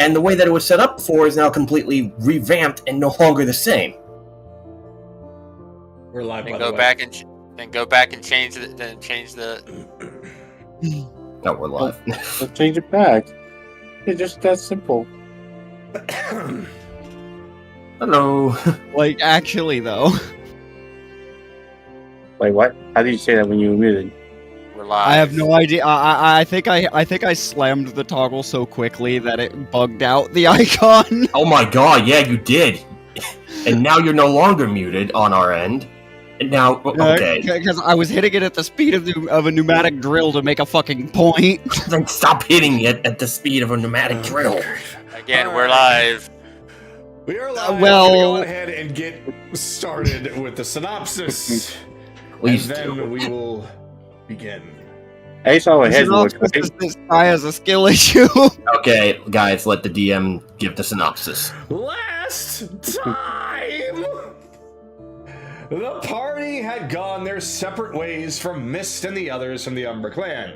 and the way that it was set up before is now completely revamped and no longer the same. We're live. Then go back and change it. Then change the. No, we're live. Let's change it back. It's just that simple. Hello. Like, actually, though. Wait, what? How did you say that when you were muted? We're live. I have no idea. I think I slammed the toggle so quickly that it bugged out the icon. Oh my god, yeah, you did. And now you're no longer muted on our end. And now, okay. Because I was hitting it at the speed of a pneumatic drill to make a fucking point. Then stop hitting it at the speed of a pneumatic drill. Again, we're live. We are live. Well, we're gonna go ahead and get started with the synopsis. Please and then do. we will begin. I saw a head look. This guy has a skill issue. Okay, guys, let the DM give the synopsis. Last time, the party had gone their separate ways from Mist and the others from the Umbra clan,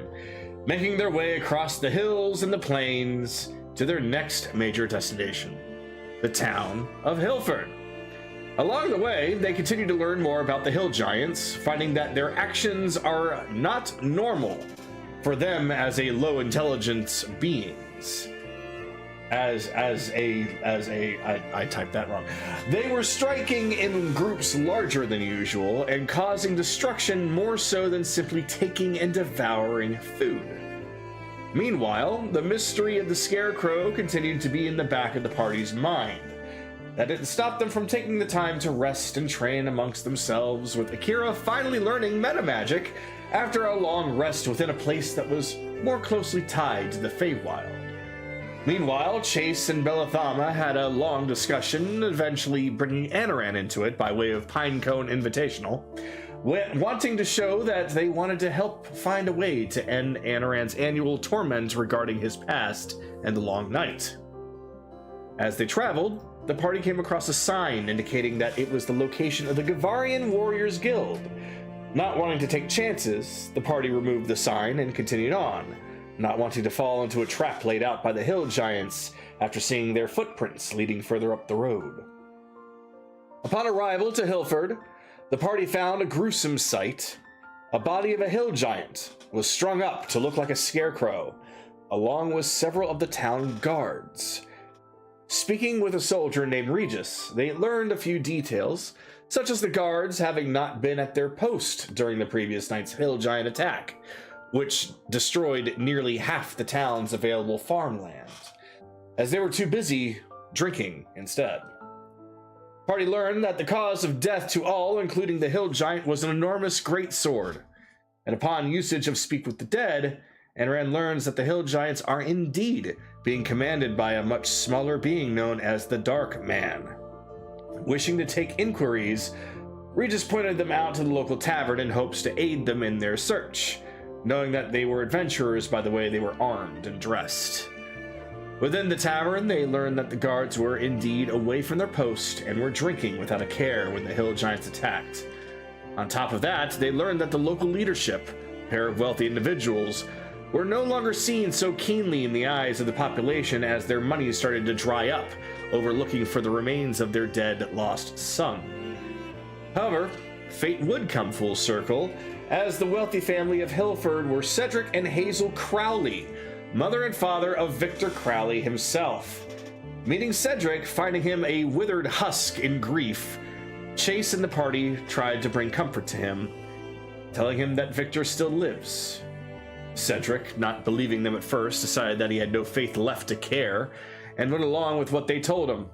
making their way across the hills and the plains to their next major destination, the town of Hillford. Along the way, they continue to learn more about the hill giants, finding that their actions are not normal for them as a low intelligence beings. I typed that wrong. They were striking in groups larger than usual and causing destruction more so than simply taking and devouring food. Meanwhile, the mystery of the Scarecrow continued to be in the back of the party's mind. That didn't stop them from taking the time to rest and train amongst themselves, with Akira finally learning meta magic after a long rest within a place that was more closely tied to the Feywild. Meanwhile, Chase and Bellathama had a long discussion, eventually bringing Anaran into it by way of Pinecone Invitational, wanting to show that they wanted to help find a way to end Anaran's annual torment regarding his past and the long night. As they traveled, the party came across a sign indicating that it was the location of the Gavarian Warriors Guild. Not wanting to take chances, the party removed the sign and continued on, not wanting to fall into a trap laid out by the hill giants after seeing their footprints leading further up the road. Upon arrival to Hillford, the party found a gruesome sight. A body of a hill giant was strung up to look like a scarecrow, along with several of the town guards. Speaking with a soldier named Regis, they learned a few details, such as the guards having not been at their post during the previous night's hill giant attack, which destroyed nearly half the town's available farmland, as they were too busy drinking instead. The party learned that the cause of death to all, including the hill giant, was an enormous greatsword, and upon usage of Speak with the Dead, Anaran learns that the hill giants are indeed being commanded by a much smaller being known as the Dark Man. Wishing to take inquiries, Regis pointed them out to the local tavern in hopes to aid them in their search, knowing that they were adventurers by the way they were armed and dressed. Within the tavern, they learned that the guards were indeed away from their post and were drinking without a care when the hill giants attacked. On top of that, they learned that the local leadership, a pair of wealthy individuals, were no longer seen so keenly in the eyes of the population as their money started to dry up over looking for the remains of their dead, lost son. However, fate would come full circle, as the wealthy family of Hillford were Cedric and Hazel Crowley, mother and father of Victor Crowley himself. Meeting Cedric, finding him a withered husk in grief, Chase and the party tried to bring comfort to him, telling him that Victor still lives. Cedric, not believing them at first, decided that he had no faith left to care, and went along with what they told him.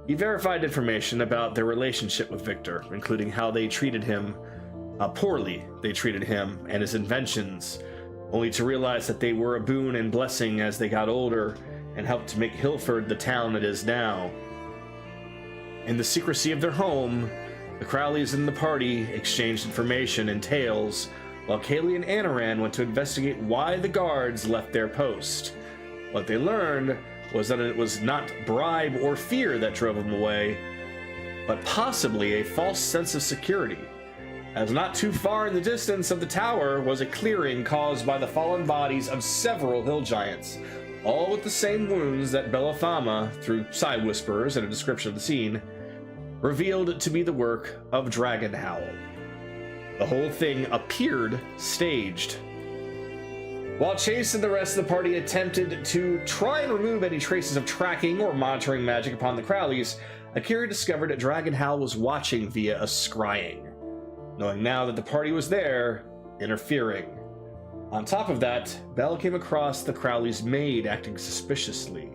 He verified information about their relationship with Victor, including how they treated him poorly they treated him and his inventions, only to realize that they were a boon and blessing as they got older and helped to make Hillford the town it is now. In the secrecy of their home, the Crowleys and the party exchanged information and tales, while Kaylee and Anaran went to investigate why the guards left their post. What they learned was that it was not bribe or fear that drove them away, but possibly a false sense of security, as not too far in the distance of the tower was a clearing caused by the fallen bodies of several hill giants, all with the same wounds that Belafama, through side whispers and a description of the scene, revealed to be the work of Dragon Howl. The whole thing appeared staged. While Chase and the rest of the party attempted to try and remove any traces of tracking or monitoring magic upon the Crowleys, Akira discovered that Dragon Howl was watching via a scrying, knowing now that the party was there, interfering. On top of that, Belle came across the Crowley's maid acting suspiciously.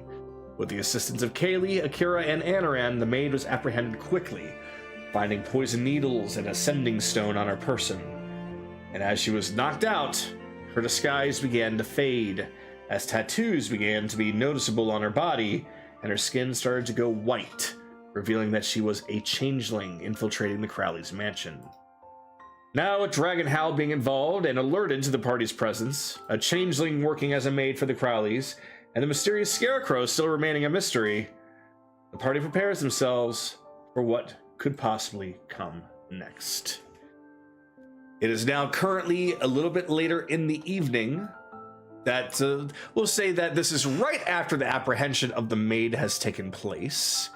With the assistance of Kaylee, Akira, and Anaran, the maid was apprehended quickly, finding poison needles and a sending stone on her person. And as she was knocked out, her disguise began to fade, as tattoos began to be noticeable on her body, and her skin started to go white, revealing that she was a changeling infiltrating the Crowley's mansion. Now, with Dragon Howl being involved and alerted to the party's presence, a changeling working as a maid for the Crowleys, and the mysterious scarecrow still remaining a mystery, the party prepares themselves for what could possibly come next. It is now currently a little bit later in the evening. That we'll say that this is right after the apprehension of the maid has taken place,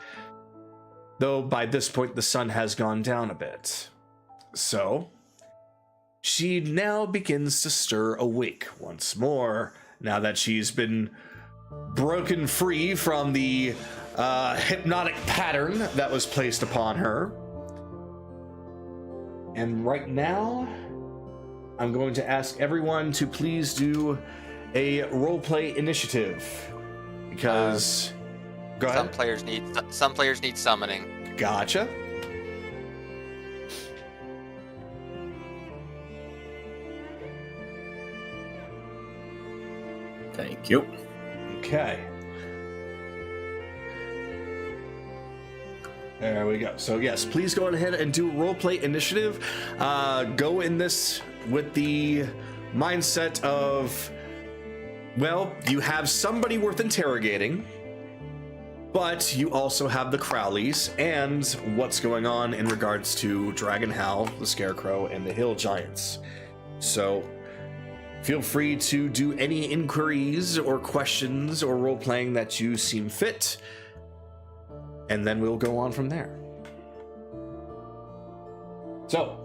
though by this point the sun has gone down a bit. So she now begins to stir awake once more, now that she's been broken free from the hypnotic pattern that was placed upon her. And right now, I'm going to ask everyone to please do a roleplay initiative, because go ahead. Some players need summoning. Gotcha. Thank you. Okay. There we go. So yes, please go ahead and do roleplay initiative. Go in this with the mindset of, well, you have somebody worth interrogating, but you also have the Crowleys and what's going on in regards to Dragon Howl, the Scarecrow, and the Hill Giants. So feel free to do any inquiries or questions or role-playing that you seem fit, and then we'll go on from there. So,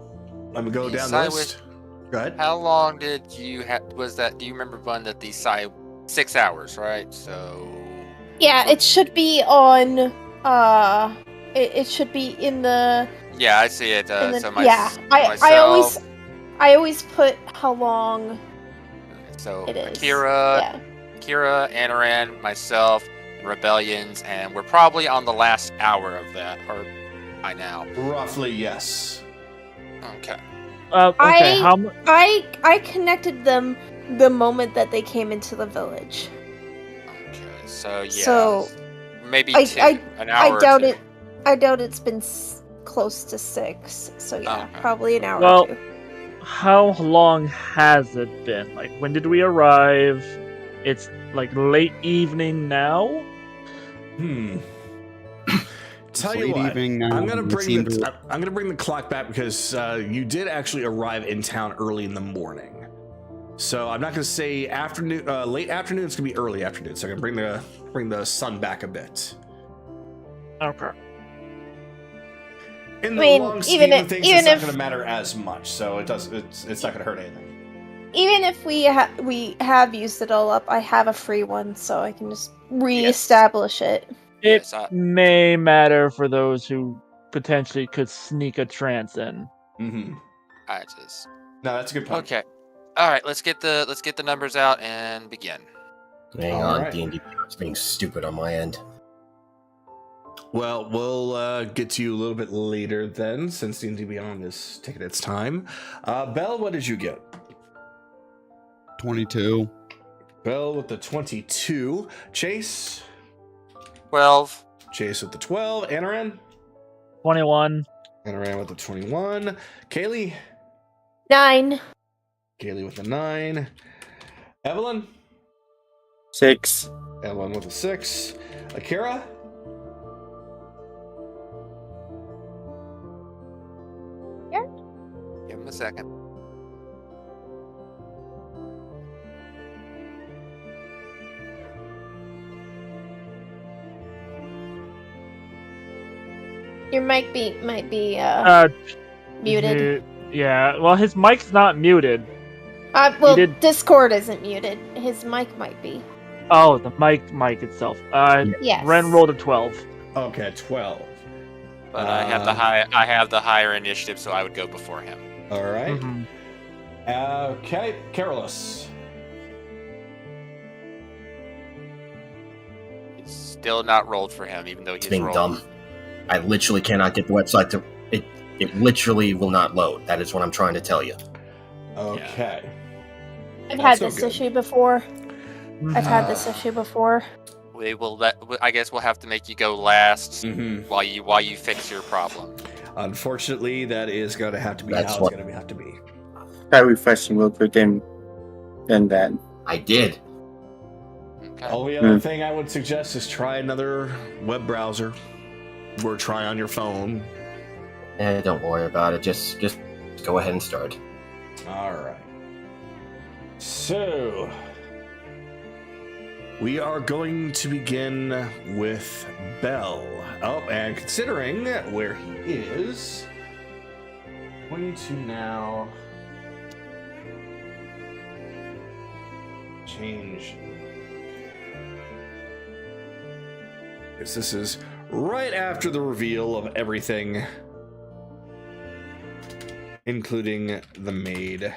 let me go down the list. Go ahead. How long did you was that? Do you remember one that the side 6 hours, right? So yeah, it should be on. It should be in the. Yeah, I see it. So I always put how long. So it is. Akira, Anaran, myself, Rebellions, and we're probably on the last hour of that, or by now. Roughly, yes. Okay. Okay. I connected them the moment that they came into the village. Okay, so yeah. So maybe an I hour. doubt it. I doubt it's been close to 6. So yeah, okay. Probably an hour or 2. How long has it been? Like, when did we arrive? It's like late evening now? Tell you what, I'm gonna bring the clock back, because you did actually arrive in town early in the morning. So I'm not gonna say afternoon, late afternoon. It's gonna be early afternoon. So I'm gonna bring the sun back a bit. Okay. In the long scheme of things, it's not gonna matter as much. So it's not gonna hurt anything. Even if we have used it all up, I have a free one, so I can just reestablish it. It may matter for those who potentially could sneak a trance in. Mm-hmm. No, that's a good point. Okay. All right. Let's get the numbers out and begin. Hang on, D&D is being stupid on my end. Well, we'll get to you a little bit later then, since D&D Beyond is taking its time. Belle, what did you get? 22. Belle with the 22. Chase? 12. Chase with the 12. Anaran? 21. Anaran with the 21. Kaylee? 9. Kaylee with the 9. Evelyn? 6. Evelyn with a 6. Akira? Give him a second. Your mic might be muted. Yeah, well, his mic's not muted. Well, Discord isn't muted. His mic might be. Oh, the mic itself. Yes. Ren rolled a 12. Okay, 12. But I have the higher initiative, so I would go before him. All right. Mhm. Okay, Carolus. It's still not rolled for him, even though he's Being rolled. dumb. I literally cannot get the website to. It literally will not load. That is what I'm trying to tell you. Okay. I've had so this good. issue before. I've had this issue before. We will I guess we'll have to make you go last Mhm. while you fix your problem. Unfortunately, that is going to have to be That's how what- it's going to have to be. Try refreshing real quick and then that. I did. Okay. Only other thing I would suggest is try another web browser, or try on your phone. Don't worry about it. Just go ahead and start. All right. So, we are going to begin with Bell. Oh, and considering where he is, 22 now. Change. Because this is right after the reveal of everything, including the maid.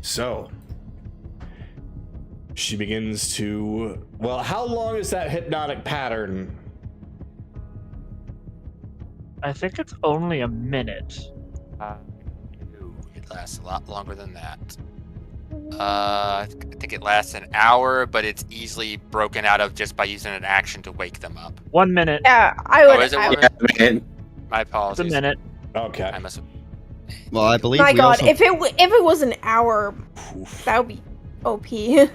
So, she begins to... Well, how long is that hypnotic pattern? I think it's only a minute. It lasts a lot longer than that. I think it lasts an hour, but it's easily broken out of just by using an action to wake them up. 1 minute. Yeah, I would. Oh, is it I- one? Yeah, man. My It's apologies. a minute. Okay. I must have. Well, I believe my we God, also if it was an hour, that would be OP.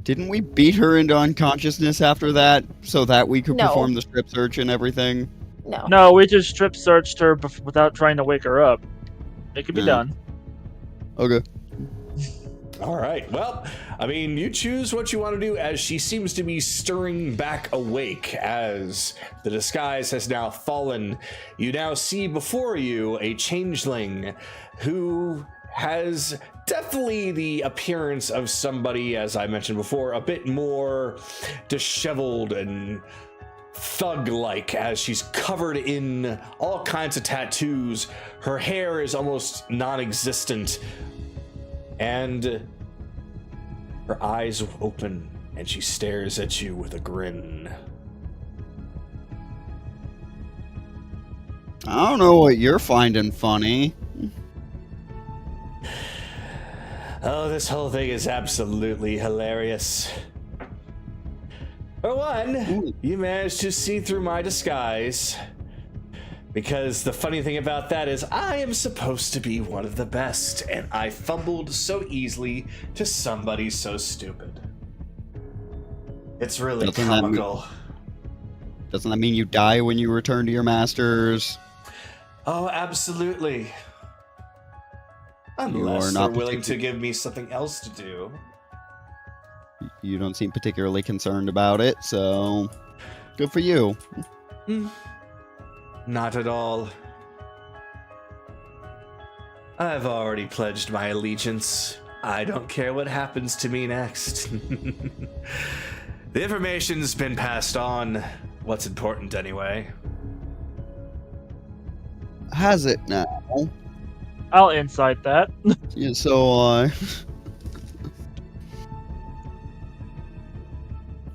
didn't we beat her into unconsciousness after that so that we could No. perform the strip search and everything. No. No, we just strip searched her without trying to wake her up. It could be Yeah. done. Okay. All right. Well, I mean, you choose what you want to do, as she seems to be stirring back awake as the disguise has now fallen. You now see before you a changeling who has definitely the appearance of somebody, as I mentioned before, a bit more disheveled and thug-like, as she's covered in all kinds of tattoos. Her hair is almost non-existent, and her eyes open, and she stares at you with a grin. I don't know what you're finding funny. Oh, this whole thing is absolutely hilarious. For one, Ooh. you managed to see through my disguise. Because the funny thing about that is I am supposed to be one of the best, and I fumbled so easily to somebody so stupid. It's really Doesn't that mean- comical. Doesn't that mean you die when you return to your masters? Oh, absolutely. Unless are they're not willing to particu- give me something else to do. You don't seem particularly concerned about it, so good for you. Not at all. I've already pledged my allegiance. I don't care what happens to me next. The information's been passed on. What's important anyway? Has it now? I'll insight that. Yeah, so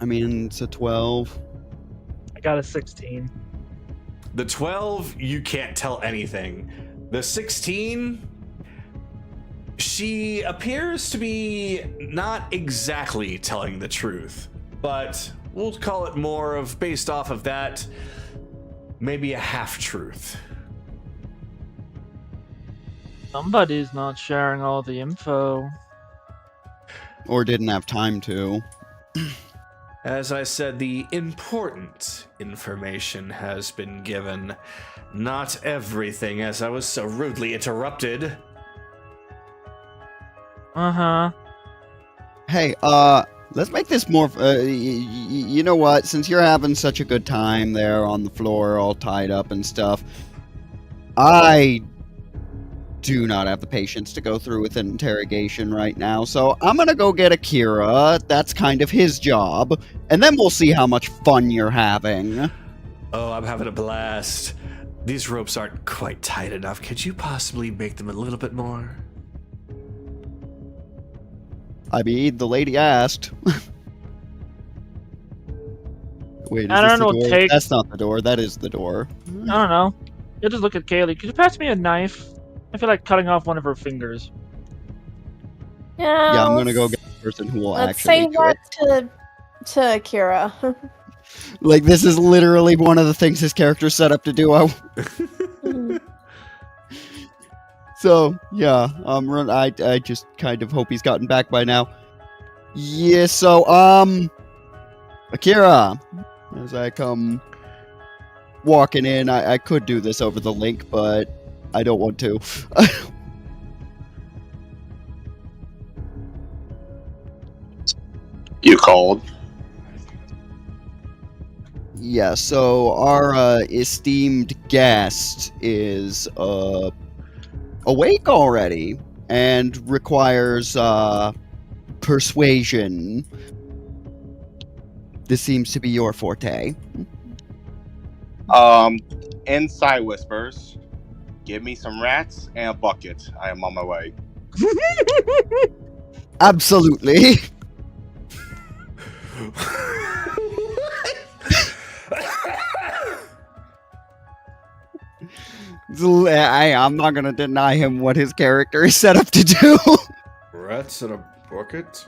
I mean, it's a 12. I got a 16. The 12, you can't tell anything. The 16, she appears to be not exactly telling the truth, but we'll call it more of, based off of that, maybe a half-truth. Somebody's not sharing all the info. Or didn't have time to. As I said, the important information has been given. Not everything, as I was so rudely interrupted. Hey, Let's make this more. You know what? Since you're having such a good time there on the floor, all tied up and stuff, I do not have the patience to go through with an interrogation right now. So I'm gonna go get Akira. That's kind of his job, and then we'll see how much fun you're having. Oh, I'm having a blast. These ropes aren't quite tight enough. Could you possibly make them a little bit more? I mean, the lady asked. Wait, is I this don't the know, door? take- That's not the door. That is the door. I don't know. You'll just look at Kaylee. Could you pass me a knife? I feel like cutting off one of her fingers. Yeah, Yeah, I'm gonna go get the person who will Let's actually say do it. that to Akira. Like, this is literally one of the things his character's set up to do. So, yeah, I just kind of hope he's gotten back by now. Yeah, so, Akira, as I come walking in, I could do this over the link, but I don't want to. You called? Yeah, so our esteemed guest is awake already and requires persuasion. This seems to be your forte. Inside whispers. Give me some rats and a bucket. I am on my way. Absolutely. I'm not gonna deny him what his character is set up to do. Rats in a bucket?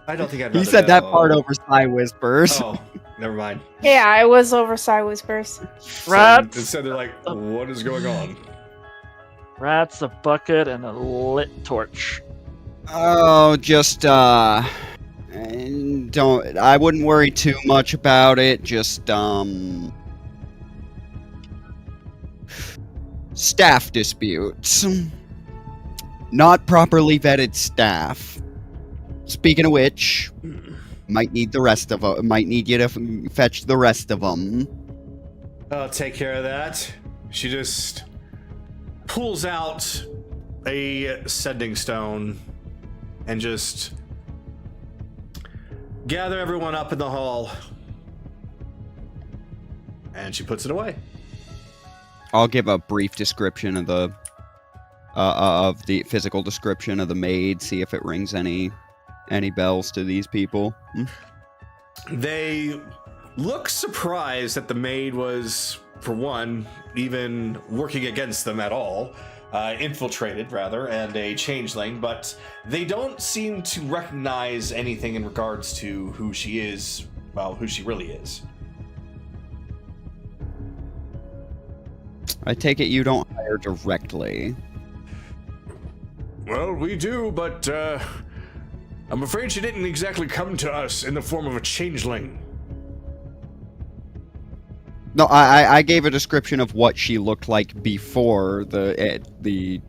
I don't think I'd He rather said that know. part over Sly Whispers. Oh, never mind. Yeah, I was overside whispers. Rats, Instead, they're like, what is going on? rats, a bucket, and a lit torch. Oh, just don't. I wouldn't worry too much about it. Just staff disputes. Not properly vetted staff. Speaking of which, might need the rest of them. Might need you to fetch the rest of them. I'll take care of that. She just pulls out a sending stone and just gather everyone up in the hall. And she puts it away. I'll give a brief description of the physical description of the maid. See if it rings any bells to these people. They look surprised that the maid was, for one, even working against them at all. Infiltrated, rather, and a changeling, but they don't seem to recognize anything in regards to who she is, well, who she really is. I take it you don't hire directly. Well, we do, but I'm afraid she didn't exactly come to us in the form of a changeling. No, I gave a description of what she looked like before she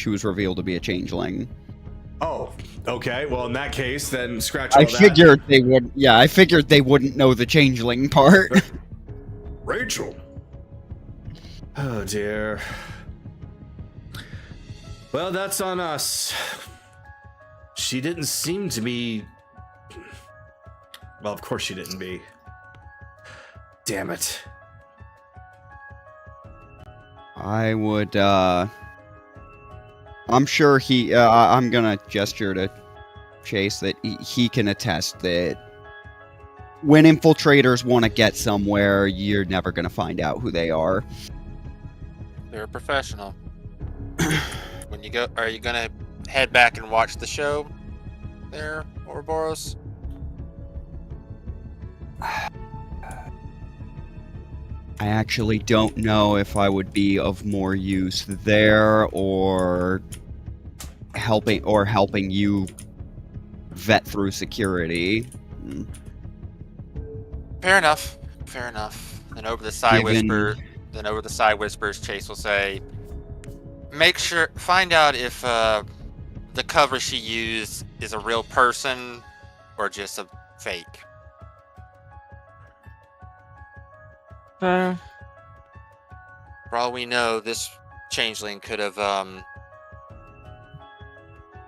was revealed to be a changeling. Oh, okay. Well, in that case, then scratch all I that. figured they would. Yeah, I figured they wouldn't know the changeling part. Rachel. Oh, dear. Well, that's on us. She didn't seem to be... Well, of course she didn't be. Damn it. I would. I'm sure he. I'm gonna gesture to Chase that he can attest that when infiltrators want to get somewhere, you're never gonna find out who they are. They're a professional. When you go, are you gonna head back and watch the show there, Ouroboros? I actually don't know if I would be of more use there or helping you vet through security. Fair enough. Fair enough. Then over the side whispers, Chase will say, find out if the cover she used is a real person or just fake. Fair. For all we know, this changeling could have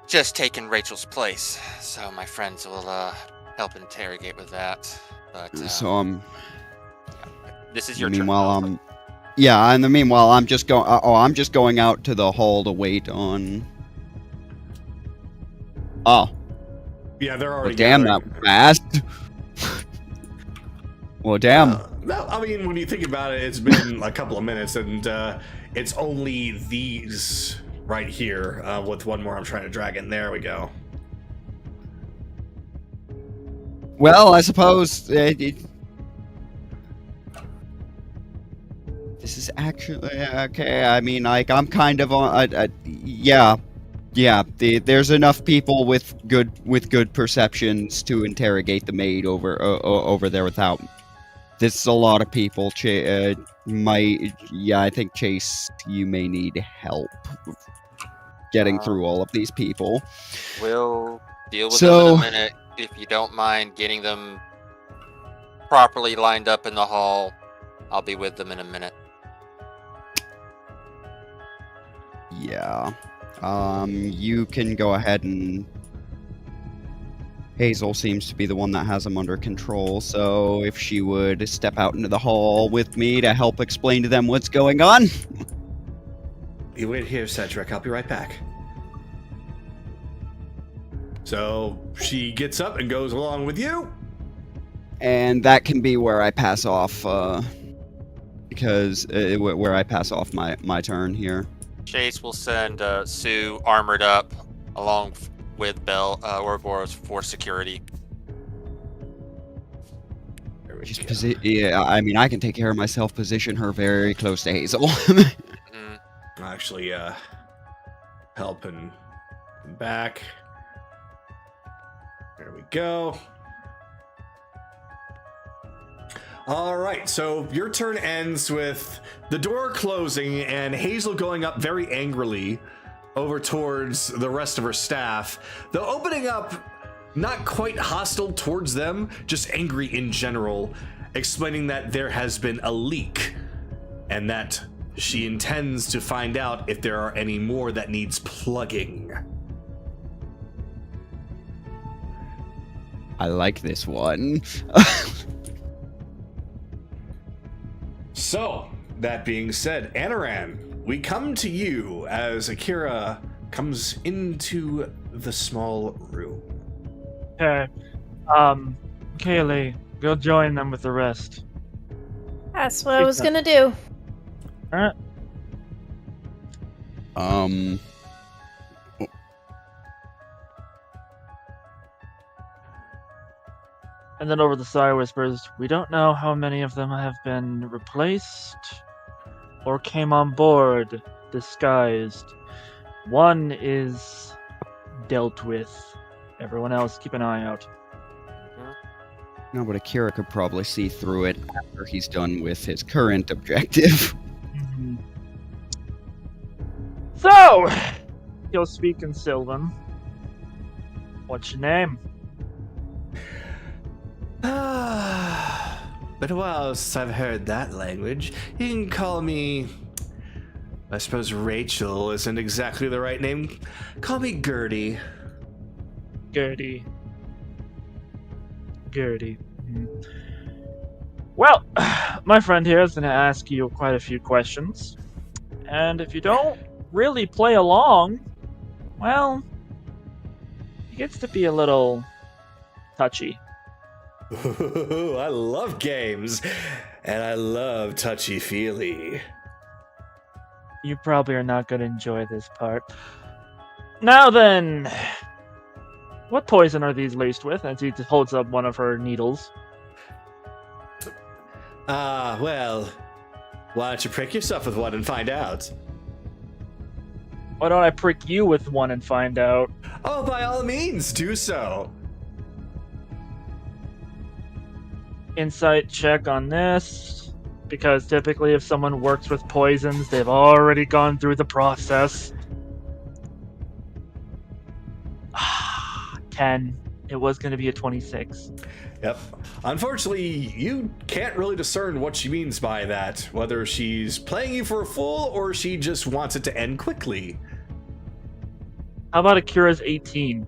just taken Rachel's place. So my friends will help interrogate with that. But So this is your turn. meanwhile, yeah. In the meanwhile, I'm just going. I'm just going out to the hall to wait on. Oh. Yeah, they're Well, already. damn, that gathering. was fast. Well, damn. No, I mean, when you think about it, it's been a couple of minutes, and it's only these right here. With one more, I'm trying to drag in. There we go. Well, I suppose this is actually okay. I mean, like, I'm kind of on. Yeah. There's enough people with good perceptions to interrogate the maid over there without. This is a lot of people. I think Chase, you may need help getting through all of these people. We'll deal with them in a minute. If you don't mind getting them properly lined up in the hall, I'll be with them in a minute. Yeah. You can go ahead and... Hazel seems to be the one that has them under control, so if she would step out into the hall with me to help explain to them what's going on. You wait here, Cedric. I'll be right back. So she gets up and goes along with you. And that can be where I pass off, because where I pass off my turn here. Chase will send Sue armored up along with Bell Ouroboros for security. Yeah, I mean, I can take care of myself, position her very close to Hazel. I'll actually help and back. There we go. All right, so your turn ends with the door closing and Hazel going up very angrily over towards the rest of her staff. Though opening up, not quite hostile towards them, just angry in general, explaining that there has been a leak and that she intends to find out if there are any more that needs plugging. I like this one. So, that being said, Anaran, we come to you as Akira comes into the small room. Okay. Kaylee, go join them with the rest. That's what I was gonna do. Alright. And then over the side whispers, we don't know how many of them have been replaced or came on board disguised. One is dealt with. Everyone else, keep an eye out. No, but Akira could probably see through it after he's done with his current objective. Mm-hmm. So, you'll speak in Sylvan. What's your name? Been a while since I've heard that language. You can call me... I suppose Rachel isn't exactly the right name. Call me Gertie. Gertie. Mhm. Well, my friend here is going to ask you quite a few questions. And if you don't really play along, well, it gets to be a little touchy. Ooh, I love games, and I love touchy-feely. You probably are not going to enjoy this part. Now then, what poison are these laced with? As he holds up one of her needles. Well, why don't you prick yourself with one and find out? Why don't I prick you with one and find out? Oh, by all means, do so. Insight check on this, because typically if someone works with poisons, they've already gone through the process. 10. it was going to be a 26. Yep. Unfortunately, you can't really discern what she means by that, whether she's playing you for a fool or she just wants it to end quickly. How about Akira's 18?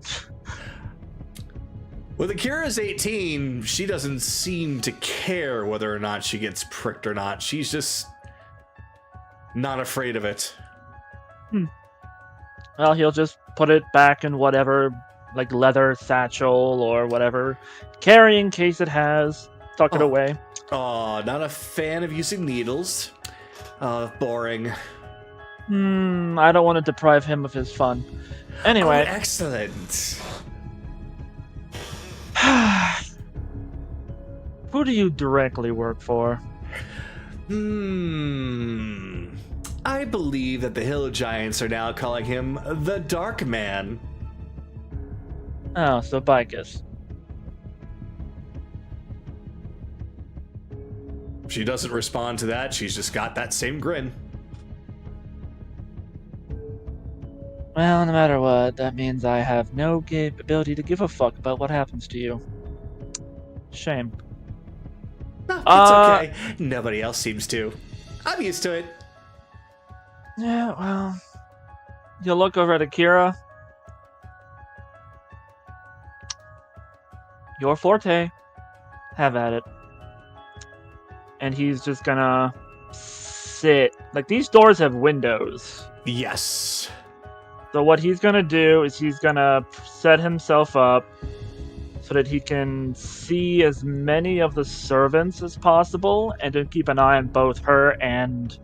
With Akira's 18, she doesn't seem to care whether or not she gets pricked or not. She's just not afraid of it. Well, he'll just put it back in whatever, like, leather satchel or whatever carrying case it has. Tuck it away. Oh, not a fan of using needles. Boring. I don't want to deprive him of his fun. Anyway. Oh, excellent. Who do you directly work for? I believe that the Hill Giants are now calling him the Dark Man. Oh, so Bicus. She doesn't respond to that. She's just got that same grin. Well, no matter what, that means I have no ability to give a fuck about what happens to you. Shame. No, it's okay. Nobody else seems to. I'm used to it. Yeah, well... You'll look over at Akira. Your forte. Have at it. And he's just gonna sit. Like, these doors have windows. Yes. So what he's gonna do is he's gonna set himself up so that he can see as many of the servants as possible, and then keep an eye on both her and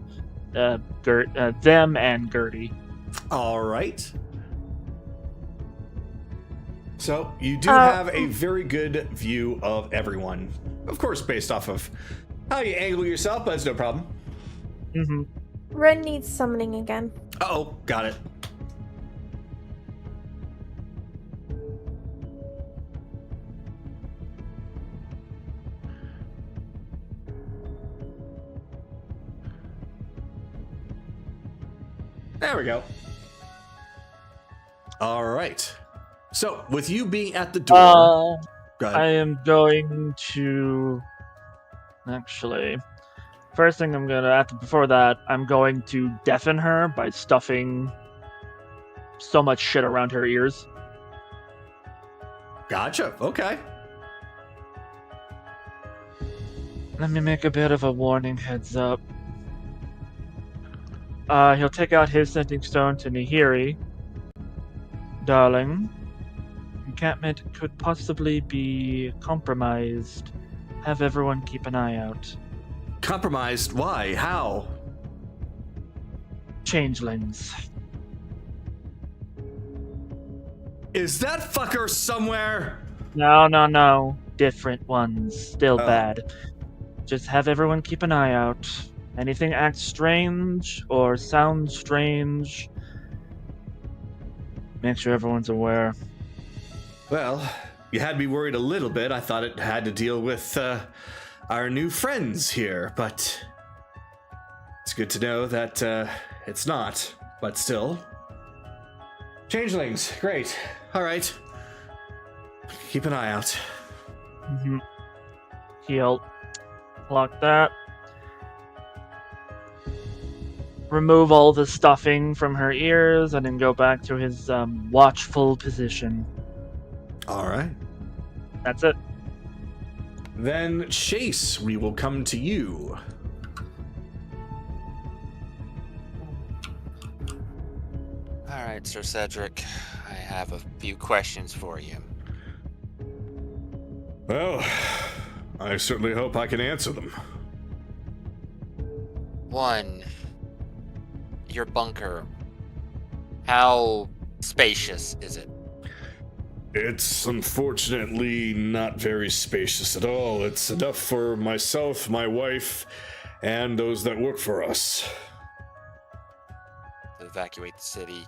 them and Gertie. All right. So you do have a very good view of everyone, of course, based off of how you angle yourself, but it's no problem. Mm-hmm. Ren needs summoning again. Uh-oh, got it. There we go. All right. So, with you being at the door, go ahead. I am going to... Actually, first thing I'm gonna... Before that, I'm going to deafen her by stuffing so much shit around her ears. Gotcha. Okay. Let me make a bit of a warning heads up. He'll take out his sending stone to Nihiri. Darling, encampment could possibly be compromised. Have everyone keep an eye out. Compromised? Why? How? Changelings. Is that fucker somewhere? No. Different ones. Still bad. Just have everyone keep an eye out. Anything acts strange or sounds strange, make sure everyone's aware. Well, you had me worried a little bit. I thought it had to deal with our new friends here, but it's good to know that it's not. But still. Changelings, great. All right. Keep an eye out. Mm-hmm. He'll lock that. Remove all the stuffing from her ears and then go back to his watchful position. All right. That's it. Then, Chase, we will come to you. All right, Sir Cedric, I have a few questions for you. Well, I certainly hope I can answer them. One, your bunker. How spacious is it? It's unfortunately not very spacious at all. It's enough for myself, my wife, and those that work for us. To evacuate the city.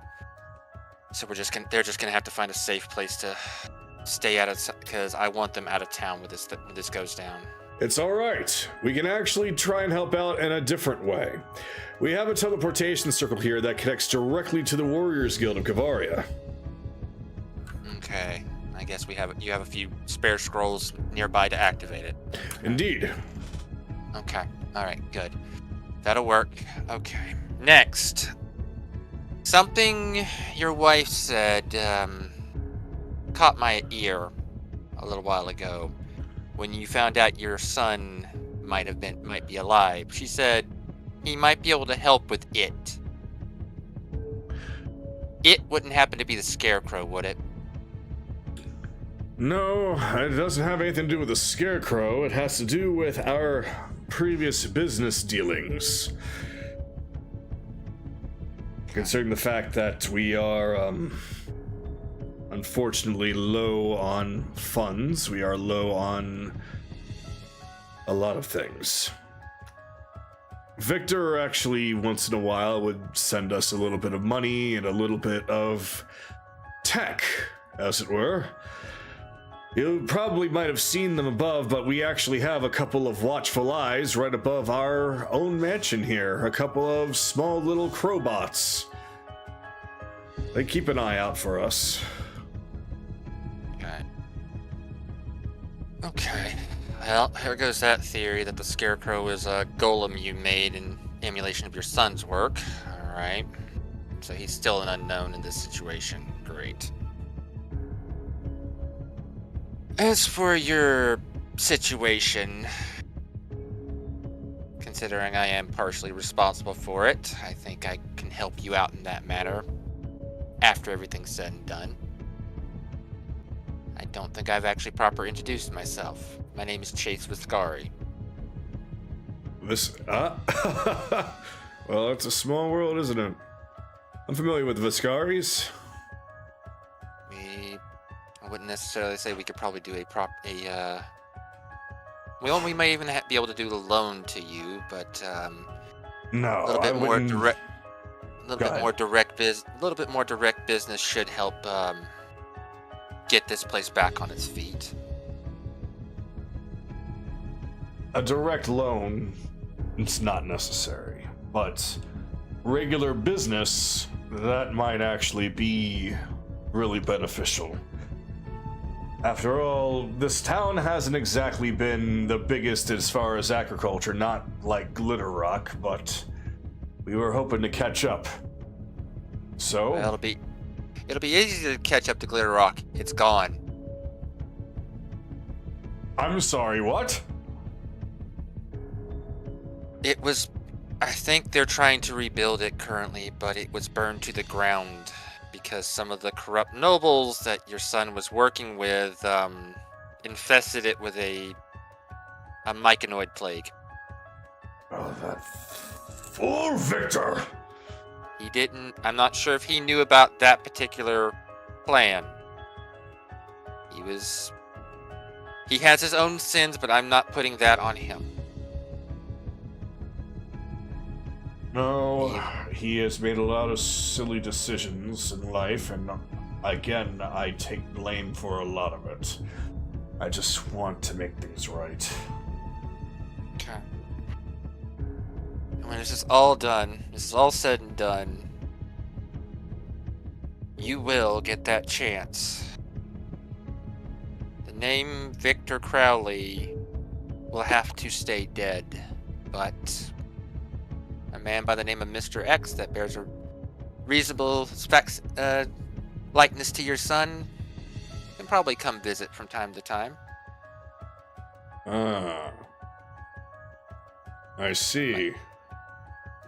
So they're just gonna have to find a safe place to stay out of, because I want them out of town when this goes down. It's all right. We can actually try and help out in a different way. We have a teleportation circle here that connects directly to the Warriors Guild of Gavaria. Okay, I I guess you have a few spare scrolls nearby to activate it. Indeed. Okay. All right. Good. That'll work. Okay. Next. Something your wife said caught my ear a little while ago when you found out your son might be alive. She said he might be able to help with it. It wouldn't happen to be the Scarecrow, would it? No, it doesn't have anything to do with the Scarecrow. It has to do with our previous business dealings. Considering the fact that we are, unfortunately low on funds, we are low on a lot of things. Victor actually, once in a while, would send us a little bit of money and a little bit of tech, as it were. You probably might have seen them above, but we actually have a couple of watchful eyes right above our own mansion here. A couple of small little crowbots. They keep an eye out for us. Okay. Well, here goes that theory that the Scarecrow is a golem you made in emulation of your son's work. Alright. So he's still an unknown in this situation. Great. As for your situation, considering I am partially responsible for it, I think I can help you out in that matter after everything's said and done. I don't think I've actually properly introduced myself. My name is Chase Viscari. Well, it's a small world, isn't it? I'm familiar with the Viscaris. I wouldn't necessarily say we could probably do we may even be able to do a loan to you, but No, a little bit I more wouldn't... direct. A little Go bit ahead. more direct business should help get this place back on its feet. A direct loan, it's not necessary, but regular business, that might actually be really beneficial. After all, this town hasn't exactly been the biggest as far as agriculture, not like Glitter Rock, but we were hoping to catch up. So? Well, it'll be easy to catch up to Glitter Rock. It's gone. I'm sorry, what? I think they're trying to rebuild it currently, but it was burned to the ground because some of the corrupt nobles that your son was working with infested it with a myconoid plague. Oh, that fool Victor! I'm not sure if he knew about that particular plan. He has his own sins, but I'm not putting that on him. No, he has made a lot of silly decisions in life, and again, I take blame for a lot of it. I just want to make things right. Okay. And when this is all said and done, you will get that chance. The name Victor Crowley will have to stay dead, but a man by the name of Mr. X that bears a reasonable likeness to your son can probably come visit from time to time. Ah. I see.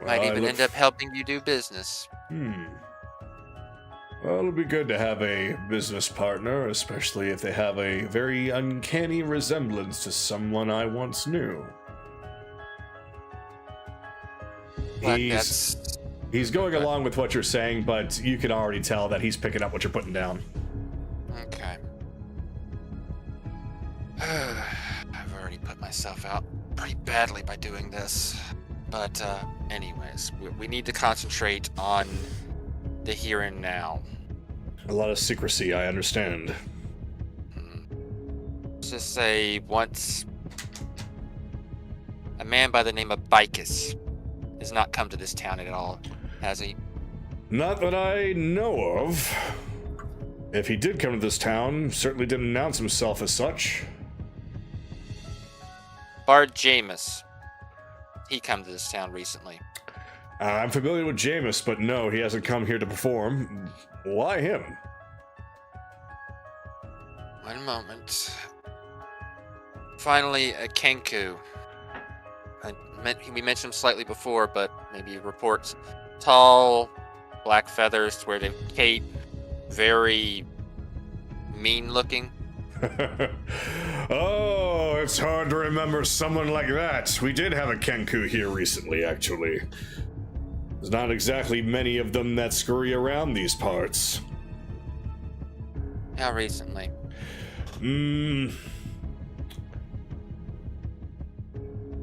Might even end up helping you do business. Well, it'll be good to have a business partner, especially if they have a very uncanny resemblance to someone I once knew. But He's going along with what you're saying, but you can already tell that he's picking up what you're putting down. Okay. I've already put myself out pretty badly by doing this. But anyways, we need to concentrate on the here and now. A lot of secrecy, I understand. Let's just say once a man by the name of Vicus has not come to this town at all, has he? Not that I know of. If he did come to this town, certainly didn't announce himself as such. Bard Jameis. He come to this town recently. I'm familiar with Jameis, but no, he hasn't come here to perform. Why him? One moment. Finally, Kenku. We mentioned him slightly before, but maybe reports. Tall, black feathers, wearing a cape, very mean looking. Oh, it's hard to remember someone like that. We did have a Kenku here recently, actually. There's not exactly many of them that scurry around these parts. How recently?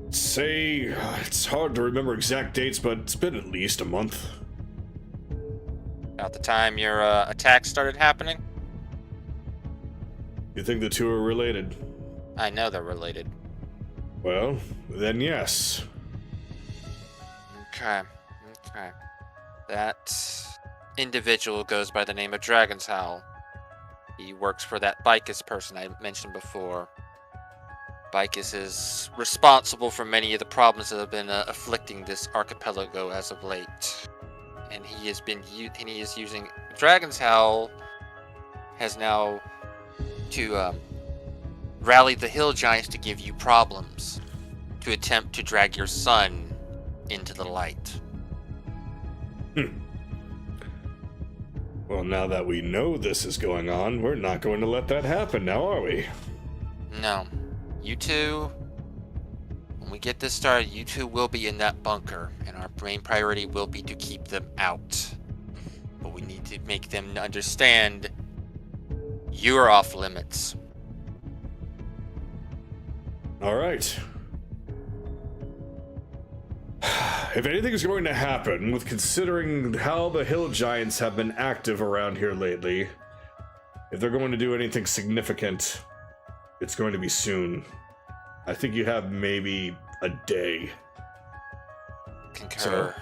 Say, it's hard to remember exact dates, but it's been at least a month. About the time your attack started happening? You think the two are related? I know they're related. Well, then yes. Okay. That individual goes by the name of Dragon's Howl. He works for that Bicus person I mentioned before. Bicus is responsible for many of the problems that have been afflicting this archipelago as of late. And he is using Dragon's Howl has now to rally the hill giants to give you problems, to attempt to drag your son into the light. Well, now that we know this is going on, we're not going to let that happen now, are we? No. You two, when we get this started, you two will be in that bunker, and our main priority will be to keep them out. But we need to make them understand you're off limits. All right. If anything is going to happen, with considering how the hill giants have been active around here lately, if they're going to do anything significant, it's going to be soon. I think you have maybe a day. Concur.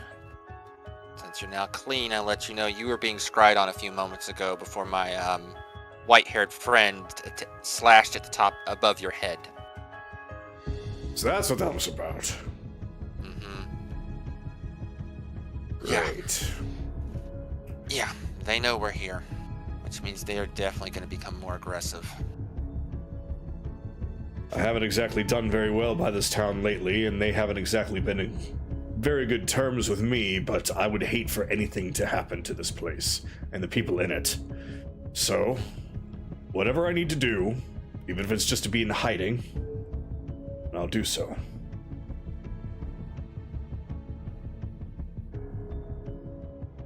Since you're now clean, I'll let you know you were being scryed on a few moments ago before my white-haired friend slashed at the top above your head. So that's what that was about. Mm-hmm. Great. Yeah, they know we're here, which means they are definitely going to become more aggressive. I haven't exactly done very well by this town lately, and they haven't exactly been in very good terms with me, but I would hate for anything to happen to this place and the people in it. So, whatever I need to do, even if it's just to be in hiding, I'll do so.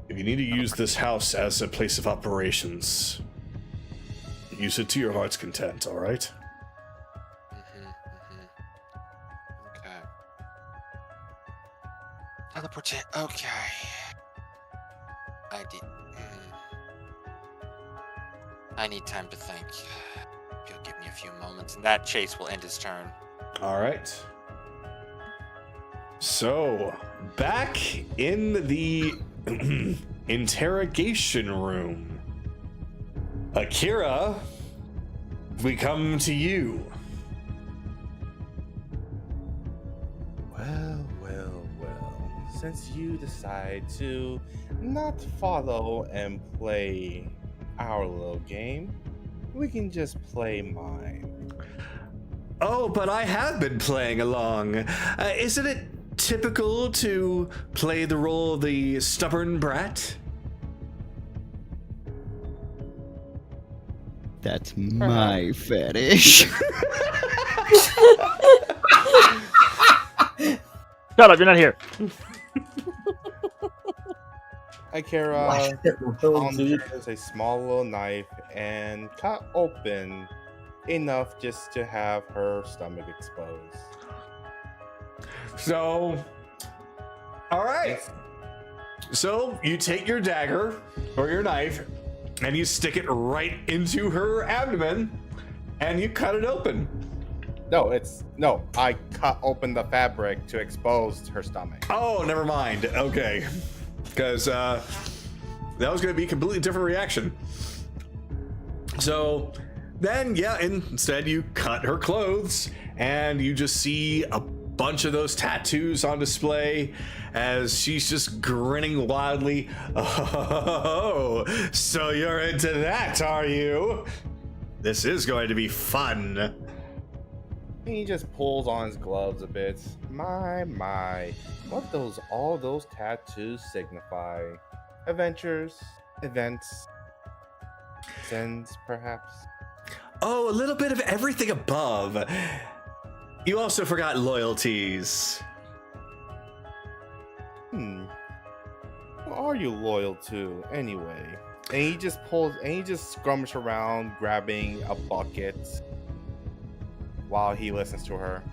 If you need to use this house as a place of operations, use it to your heart's content, alright? Okay. Teleport. Okay. I need time to think. If you'll give me a few moments, and that Chase will end his turn. Alright. So, back in the interrogation room. Akira, we come to you. Well. Since you decide to not follow and play our little game, we can just play mine. Oh, but I have been playing along. Isn't it typical to play the role of the stubborn brat? That's my fetish. Shut up, you're not here. Akira conjures a small little knife and cut open enough just to have her stomach exposed. So, all right. So you take your dagger or your knife and you stick it right into her abdomen and you cut it open. No, I cut open the fabric to expose her stomach. Oh, never mind. Okay. Because that was going to be a completely different reaction. So then, yeah, instead you cut her clothes, and you just see a bunch of those tattoos on display as she's just grinning wildly. Oh, so you're into that, are you? This is going to be fun. He just pulls on his gloves a bit. My. What all those tattoos signify? Adventures, events, sins, perhaps? Oh, a little bit of everything above. You also forgot loyalties. Who are you loyal to, anyway? And he just scrumbles around, grabbing a bucket while he listens to her.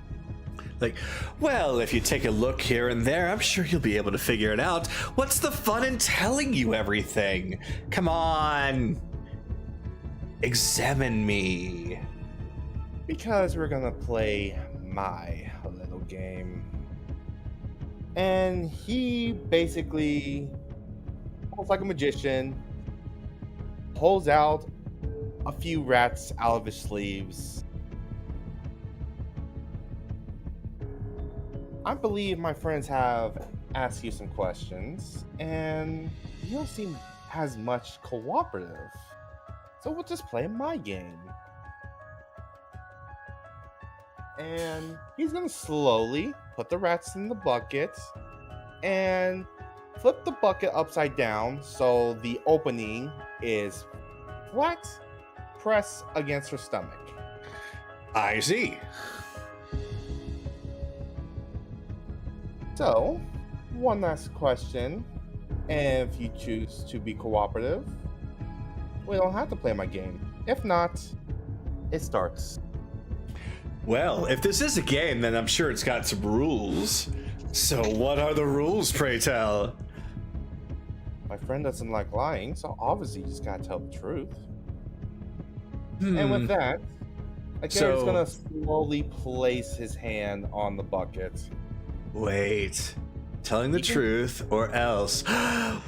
Like, well, if you take a look here and there, I'm sure you'll be able to figure it out. What's the fun in telling you everything? Come on. Examine me. Because we're gonna play my little game. And he basically, almost like a magician, pulls out a few rats out of his sleeves. I believe my friends have asked you some questions, and you don't seem as much cooperative. So we'll just play my game. And he's gonna slowly put the rats in the bucket and flip the bucket upside down so the opening is flat, press against her stomach. I see. So, one last question. And if you choose to be cooperative, we don't have to play my game. If not, it starts. Well, if this is a game, then I'm sure it's got some rules. So what are the rules, pray tell? My friend doesn't like lying, so obviously you just gotta tell the truth. And with that, Agare's gonna slowly place his hand on the bucket. Wait. Telling the truth or else.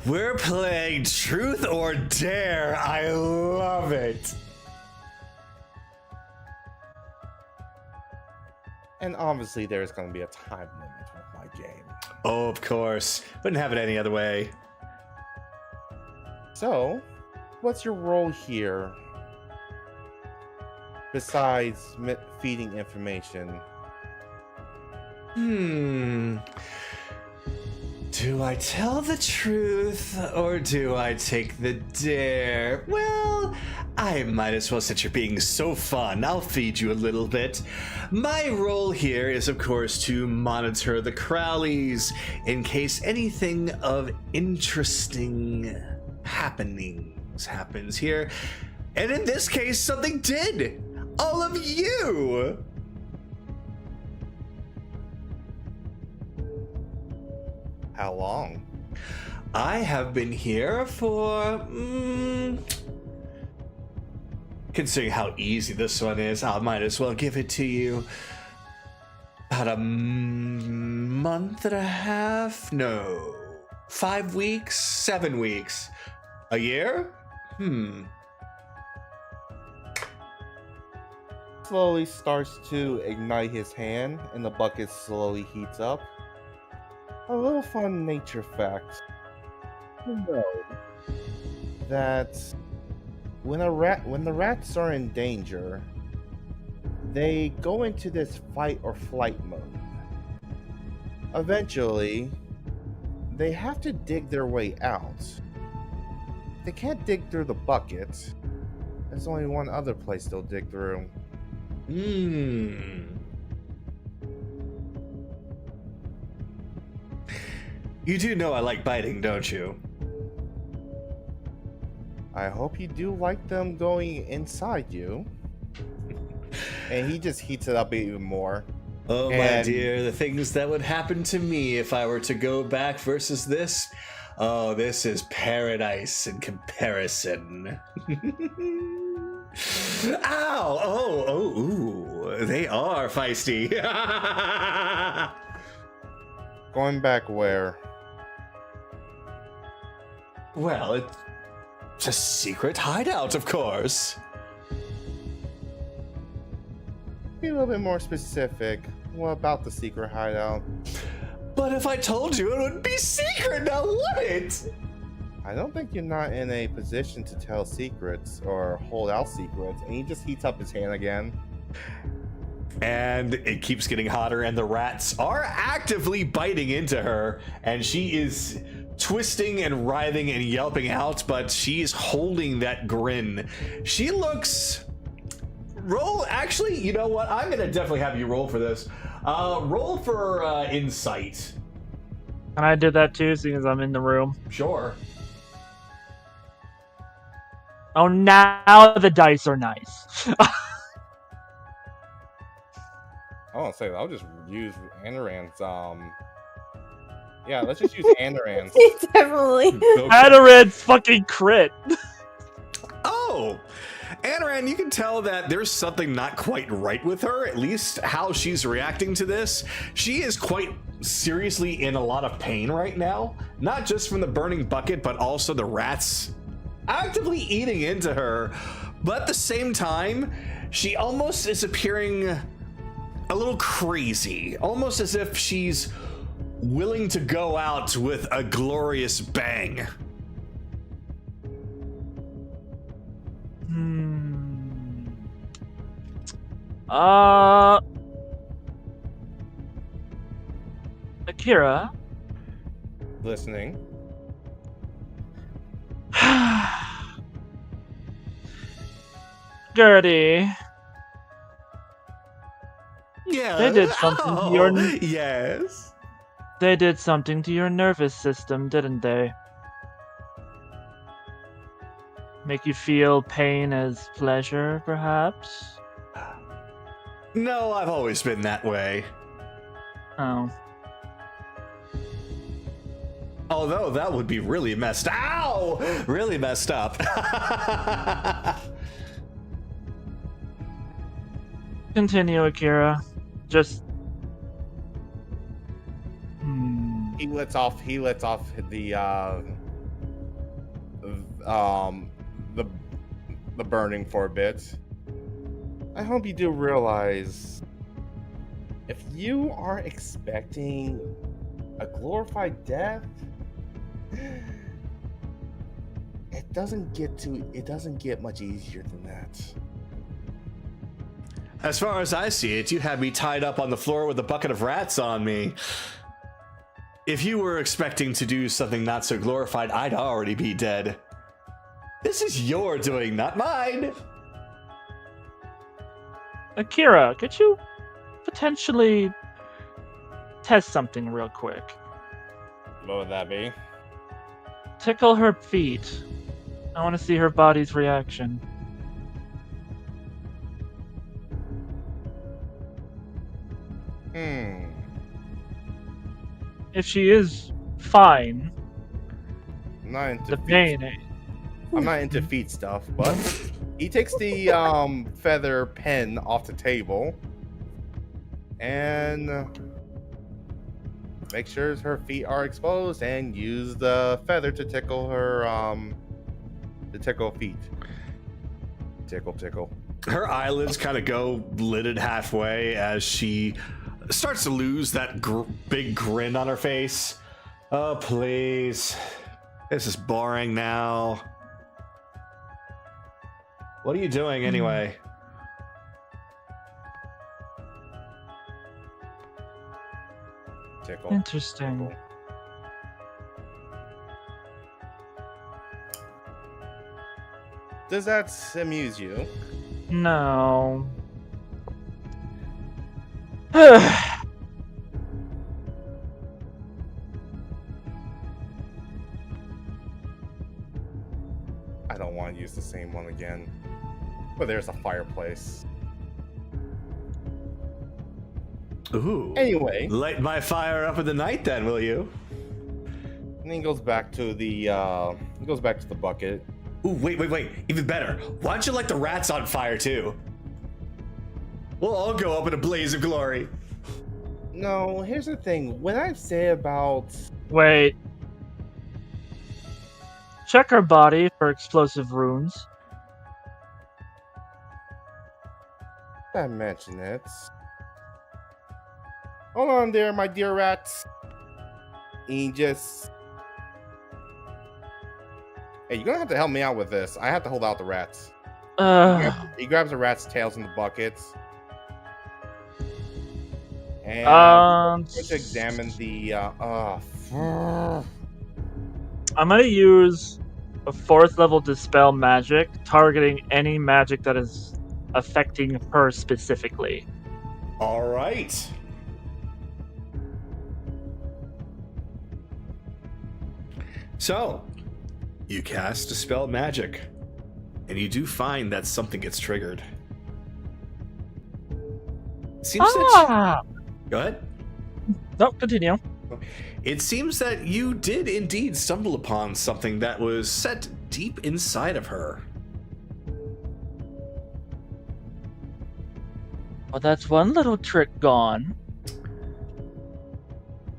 We're playing Truth or Dare. I love it. And obviously there's gonna be a time limit with my game. Oh, of course. Wouldn't have it any other way. So, what's your role here? Besides feeding information. Do I tell the truth or do I take the dare? Well, I might as well, since you're being so fun, I'll feed you a little bit. My role here is, of course, to monitor the Crowleys in case anything of interesting happenings happens here. And in this case, something did. All of you. How long? I have been here for, considering how easy this one is, I might as well give it to you. About a month and a half? No. 5 weeks? 7 weeks? A year? Slowly starts to ignite his hand, and the bucket slowly heats up. A little fun nature fact. You know that when the rats are in danger, they go into this fight or flight mode. Eventually, they have to dig their way out. They can't dig through the bucket. There's only one other place they'll dig through. You do know I like biting, don't you? I hope you do like them going inside you. And he just heats it up even more. Oh, my dear, the things that would happen to me if I were to go back versus this. Oh, this is paradise in comparison. Ow! Ooh, they are feisty. Going back where? Well, it's a secret hideout, of course. Be a little bit more specific. What about the secret hideout? But if I told you, it would be secret now, would it? I don't think you're not in a position to tell secrets or hold out secrets. And he just heats up his hand again. And it keeps getting hotter, and the rats are actively biting into her, and she is twisting and writhing and yelping out, but she's holding that grin. She looks... Actually, you know what? I'm gonna definitely have you roll for this. Roll for insight. Can I do that too, seeing as I'm in the room? Sure. Oh, now the dice are nice. I want to say I'll just use Anoran's. Yeah, let's just use Anoran's. Definitely. Adaran's fucking crit. Oh! Anoran, you can tell that there's something not quite right with her, at least how she's reacting to this. She is quite seriously in a lot of pain right now, not just from the burning bucket, but also the rats actively eating into her. But at the same time, she almost is appearing a little crazy, almost as if she's willing to go out with a glorious bang. Akira. Listening. Gertie. Yeah. They did something to your... Yes. They did something to your nervous system, didn't they? Make you feel pain as pleasure, perhaps? No, I've always been that way. Oh. Although that would be really messed. Ow! Really messed up. Continue, Akira. Just... He lets off the burning for a bit. I hope you do realize, if you are expecting a glorified death, it doesn't get much easier than that. As far as I see it, you had me tied up on the floor with a bucket of rats on me. If you were expecting to do something not so glorified, I'd already be dead. This is your doing, not mine. Akira, could you potentially test something real quick? What would that be? Tickle her feet. I want to see her body's reaction. If she is fine, I'm not into the pain. I'm not into feet stuff, but he takes the feather pen off the table and make sure her feet are exposed and use the feather to tickle her feet. Tickle. Her eyelids kind of go lidded halfway as she starts to lose that big grin on her face. Oh, please. This is boring now. What are you doing anyway? Tickle. Interesting. Tickle. Does that amuse you? No. I don't want to use the same one again. But there's a fireplace. Ooh. Anyway. Light my fire up in the night then, will you? And then he goes back to the bucket. Ooh, wait. Even better. Why don't you light the rats on fire too? We'll all go up in a blaze of glory. No, here's the thing. When I say about... Wait. Check her body for explosive runes. I mention it. Hold on there, my dear rats. He just... Hey, you're gonna have to help me out with this. I have to hold out the rats. He grabs the rat's tails in the buckets. And I'm going to examine the... I'm gonna use a 4th level Dispel magic, targeting any magic that is affecting her specifically. All right. So, you cast Dispel Magic, and you do find that something gets triggered. Seems that go ahead. No, continue. It seems that you did indeed stumble upon something that was set deep inside of her. Well, that's one little trick gone.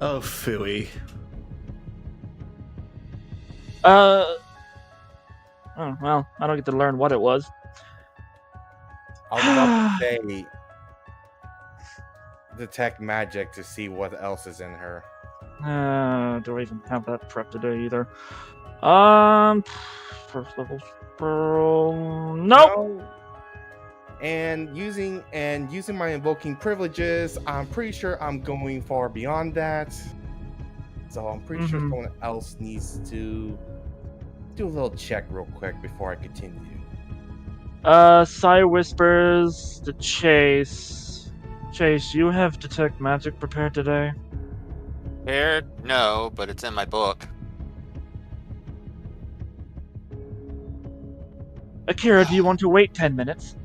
Oh, phooey. Oh, well, I don't get to learn what it was. I was about to say... detect magic to see what else is in her. Do I even have that prep today either? First level spell. Nope. And using my invoking privileges, I'm pretty sure I'm going far beyond that. So I'm pretty sure someone else needs to do a little check real quick before I continue. Sai whispers to Chase. Chase, you have detect magic prepared today? Prepared? No, but it's in my book. Akira, do you want to wait 10 minutes?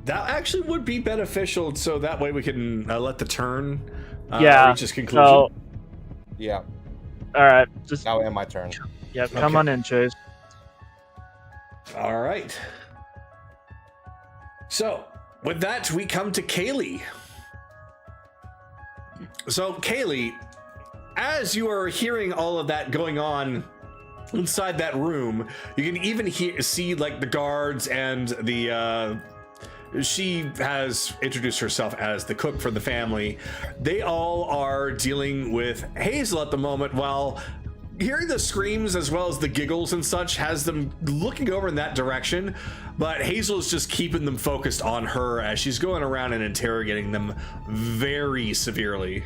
That actually would be beneficial, so that way we can let the turn reach its conclusion. So, Yeah, alright, just now end my turn. yeah, come on in, Chase. All right. So, with that, we come to Kaylee. So, Kaylee, as you are hearing all of that going on inside that room, you can even see like the guards and the she has introduced herself as the cook for the family. They all are dealing with Hazel at the moment, while hearing the screams as well as the giggles and such has them looking over in that direction. But Hazel is just keeping them focused on her as she's going around and interrogating them very severely.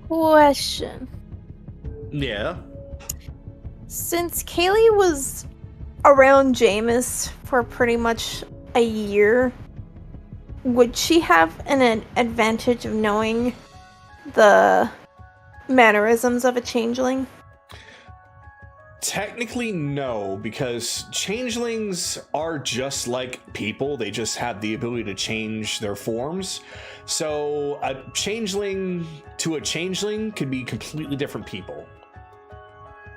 Question. Yeah. Since Kaylee was around Jameis for pretty much a year, would she have an advantage of knowing the mannerisms of a changeling? Technically, no, because changelings are just like people. They just have the ability to change their forms. So a changeling to a changeling could be completely different people.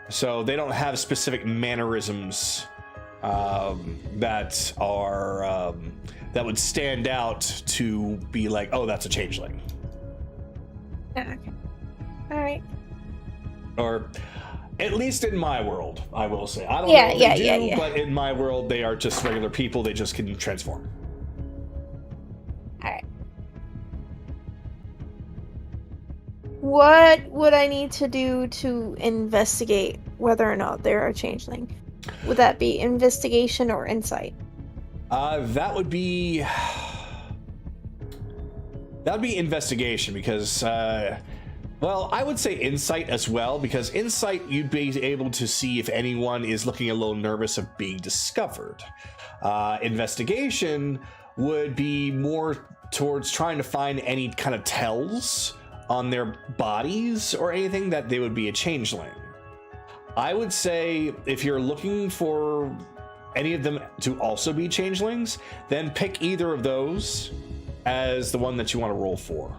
So they don't have specific mannerisms that are that would stand out to be like, oh, that's a changeling. Okay. All right. Or at least in my world, I will say. I don't know what they do, but in my world, they are just regular people. They just can transform. All right. What would I need to do to investigate whether or not they're a changeling? Would that be investigation or insight? That would be investigation, because well, I would say insight as well, because insight, you'd be able to see if anyone is looking a little nervous of being discovered. Investigation would be more towards trying to find any kind of tells on their bodies or anything that they would be a changeling. I would say if you're looking for any of them to also be changelings, then pick either of those as the one that you want to roll for.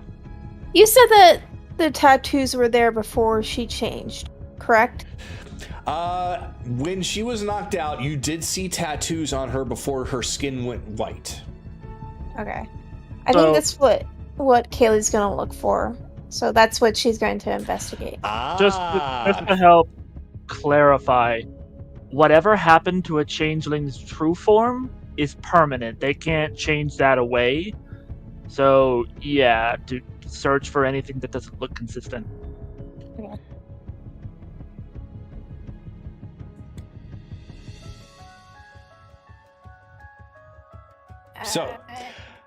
You said that the tattoos were there before she changed, correct? When she was knocked out, you did see tattoos on her before her skin went white. Okay. I think that's what what Kaylee's gonna look for. So that's what she's going to investigate. Just to help clarify, whatever happened to a changeling's true form is permanent. They can't change that away. So, yeah, to search for anything that doesn't look consistent. Okay. So,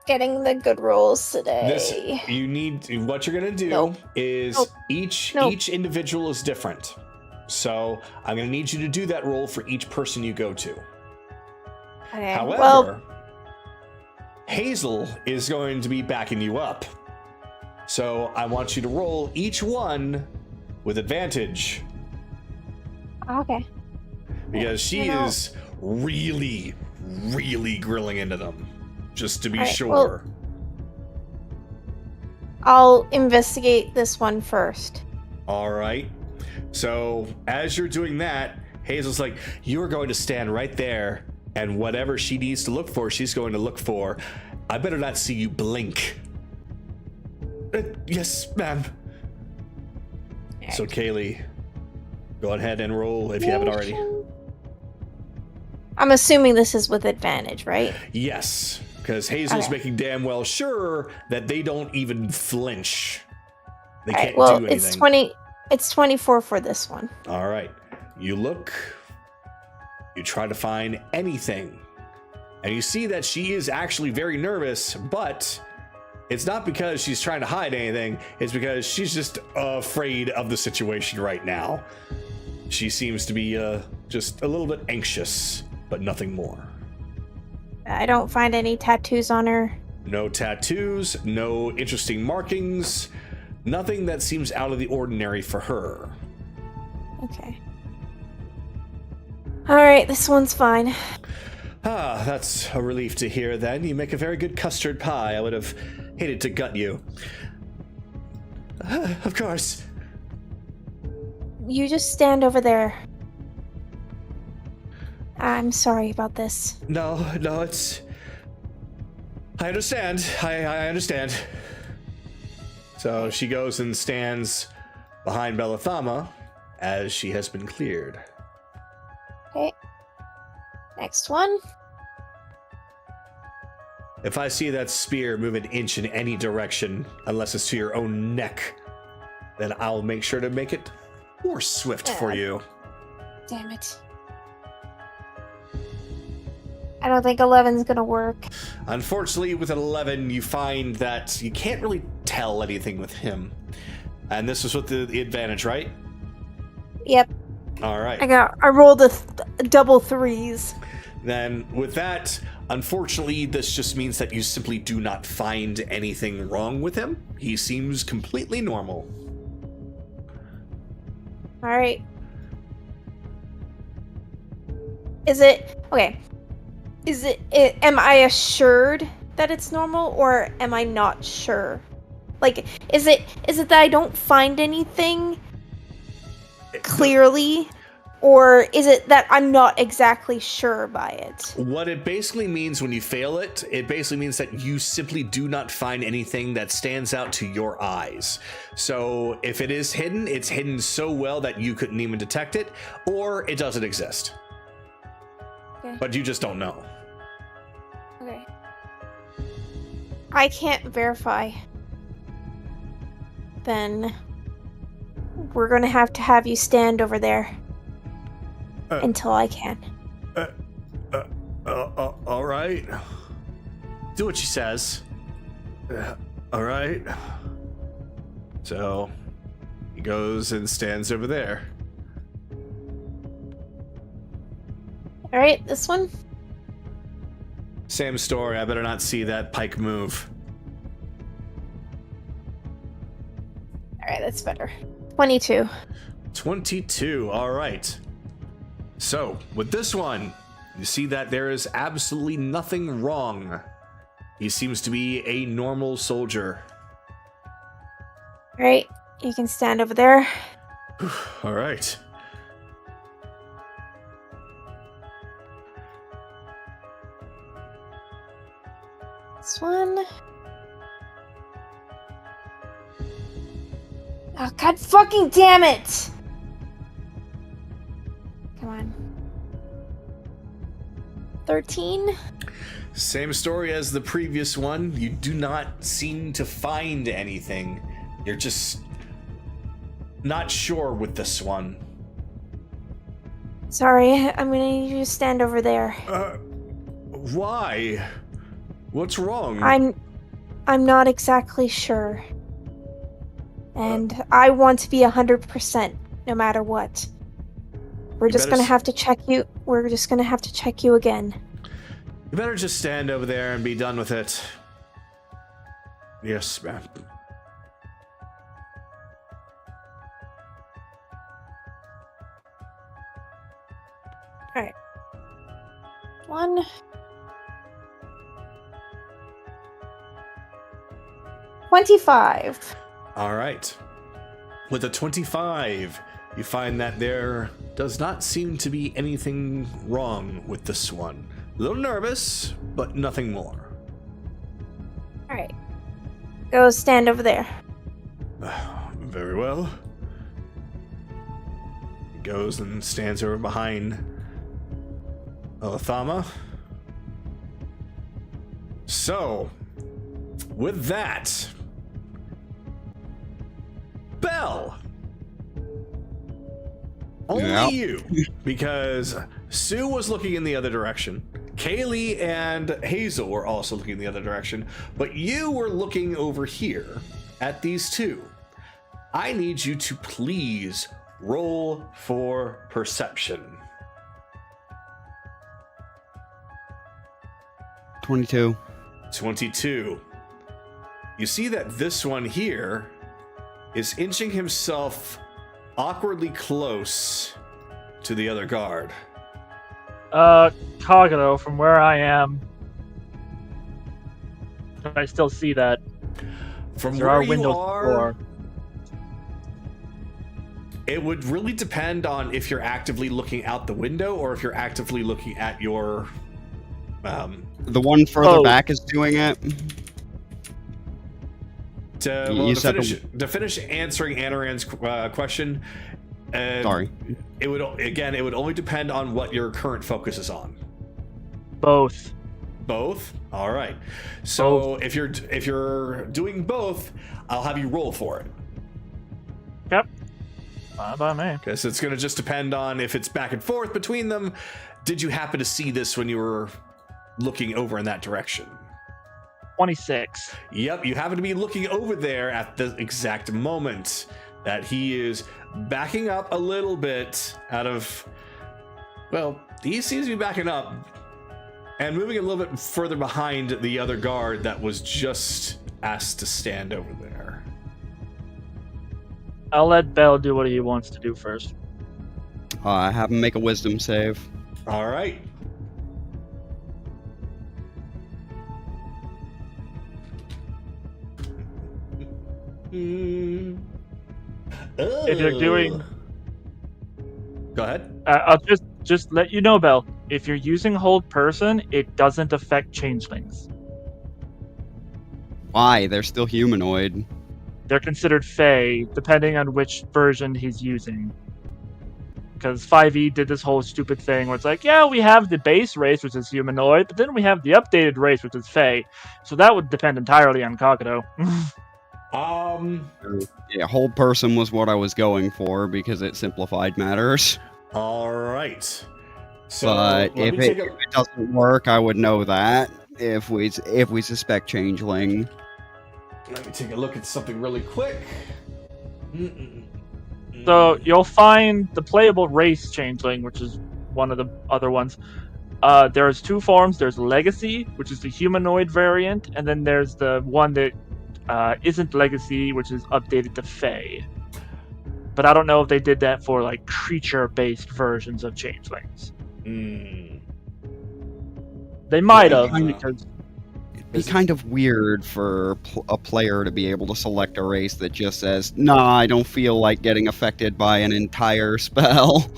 getting the good rolls today. What you're gonna do Nope. is Nope. each Nope. individual is different. So I'm gonna need you to do that roll for each person you go to. Okay. However, Well, Hazel is going to be backing you up. So I want you to roll each one with advantage okay. because she is really, really grilling into them. Just to be Alright, sure. well- I'll investigate this one first. All right. So as you're doing that, Hazel's like, you're going to stand right there, and whatever she needs to look for, she's going to look for. I better not see you blink. Yes, ma'am. So Kaylee, go ahead and roll if you haven't already. I'm assuming this is with advantage, right? Yes, because Hazel's Okay. making damn well sure that they don't even flinch. They Alright, can't well, do it's anything. It's 24 for this one. All right. You look, you try to find anything, and you see that she is actually very nervous, but it's not because she's trying to hide anything, it's because she's just afraid of the situation right now. She seems to be just a little bit anxious, but nothing more. I don't find any tattoos on her. No tattoos, no interesting markings, nothing that seems out of the ordinary for her. Okay. Alright, this one's fine. Ah, that's a relief to hear then. You make a very good custard pie. I would have hated to gut you. Of course. You just stand over there. I'm sorry about this. No, it's... I understand. I understand. So she goes and stands behind Belathama as she has been cleared. Okay. Next one. If I see that spear move an inch in any direction, unless it's to your own neck, then I'll make sure to make it more swift for you. Damn it. I don't think 11's gonna work. Unfortunately, with an 11, you find that you can't really tell anything with him. And this was with the advantage, right? Yep. All right. I rolled double threes. Then with that, unfortunately, this just means that you simply do not find anything wrong with him. He seems completely normal. Alright. Is it... Okay. Am I assured that it's normal, or am I not sure? Like, is it that I don't find anything clearly, or is it that I'm not exactly sure by it? What it basically means when you fail it, it basically means that you simply do not find anything that stands out to your eyes. So if it is hidden, it's hidden so well that you couldn't even detect it, or it doesn't exist. Okay. But you just don't know. Okay. I can't verify. Then we're gonna have you stand over there until I can. All right. Do what she says. All right. So he goes and stands over there. Alright, this one? Same story. I better not see that pike move. Alright, that's better. 22. 22. All right. So with this one, you see that there is absolutely nothing wrong. He seems to be a normal soldier. Alright, you can stand over there. All right. This one. Oh, God fucking damn it! Come on. 13? Same story as the previous one. You do not seem to find anything. You're just not sure with this one. Sorry, I'm gonna need you to stand over there. Why? What's wrong? I'm not exactly sure. And I want to be 100%, no matter what. We're just gonna have to check you. We're just gonna have to check you again. You better just stand over there and be done with it. Yes, ma'am. Alright. 1. $25. All right. With a 25, you find that there does not seem to be anything wrong with this one. A little nervous, but nothing more. Alright. Go stand over there. Very well. He goes and stands over behind Elathama. So, with that, Belle! Only you, because Sue was looking in the other direction. Kaylee and Hazel were also looking in the other direction, but you were looking over here at these two. I need you to please roll for perception. 22. 22. You see that this one here is inching himself awkwardly close to the other guard. Kagato, from where I am, I still see that. From There where are you windows are, before. it would really depend on if you're actively looking out the window or if you're actively looking at your... The one further back is doing it. To finish answering Anaran's question, Sorry. it would only depend on what your current focus is on. Both. Both? All right. So if you're doing both, I'll have you roll for it. Yep. Fine by me. Because it's going to just depend on if it's back and forth between them. Did you happen to see this when you were looking over in that direction? 26. Yep, you happen to be looking over there at the exact moment that he is backing up a little bit out of... Well, he seems to be backing up and moving a little bit further behind the other guard that was just asked to stand over there. I'll let Bell do what he wants to do first. Have him make a wisdom save. All right. If you're doing... Go ahead. I'll just let you know, Bell. If you're using hold person, it doesn't affect changelings. Why? They're still humanoid. They're considered Fey, depending on which version he's using. Because 5e did this whole stupid thing where it's like, yeah, we have the base race, which is humanoid, but then we have the updated race, which is Fey. So that would depend entirely on Kagato. Yeah, whole person was what I was going for because it simplified matters. All right. So But if it doesn't work, I would know that if we suspect changeling. Let me take a look at something really quick. So you'll find the playable race changeling, which is one of the other ones. There's two forms. There's Legacy, which is the humanoid variant, and then there's the one that isn't Legacy, which is updated to Fey. But I don't know if they did that for like creature-based versions of changelings. They might have, because It'd be kind of weird for a player to be able to select a race that just says, "Nah, I don't feel like getting affected by an entire spell."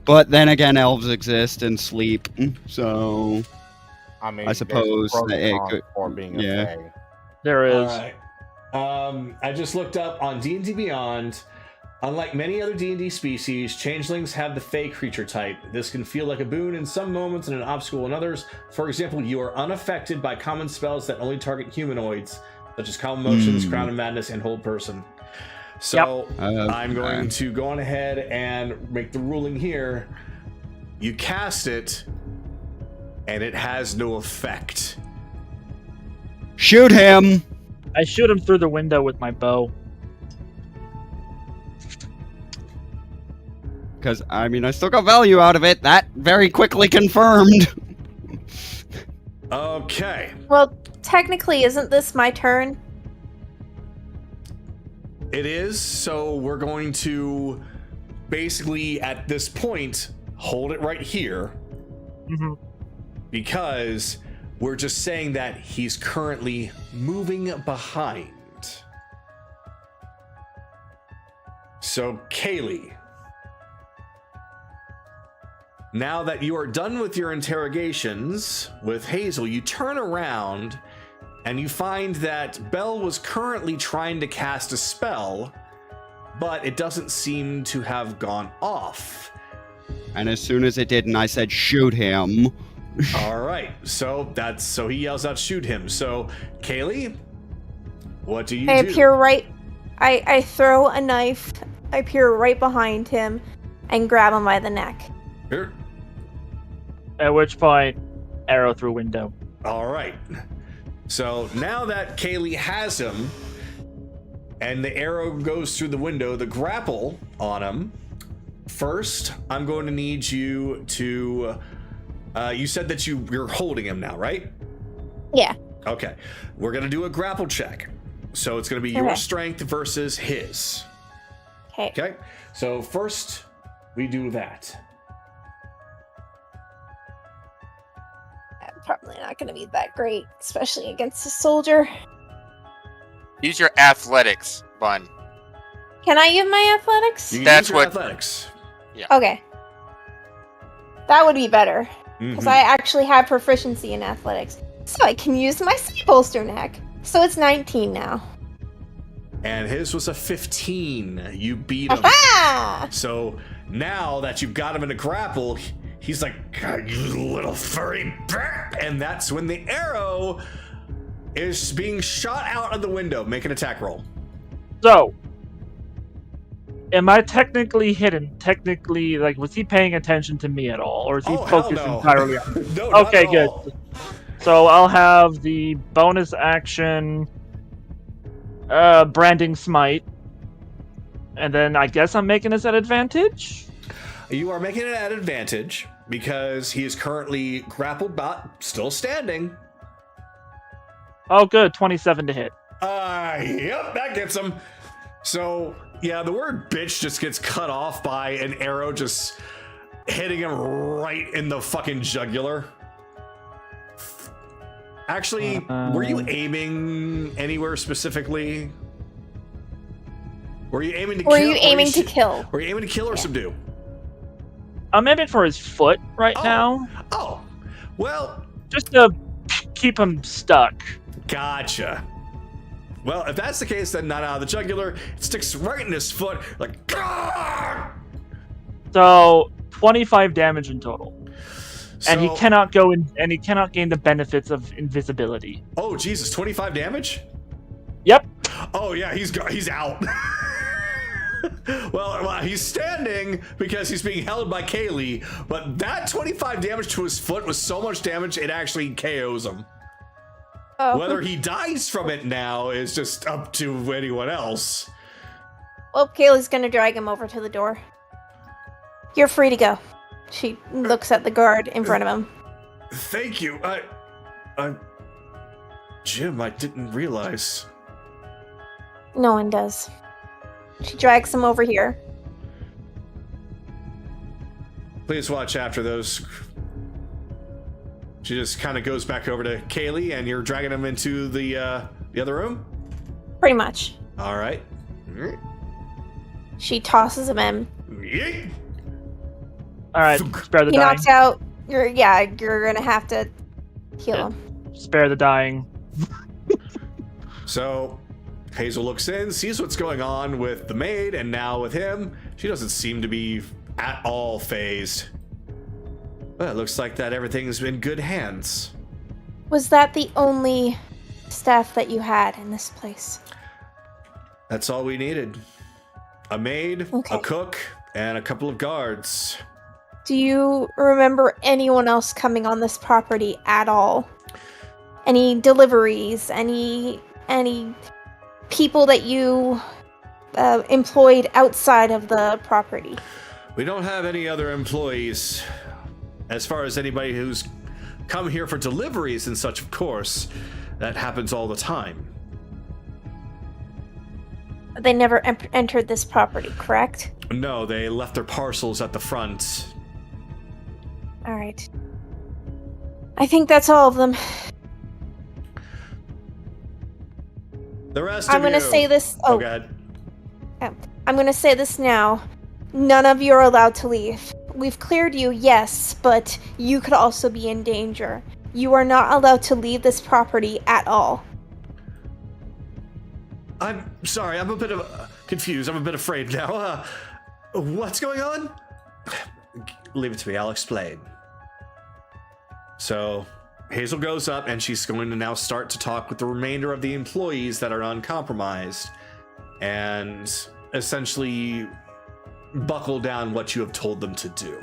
But then again, elves exist and sleep, so I mean, I suppose there's pros that and it cons could- for being a yeah. Fae. there is. All right. I just looked up on D&D Beyond. Unlike many other D&D species, changelings have the Fey creature type. This can feel like a boon in some moments and an obstacle in others. For example, you are unaffected by common spells that only target humanoids, such as Calm Motions, Crown of Madness, and Hold Person. So I'm going to go on ahead and make the ruling here. You cast it, and it has no effect. Shoot him! I shoot him through the window with my bow. Because, I mean, I still got value out of it. That very quickly confirmed. Okay. Well, technically, isn't this my turn? It is, so we're going to basically, at this point, hold it right here. Mm-hmm. Because we're just saying that he's currently moving behind. So, Kaylee, now that you are done with your interrogations with Hazel, you turn around and you find that Belle was currently trying to cast a spell, but it doesn't seem to have gone off. And as soon as it didn't, I said, shoot him. All right, so he yells out, shoot him. So, Kaylee, what do you do? I appear right. I throw a knife. I appear right behind him and grab him by the neck. Here. At which point, arrow through window. All right. So now that Kaylee has him, and the arrow goes through the window, the grapple on him. First, I'm going to need you to. You said that you're holding him now, right? Yeah. Okay. We're gonna do a grapple check. So it's gonna be your strength versus his. Okay. Okay. So first, we do that. Probably not going to be that great, especially against a soldier. Use your athletics, Bun. Can I use my athletics? You can That's use your what- athletics. Okay. That would be better, because Mhm. I actually have proficiency in athletics. So I can use my side bolster neck. So it's 19 now. And his was a 15. You beat him. Aha! So now that you've got him in a grapple, he's like, "God, you little furry brat." And that's when the arrow is being shot out of the window. Make an attack roll. So, am I technically hidden? Technically, like, was he paying attention to me at all? Or is he Oh, hell focused no. entirely on No, not Okay, at good. all. So I'll have the bonus action branding smite. And then I guess I'm making this at advantage? You are making it at advantage because he is currently grappled but still standing. Oh, good. 27 to hit. Yep, that gets him. So, yeah, the word bitch just gets cut off by an arrow just hitting him right in the fucking jugular. Actually, were you aiming anywhere specifically? Were you aiming to kill? Were you aiming to kill? Were you aiming to kill or subdue? I'm aiming for his foot right now, Oh, well, just to keep him stuck. gotcha. Well, if that's the case, then not out of the jugular. It sticks right in his foot, like. "Grrr!" So 25 damage in total. And he So- cannot go in, and he cannot gain the benefits of invisibility. Oh Jesus! 25 damage. Yep. Oh yeah, he's out. well, he's standing because he's being held by Kaylee, but that 25 damage to his foot was so much damage it actually KOs him. Oh. Whether he dies from it now is just up to anyone else. Well, Kaylee's gonna drag him over to the door. You're free to go. She looks at the guard in front of him. Thank you. Jim, I didn't realize. No one does. She drags him over here. Please watch after those. She just kind of goes back over to Kaylee, and you're dragging him into the other room. Pretty much. All right. She tosses him in. Yeet. All right, spare the He dying. knocks out. You're gonna have to heal him. Spare the dying. So, Hazel looks in, sees what's going on with the maid, and now with him. She doesn't seem to be at all phased. Well, it looks like that everything's in good hands. Was that the only staff that you had in this place? That's all we needed. A maid, Okay. a cook, and a couple of guards. Do you remember anyone else coming on this property at all? Any deliveries? Any people that you employed outside of the property? We don't have any other employees. As far as anybody who's come here for deliveries and such, of course, that happens all the time. They never entered this property, correct? No, they left their parcels at the front. All right. I think that's all of them. The rest I'm of gonna you... say this. Oh, Oh, go ahead. I'm gonna say this now. None of you are allowed to leave. We've cleared you, yes, but you could also be in danger. You are not allowed to leave this property at all. I'm sorry, I'm a bit confused. I'm a bit afraid now. What's going on? Leave it to me, I'll explain. So, Hazel goes up and she's going to now start to talk with the remainder of the employees that are uncompromised and essentially buckle down what you have told them to do.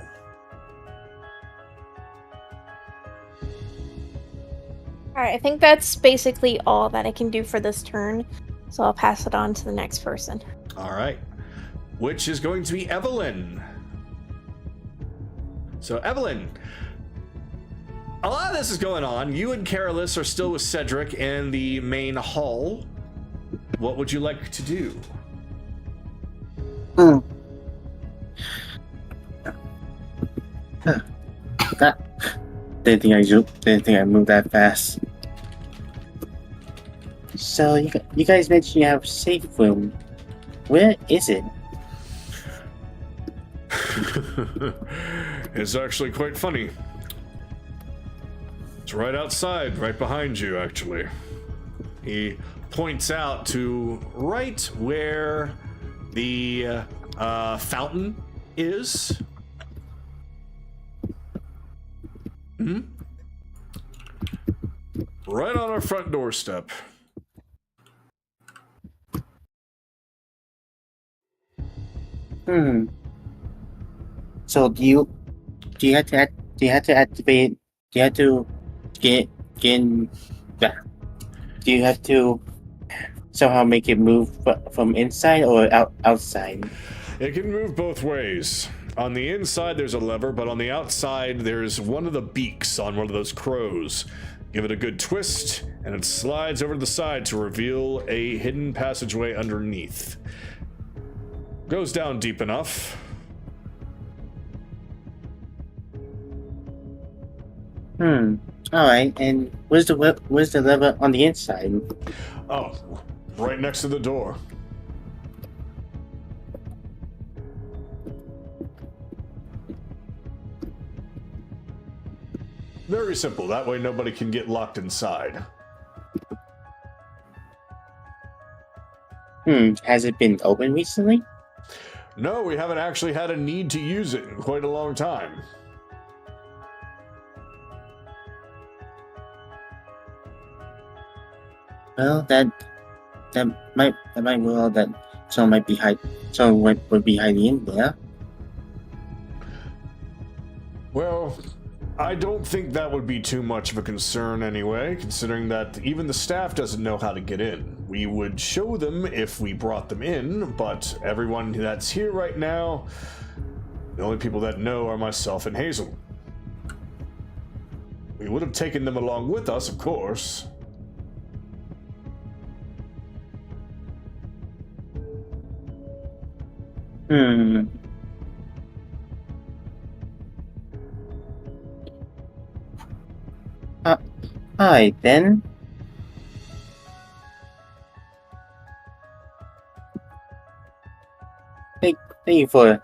Alright, I think that's basically all that I can do for this turn, so I'll pass it on to the next person. All right. Which is going to be Evelyn. So, Evelyn, a lot of this is going on. You and Carolus are still with Cedric in the main hall. What would you like to do? Didn't think I moved that fast. So you guys mentioned you have a safe room. Where is it? It's actually quite funny. It's right outside, right behind you, actually. He points out to right where the fountain is. Right on our front doorstep. So do you have to activate? Do you have to get in? Do you have to somehow make it move from inside or outside? It can move both ways. On the inside, there's a lever, but on the outside, there's one of the beaks on one of those crows. Give it a good twist, and it slides over to the side to reveal a hidden passageway underneath. Goes down deep enough. Alright, and where's the lever on the inside? Oh, right next to the door. Very simple. That way nobody can get locked inside. Has it been open recently? No, we haven't actually had a need to use it in quite a long time. Well, that might well that someone would be hiding in there. Well, I don't think that would be too much of a concern anyway, considering that even the staff doesn't know how to get in. We would show them if we brought them in, but everyone that's here right now, the only people that know are myself and Hazel. We would have taken them along with us, of course. Alright then. Thank you for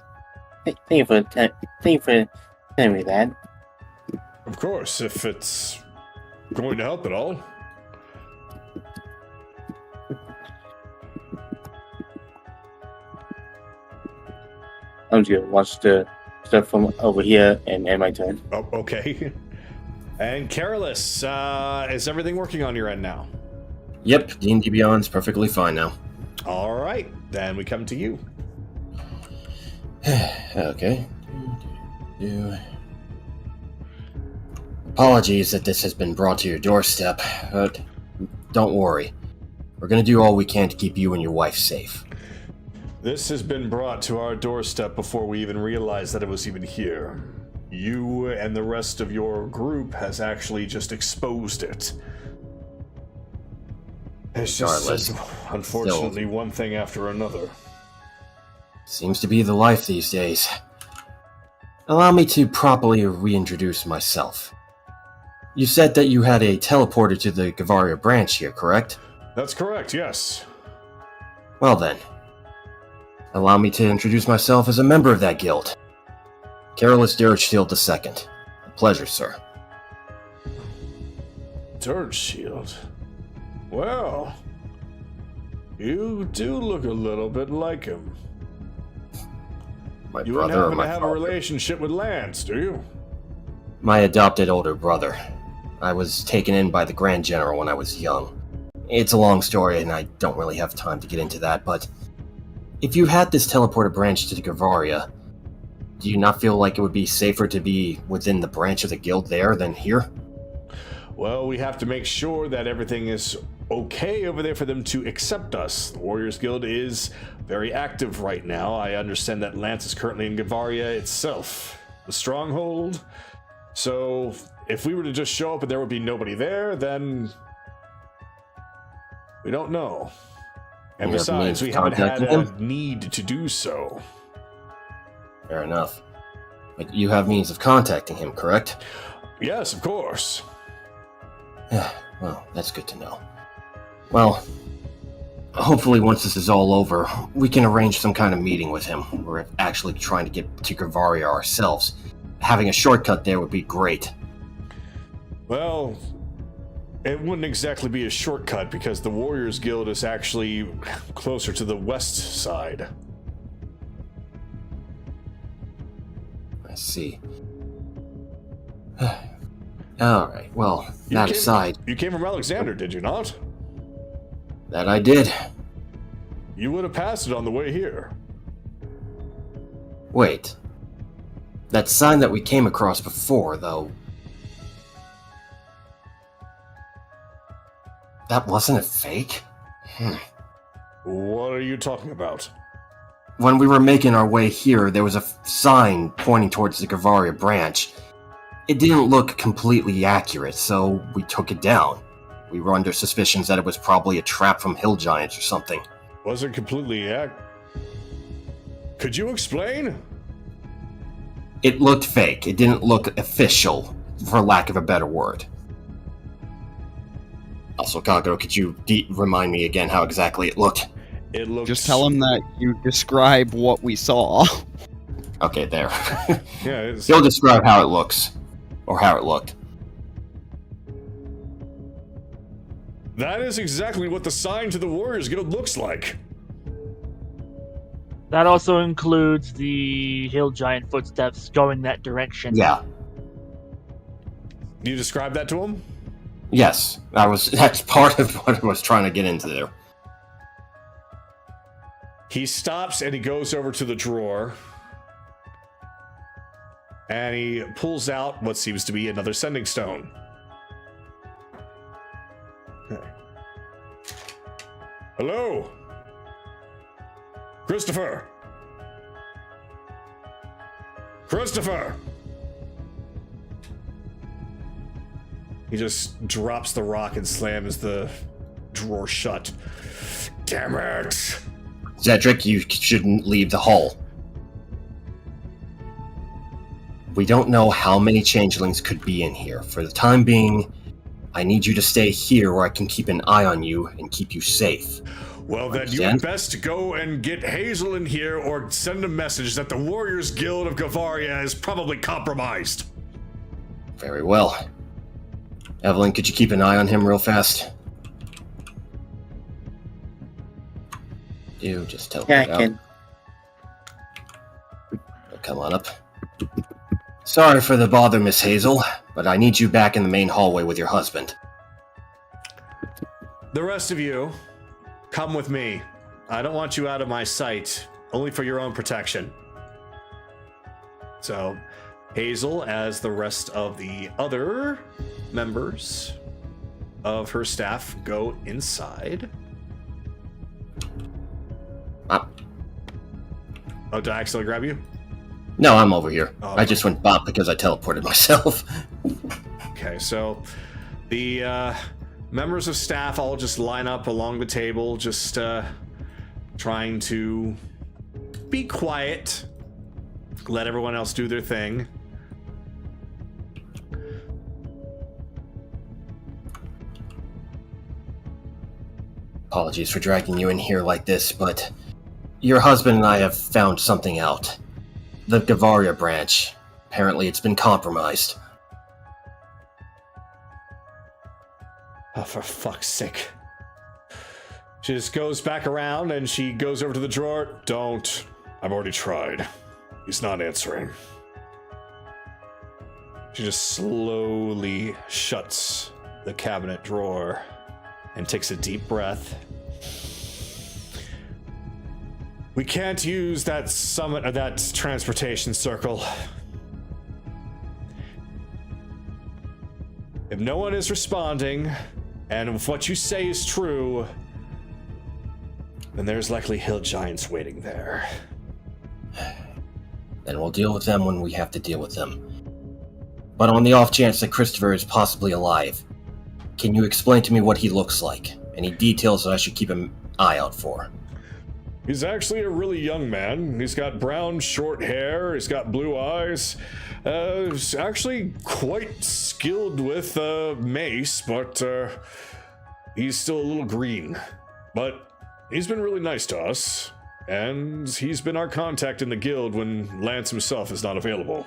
telling me that. Of course, if it's going to help at all. Guild wants to start from over here and end my turn. Oh, okay. And Carolus, is everything working on your end now? Yep, D&D Beyond's perfectly fine now. All right, then we come to you. Okay. Apologies that this has been brought to your doorstep, but don't worry. We're gonna do all we can to keep you and your wife safe. This has been brought to our doorstep before we even realized that it was even here. You and the rest of your group has actually just exposed it. It's just, unfortunately, one thing after another. Seems to be the life these days. Allow me to properly reintroduce myself. You said that you had a teleporter to the Gavaria branch here, correct? That's correct, yes. Well then, allow me to introduce myself as a member of that guild. Carolus Dirtshield II. A pleasure, sir. Dirtshield? Well, you do look a little bit like him. My You brother wouldn't or happen my to have father? a relationship with Lance, do you? My adopted older brother. I was taken in by the Grand General when I was young. It's a long story, and I don't really have time to get into that, but if you had this teleporter branch to the Gavaria, do you not feel like it would be safer to be within the branch of the guild there than here? Well, we have to make sure that everything is okay over there for them to accept us. The Warriors Guild is very active right now. I understand that Lance is currently in Gavaria itself, the stronghold. So, if we were to just show up and there would be nobody there, then we don't know. And You have besides, means we of haven't had contacting a him? need to do so. Fair enough. But you have means of contacting him, correct? Yes, of course. Well, that's good to know. Well, hopefully once this is all over, we can arrange some kind of meeting with him. We're actually trying to get to Gavaria ourselves. Having a shortcut there would be great. Well, it wouldn't exactly be a shortcut because the Warriors Guild is actually closer to the west side. I see. Alright, well, that aside, You came from Alexander, did you not? that I did. You would have passed it on the way here. Wait. That sign that we came across before, though... that wasn't a fake? What are you talking about? When we were making our way here, there was a sign pointing towards the Gavaria branch. It didn't look completely accurate, so we took it down. We were under suspicions that it was probably a trap from hill giants or something. Wasn't completely Could you explain? It looked fake. It didn't look official, for lack of a better word. Also, Kagato, could you remind me again how exactly it looked? It looked... Just tell him that you describe what we saw. Okay, there. Yeah, He'll describe how it looks. Or how it looked. that is exactly what the sign to the Warriors Guild looks like. That also includes the hill giant footsteps going that direction. Yeah. You describe that to him? Yes. That's part of what I was trying to get into there. He stops and he goes over to the drawer. And he pulls out what seems to be another sending stone. Okay. Hello? Christopher? Christopher! He just drops the rock and slams the drawer shut. Damn it! Zedric, you shouldn't leave the hall. We don't know how many changelings could be in here. For the time being, I need you to stay here where I can keep an eye on you and keep you safe. Well, then you had best go and get Hazel in here or send a message that the Warriors Guild of Gavaria is probably compromised. Very well. Evelyn, could you keep an eye on him real fast? You just tell Yeah, me I can. come on up. Sorry for the bother, Miss Hazel, but I need you back in the main hallway with your husband. The rest of you, come with me. I don't want you out of my sight, only for your own protection. So, Hazel, as the rest of the other members of her staff go inside. Oh, did I accidentally grab you? No, I'm over here. Oh, I just went bop because I teleported myself. Okay, so the members of staff all just line up along the table, just trying to be quiet, let everyone else do their thing. Apologies for dragging you in here like this, but your husband and I have found something out. The Gavaria branch. Apparently it's been compromised. Oh, for fuck's sake. She just goes back around and she goes over to the drawer. Don't. I've already tried. He's not answering. She just slowly shuts the cabinet drawer and takes a deep breath. We can't use that that transportation circle. If no one is responding, and if what you say is true, then there's likely hill giants waiting there. Then we'll deal with them when we have to deal with them. But on the off chance that Christopher is possibly alive, can you explain to me what he looks like? Any details that I should keep an eye out for? He's actually a really young man. He's got brown, short hair. He's got blue eyes. He's actually quite skilled with mace, but he's still a little green. But he's been really nice to us, and he's been our contact in the guild when Lance himself is not available.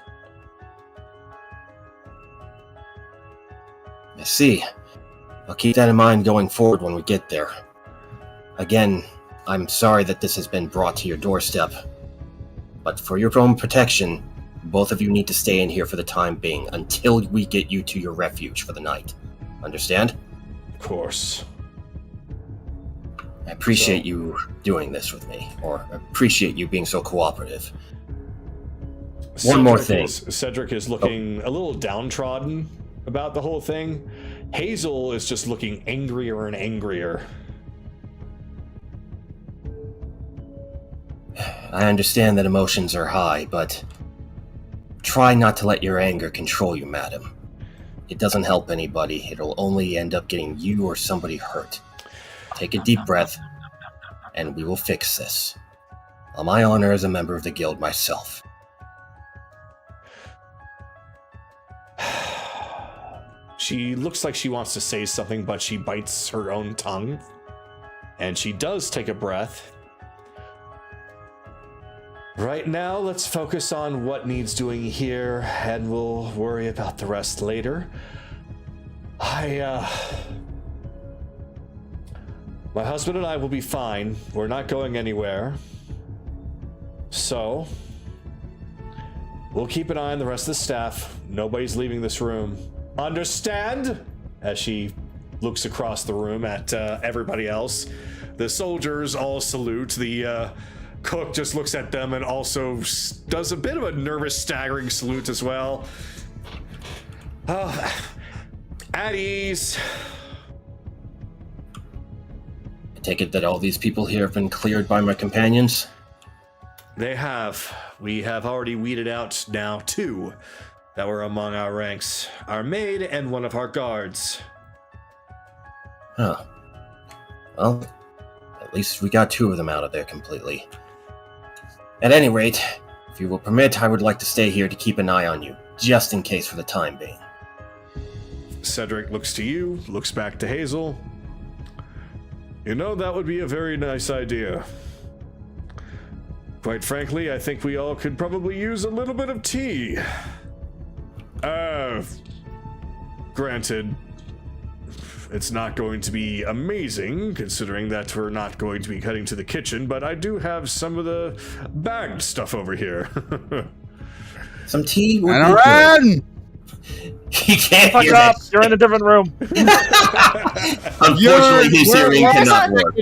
I see. I'll keep that in mind going forward when we get there. Again, I'm sorry that this has been brought to your doorstep, but for your own protection, both of you need to stay in here for the time being until we get you to your refuge for the night. Understand? Of course. I appreciate you doing this with me, or appreciate you being so cooperative. One more thing. Cedric is looking a little downtrodden about the whole thing. Hazel is just looking angrier and angrier. I understand that emotions are high, but try not to let your anger control you, madam. It doesn't help anybody. It'll only end up getting you or somebody hurt. Take a deep breath, and we will fix this. On my honor as a member of the guild myself. She looks like she wants to say something, but she bites her own tongue. And she does take a breath. Right now, let's focus on what needs doing here, and we'll worry about the rest later. My husband and I will be fine. We're not going anywhere. So, we'll keep an eye on the rest of the staff. Nobody's leaving this room. Understand? As she looks across the room at everybody else. The soldiers all salute. The cook just looks at them and also does a bit of a nervous, staggering salute as well. At ease. I take it that all these people here have been cleared by my companions? They have. We have already weeded out now 2 that were among our ranks. Our maid and one of our guards. Huh. Well, at least we got 2 of them out of there completely. At any rate, if you will permit, I would like to stay here to keep an eye on you, just in case for the time being. Cedric looks to you, looks back to Hazel. You know, that would be a very nice idea. Quite frankly, I think we all could probably use a little bit of tea. Granted, it's not going to be amazing, considering that we're not going to be heading to the kitchen, but I do have some of the bagged stuff over here. Some tea would be good. Anaran! He can't Fuck hear up! that. You're in a different room. Unfortunately, his hearing cannot work.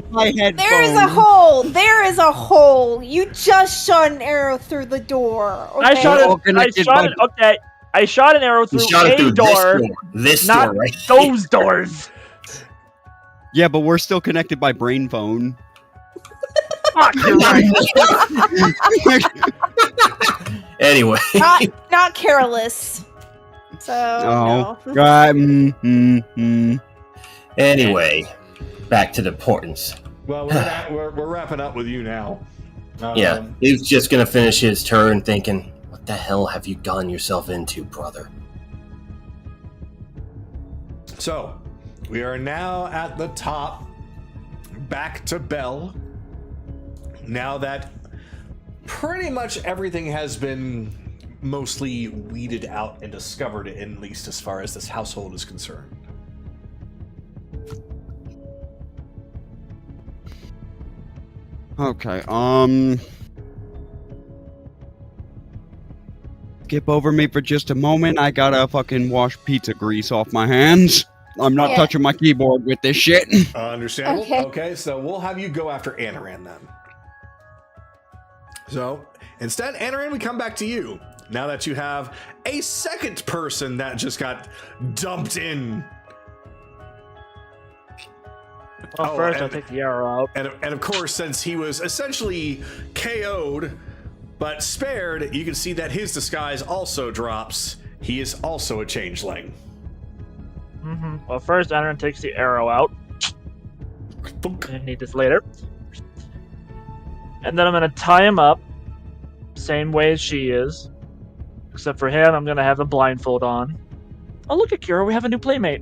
There is a hole. There is a hole. You just shot an arrow through the door. Okay? I shot all it. connected Okay. I shot an arrow through He shot it a through door, this not door right those doors. Yeah, but we're still connected by brain phone. Fuck, you're right. Anyway. Not careless. So no. Anyway, back to the importance. Well, we're wrapping up with you now. Yeah, he's just gonna finish his turn thinking, what the hell have you gotten yourself into, brother? So, we are now at the top, back to Bell. Now that pretty much everything has been mostly weeded out and discovered, at least as far as this household is concerned. Okay, skip over me for just a moment. I gotta fucking wash pizza grease off my hands. I'm not touching my keyboard with this shit. Understandable. Okay, so we'll have you go after Anaran then. So, instead, Anaran, we come back to you. Now that you have a second person that just got dumped in. Well, first I'll take the arrow out. And of course, since he was essentially KO'd, but spared, you can see that his disguise also drops. He is also a changeling. Well, first Anaran takes the arrow out. I need this later. And then I'm going to tie him up, same way as she is. Except for him, I'm going to have a blindfold on. Oh, look at Kira, we have a new playmate.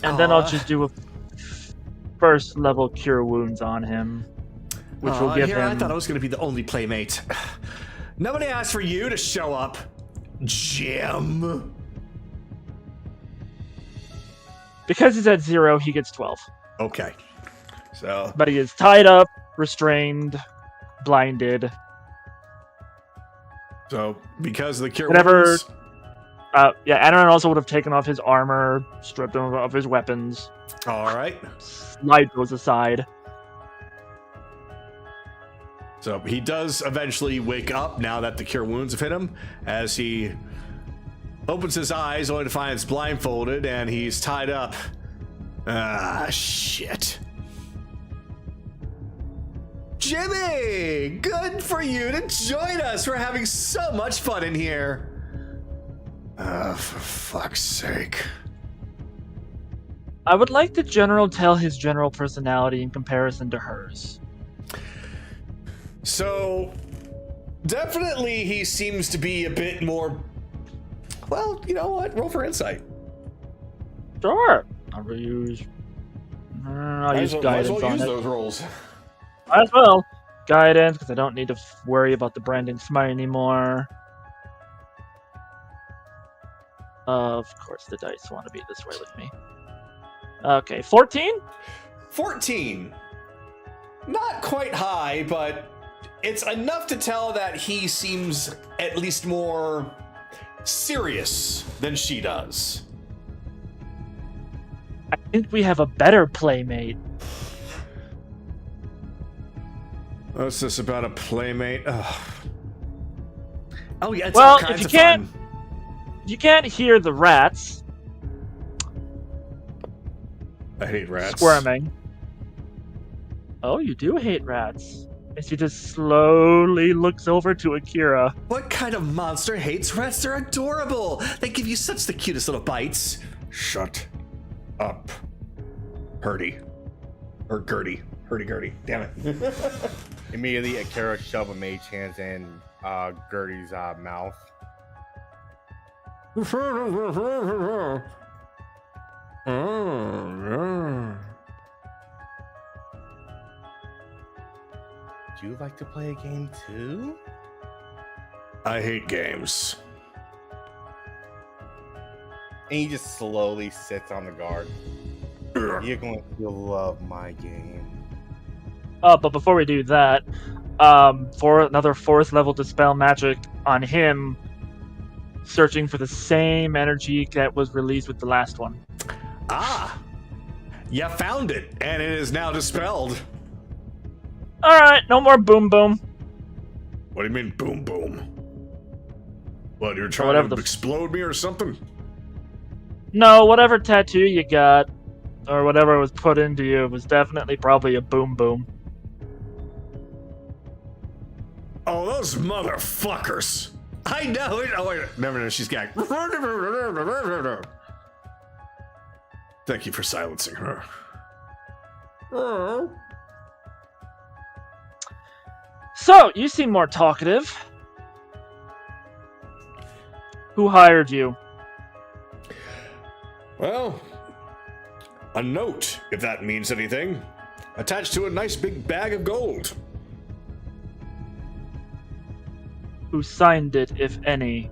And then I'll just do a first level cure wounds on him, which will give him... I thought I was going to be the only playmate. Nobody asked for you to show up, Jim. Because he's at 0, he gets 12. Okay. So, but he is tied up, restrained, blinded. So, because of the cure wounds... wounds... Anaran also would have taken off his armor, stripped him of his weapons. Alright. Slide goes aside. So, he does eventually wake up now that the cure wounds have hit him, as he opens his eyes only to find it's blindfolded and he's tied up. Ah, shit. Jimmy! Good for you to join us! We're having so much fun in here! For fuck's sake. I would like the general tell his general personality in comparison to hers. So, definitely he seems to be a bit more... Well, you know what? Roll for insight. Sure. I'll use guidance on it. Those rolls. Might as well. Guidance, because I don't need to worry about the branding smite anymore. Of course, the dice want to be this way with me. Okay, 14? 14. Not quite high, but it's enough to tell that he seems at least more serious than she does. I think we have a better playmate. What's this about a playmate? Ugh. Oh yeah, it's well, all kinds if you of can't, fun. You can't hear the rats. I hate rats. Squirming. Oh, you do hate rats. As he just slowly looks over to Akira. What kind of monster hates rats? They're adorable. They give you such the cutest little bites. Shut up. Hurdy. Or Gertie. Hurdy-gurdy. Damn it. Immediately, Akira shove a mage hands in Gertie's mouth. Do you like to play a game too? I hate games. And he just slowly sits on the guard. You're going to love my game. Oh, but before we do that, for another 4th level Dispel Magic on him, searching for the same energy that was released with the last one. Ah! You found it, and it is now dispelled. Alright, no more boom boom. What do you mean, boom boom? What, you're trying to explode me or something? No, whatever tattoo you got, or whatever was put into you, was definitely probably a boom boom. Oh, those motherfuckers! I know it! Oh, wait, no, she's gagged. Thank you for silencing her. So, you seem more talkative. Who hired you? Well, a note, if that means anything, attached to a nice big bag of gold. Who signed it, if any?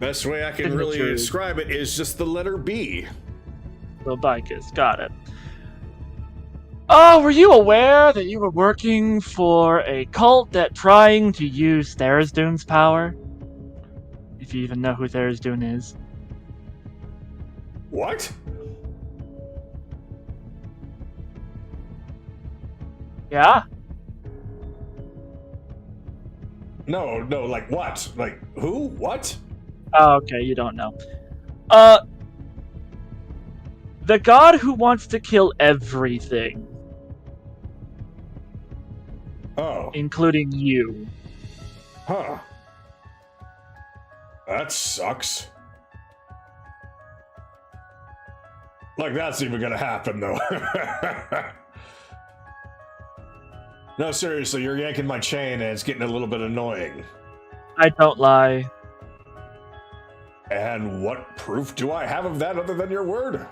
Best way I can really describe it is just the letter B. Lobicus, got it. Oh, were you aware that you were working for a cult that trying to use Tharizdun's power? If you even know who Tharizdun is. What? Yeah? No, like what? Like who? What? Oh, okay, you don't know. The god who wants to kill everything. Oh. Including you. Huh. That sucks. Like that's even gonna happen, though. No, seriously, you're yanking my chain and it's getting a little bit annoying. I don't lie. And what proof do I have of that other than your word?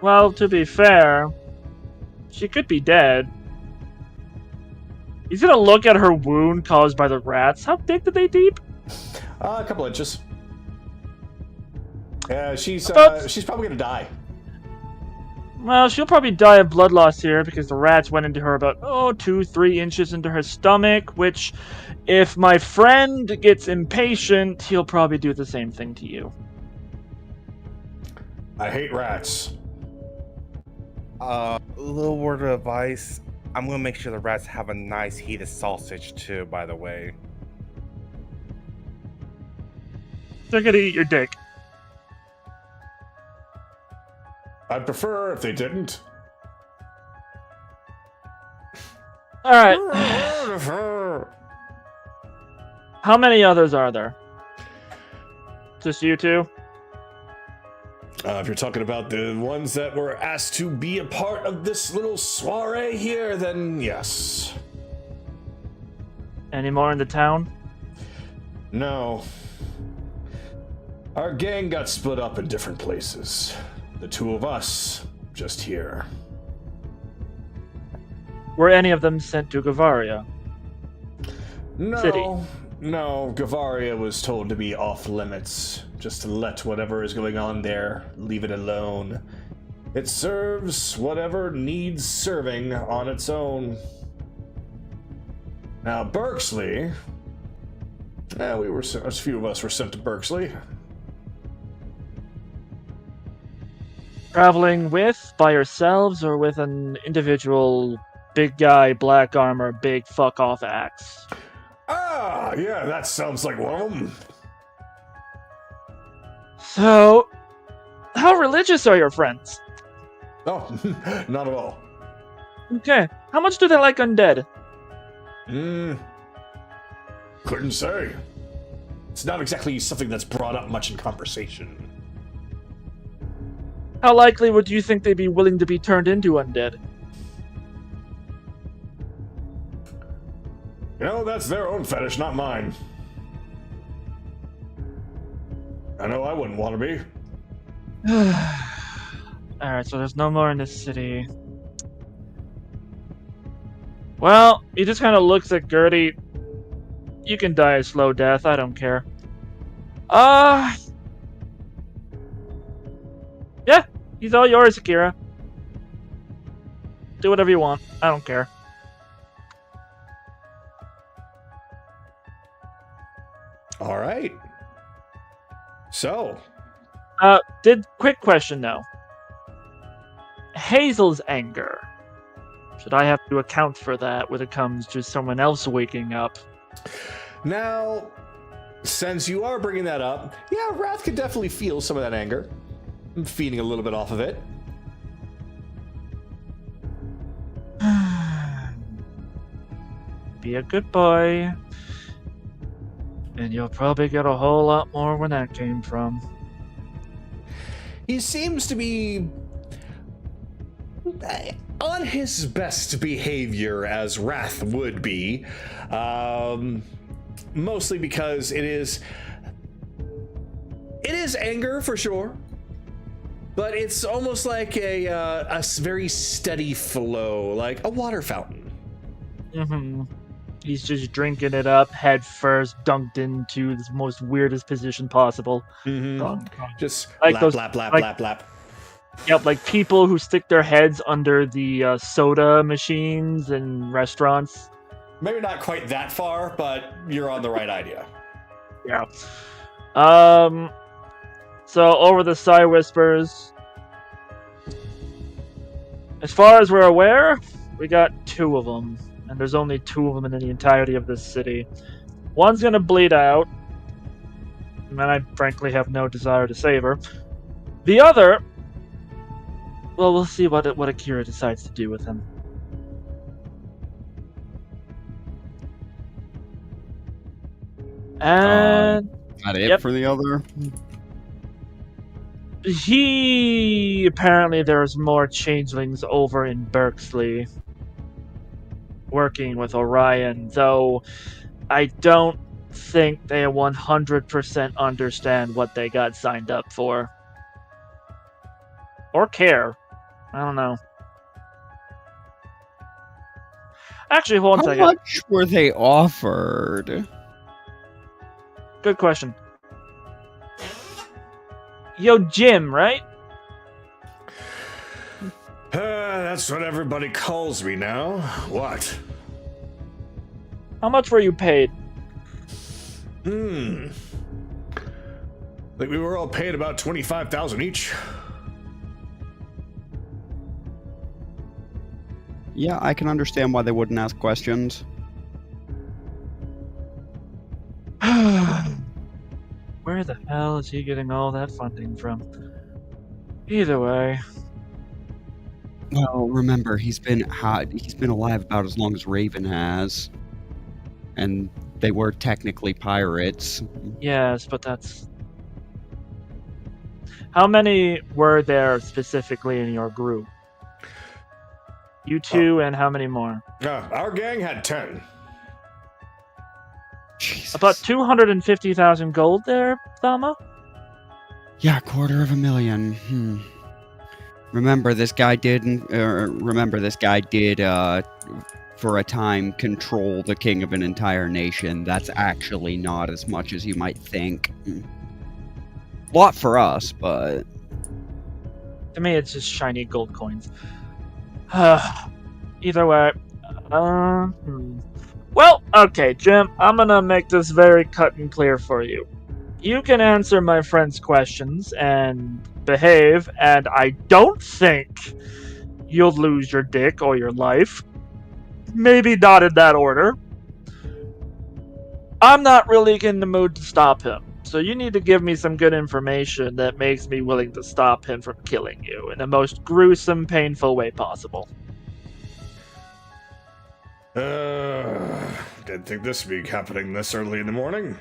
Well, to be fair, she could be dead. He's gonna look at her wound caused by the rats. How big did they deep? A couple inches. She's probably gonna die. Well, she'll probably die of blood loss here because the rats went into her about 2-3 inches into her stomach, which, if my friend gets impatient, he'll probably do the same thing to you. I hate rats. A little word of advice. I'm gonna make sure the rats have a nice heated sausage too, by the way. They're gonna eat your dick. I'd prefer if they didn't. Alright. How many others are there? Just you two? If you're talking about the ones that were asked to be a part of this little soiree here, then yes. Any more in the town? No. Our gang got split up in different places. The two of us, just here. Were any of them sent to Gavaria? No. City. No, Gavaria was told to be off limits, just to let whatever is going on there, leave it alone. It serves whatever needs serving on its own. Now, Berksley, a few of us were sent to Berksley. Traveling with, by yourselves, or with an individual big guy, black armor, big fuck off axe? Ah, yeah, that sounds like one of them. So, how religious are your friends? Oh, not at all. Okay, how much do they like undead? Couldn't say. It's not exactly something that's brought up much in conversation. How likely would you think they'd be willing to be turned into undead? You know, that's their own fetish, not mine. I know I wouldn't want to be. Alright, so there's no more in this city. Well, he just kind of looks at Gertie. You can die a slow death, I don't care. Yeah, he's all yours, Akira. Do whatever you want. I don't care. All right. So, Quick question though. Hazel's anger. Should I have to account for that when it comes to someone else waking up? now, since you are bringing that up, yeah, Wrath could definitely feel some of that anger. I'm feeding a little bit off of it. Be a good boy. And you'll probably get a whole lot more when that came from. He seems to be on his best behavior, as Wrath would be. Mostly because it is anger for sure, but it's almost like a very steady flow, like a water fountain. Mm-hmm. He's just drinking it up, head first, dunked into the most weirdest position possible. Mm-hmm. Just like lap, those, lap, lap, like, lap, lap. Yep, like people who stick their heads under the soda machines in restaurants. Maybe not quite that far, but you're on the right idea. Yeah. So over the Side Whispers. As far as we're aware, we got 2 of them. And there's only 2 of them in the entirety of this city. One's gonna bleed out. And I frankly have no desire to save her. The other... Well, we'll see what Akira decides to do with him. And... That it for the other? Apparently there's more changelings over in Berksley. Working with Orion, though I don't think they 100% understand what they got signed up for. Or care. I don't know. Actually, hold on a second. How much were they offered? Good question. Yo, Jim, right? That's what everybody calls me now. What? How much were you paid? I think we were all paid about 25,000 each. Yeah, I can understand why they wouldn't ask questions. Where the hell is he getting all that funding from? Either way. Well, remember, he's been alive about as long as Raven has. And they were technically pirates. Yes, but that's... How many were there specifically in your group? You 2 and how many more? Our gang had 10. Jesus. About 250,000 gold there, Thama? Yeah, $250,000. Remember, this guy did, for a time, control the king of an entire nation. That's actually not as much as you might think. Lot for us, but... To me, it's just shiny gold coins. Either way. Well, okay, Jim, I'm gonna make this very cut and clear for you. You can answer my friend's questions and behave, and I don't think you'll lose your dick or your life. Maybe not in that order. I'm not really in the mood to stop him, so you need to give me some good information that makes me willing to stop him from killing you in the most gruesome, painful way possible. Didn't think this would be happening this early in the morning.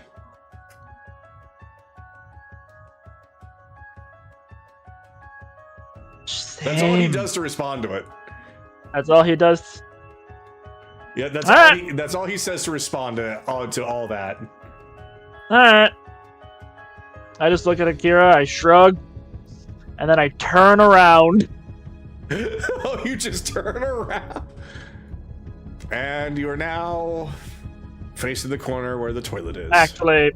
Same. That's all he does to respond to it. That's all he does? Yeah, that's all he says to respond to all that. Alright. I just look at Akira, I shrug, and then I turn around. Oh, you just turn around. And you are now facing the corner where the toilet is. Actually.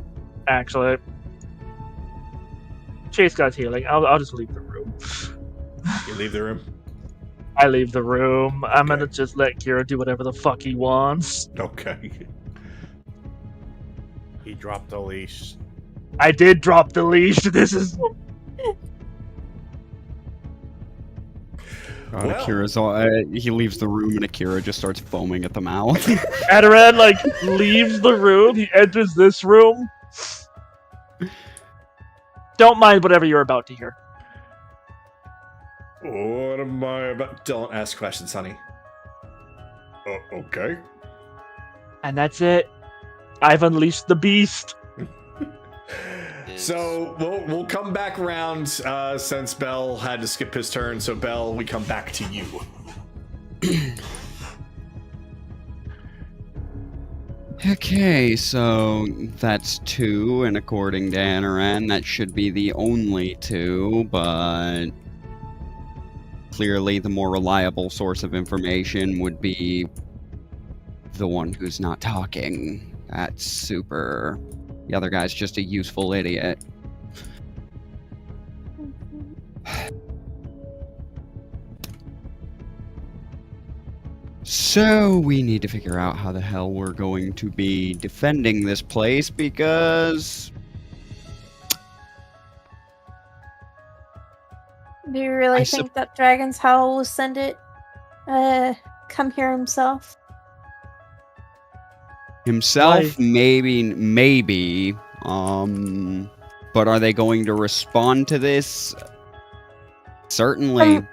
Chase got healing. I'll just leave the room. You leave the room? I leave the room. I'm gonna just let Kira do whatever the fuck he wants. Okay. He dropped the leash. I did drop the leash. This is God, Well- Akira's all, he leaves the room and Akira just starts foaming at the mouth. Adarad like leaves the room. He enters this room. Don't mind whatever you're about to hear. What am I about? Don't ask questions, honey. Oh, okay. And that's it. I've unleashed the beast. So we'll come back around since Bell had to skip his turn. So Bell, we come back to you. Okay, so that's 2, and according to Anaran, that should be the only 2, but clearly the more reliable source of information would be the one who's not talking. That's super. The other guy's just a useful idiot. So we need to figure out how the hell we're going to be defending this place, because Do you really I think that Dragon's Howl will send it? Come here himself? himself, Why? maybe, but are they going to respond to this? Certainly,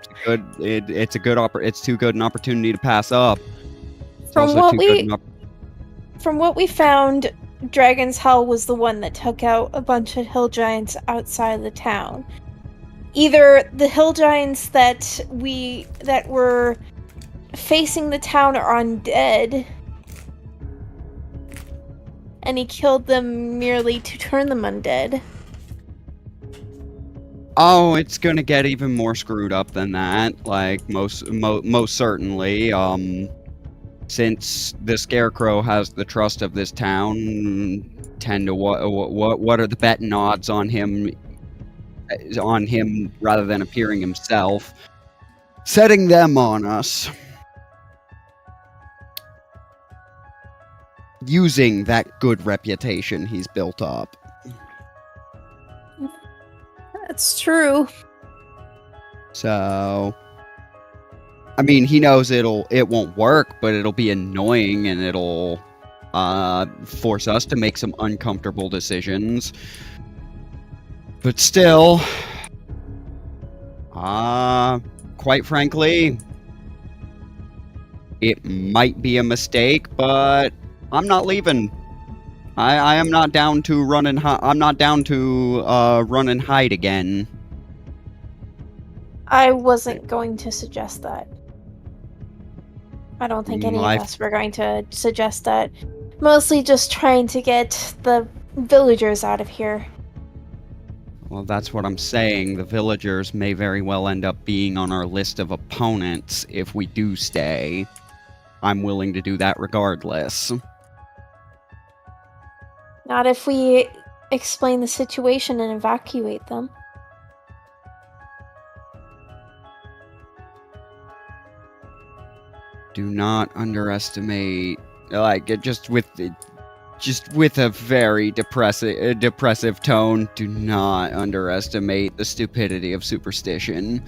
it's a good it's too good an opportunity to pass up. It's From also what too good an From what we found, Dragon's Howl was the one that took out a bunch of hill giants outside of the town. Either the hill giants that were facing the town are undead, and he killed them merely to turn them undead. Oh, it's gonna get even more screwed up than that. Like most certainly. Since the Scarecrow has the trust of this town, 10 to what are the betting odds on him rather than appearing himself, setting them on us, using that good reputation he's built up. That's true. So, I mean, he knows it won't work, but it'll be annoying and it'll force us to make some uncomfortable decisions. But still, quite frankly, it might be a mistake, but I'm not leaving. I am not down to run and I'm not down to run and hide again. I wasn't going to suggest that. I don't think any of us were going to suggest that. Mostly just trying to get the villagers out of here. Well, that's what I'm saying. The villagers may very well end up being on our list of opponents if we do stay. I'm willing to do that regardless. Not if we explain the situation and evacuate them. Do not underestimate, like, just with a very depressive tone, do not underestimate the stupidity of superstition.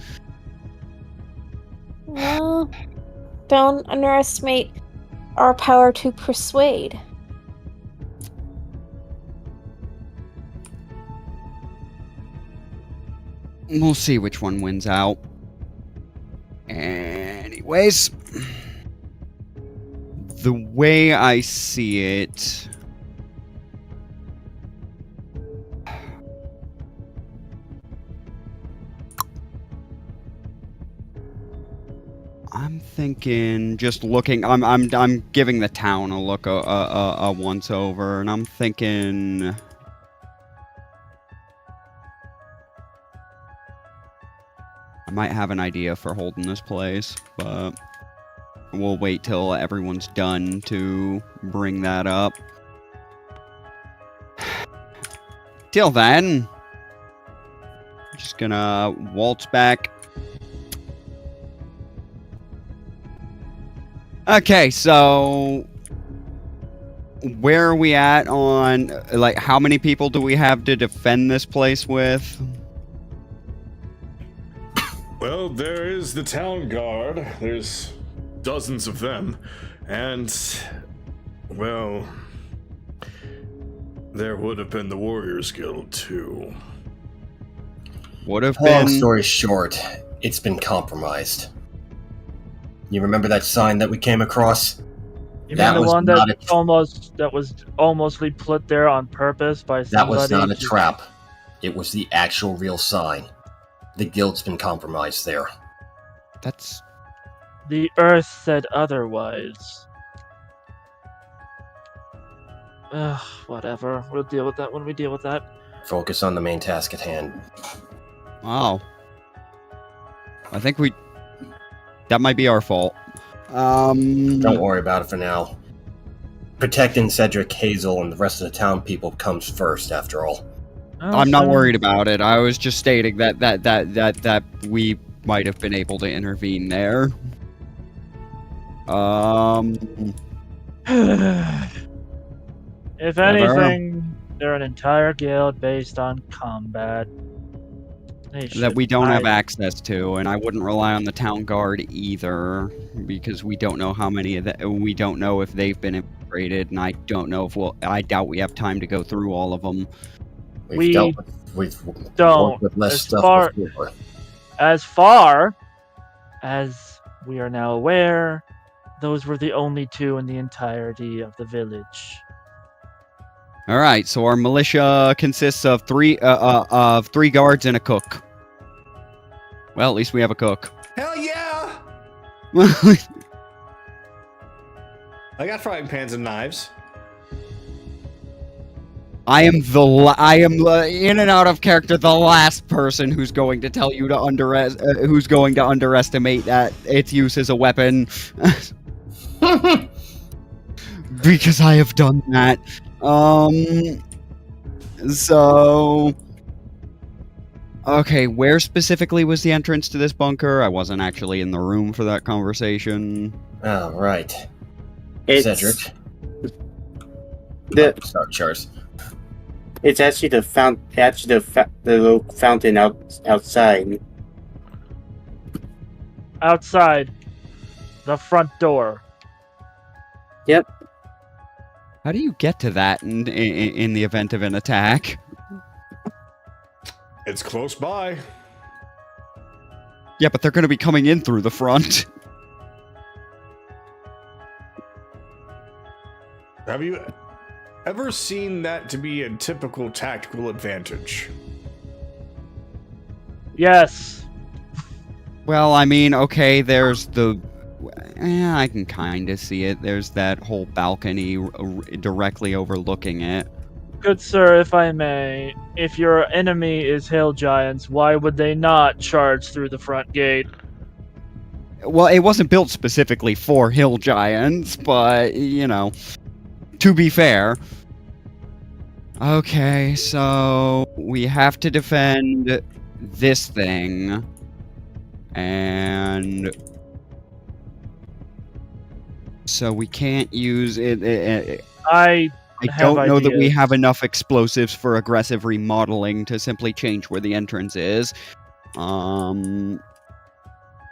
Well, don't underestimate our power to persuade. We'll see which one wins out. Anyways, the way I see it, I'm thinking, just looking, I'm giving the town a look, a once over, and I'm thinking, I might have an idea for holding this place, but we'll wait till everyone's done to bring that up. Till then, I'm just gonna waltz back Okay, so where are we at on, like, how many people do we have to defend this place with? Well, there is the town guard. There's dozens of them. And, well, there would have been the Warriors Guild, too. Would have Long been... story short, it's been compromised. You remember that sign that we came across? You That mean the was one not that was almost put there on purpose by That somebody? was not a trap. It was the actual real sign. The guild's been compromised there. That's... The Earth said otherwise. Ugh, whatever. We'll deal with that when we deal with that. Focus on the main task at hand. Wow. I think we... That might be our fault. Don't worry about it for now. Protecting Cedric, Hazel, and the rest of the town people comes first, after all. Oh, I'm not so- worried about it. I was just stating that we might have been able to intervene there. If Whatever. anything, they're an entire guild based on combat. That we don't have access to, and I wouldn't rely on the town guard either, because we don't know how many of them. We don't know if they've been infiltrated, and I don't know if I doubt we have time to go through all of them. We've don't. worked with less As stuff far- before. As far as we are now aware, those were the only two in the entirety of the village. All right, so our militia consists of three guards and a cook. Well, at least we have a cook. Hell yeah! I got frying pans and knives. I am in and out of character the last person who's going to tell you to underestimate that its use as a weapon, because I have done that. So, okay, where specifically was the entrance to this bunker? I wasn't actually in the room for that conversation. Oh, right. It's Cedric. the Start, Charles. it's actually the the little fountain outside. Outside the front door. Yep. How do you get to that in the event of an attack? It's close by. Yeah, but they're going to be coming in through the front. Have you ever seen that to be a typical tactical advantage? Yes. Well, I mean, okay, there's the... I can kind of see it. There's that whole balcony directly overlooking it. Good sir, if I may, if your enemy is hill giants, why would they not charge through the front gate? Well, it wasn't built specifically for hill giants, but, you know, to be fair. Okay, so we have to defend this thing. And... so we can't use it. I don't know that we ideas. have enough explosives for aggressive remodeling to simply change where the entrance is. I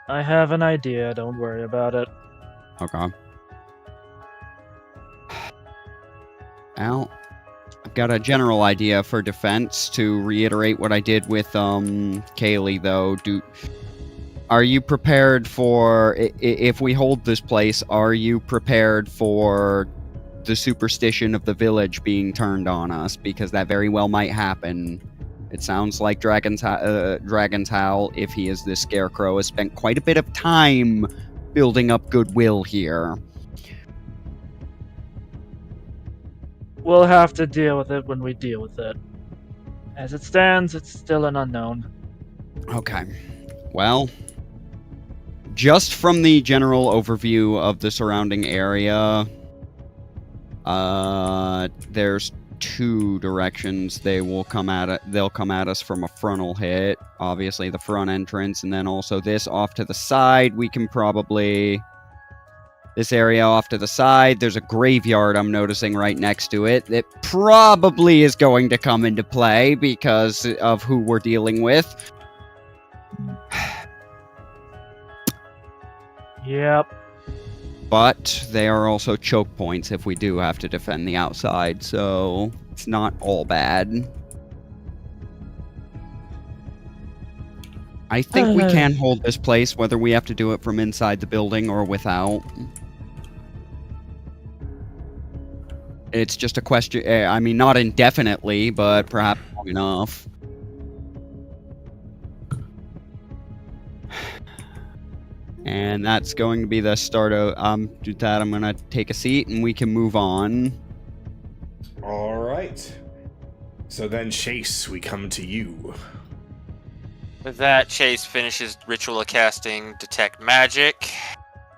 have an idea, don't worry about it. Okay. Well, I've got a general idea for defense to reiterate what I did with Kaylee, though. Are you prepared for, if we hold this place, are you prepared for the superstition of the village being turned on us? Because that very well might happen. It sounds like Dragon's Howl, if he is this scarecrow, has spent quite a bit of time building up goodwill here. We'll have to deal with it when we deal with it. As it stands, it's still an unknown. Okay. Well, just from the general overview of the surrounding area, there's two directions they'll come at us from a frontal hit. Obviously the front entrance, and then also this off to the side. We can probably This area off to the side, there's a graveyard I'm noticing right next to it that probably is going to come into play because of who we're dealing with. Yep. But they are also choke points if we do have to defend the outside, so it's not all bad. I think we can hold this place, whether we have to do it from inside the building or without. It's just a question, I mean, not indefinitely, but perhaps long enough. And that's going to be the start of, with that, I'm going to take a seat and we can move on. All right. So then, Chase, we come to you. With that, Chase finishes ritual of casting Detect Magic.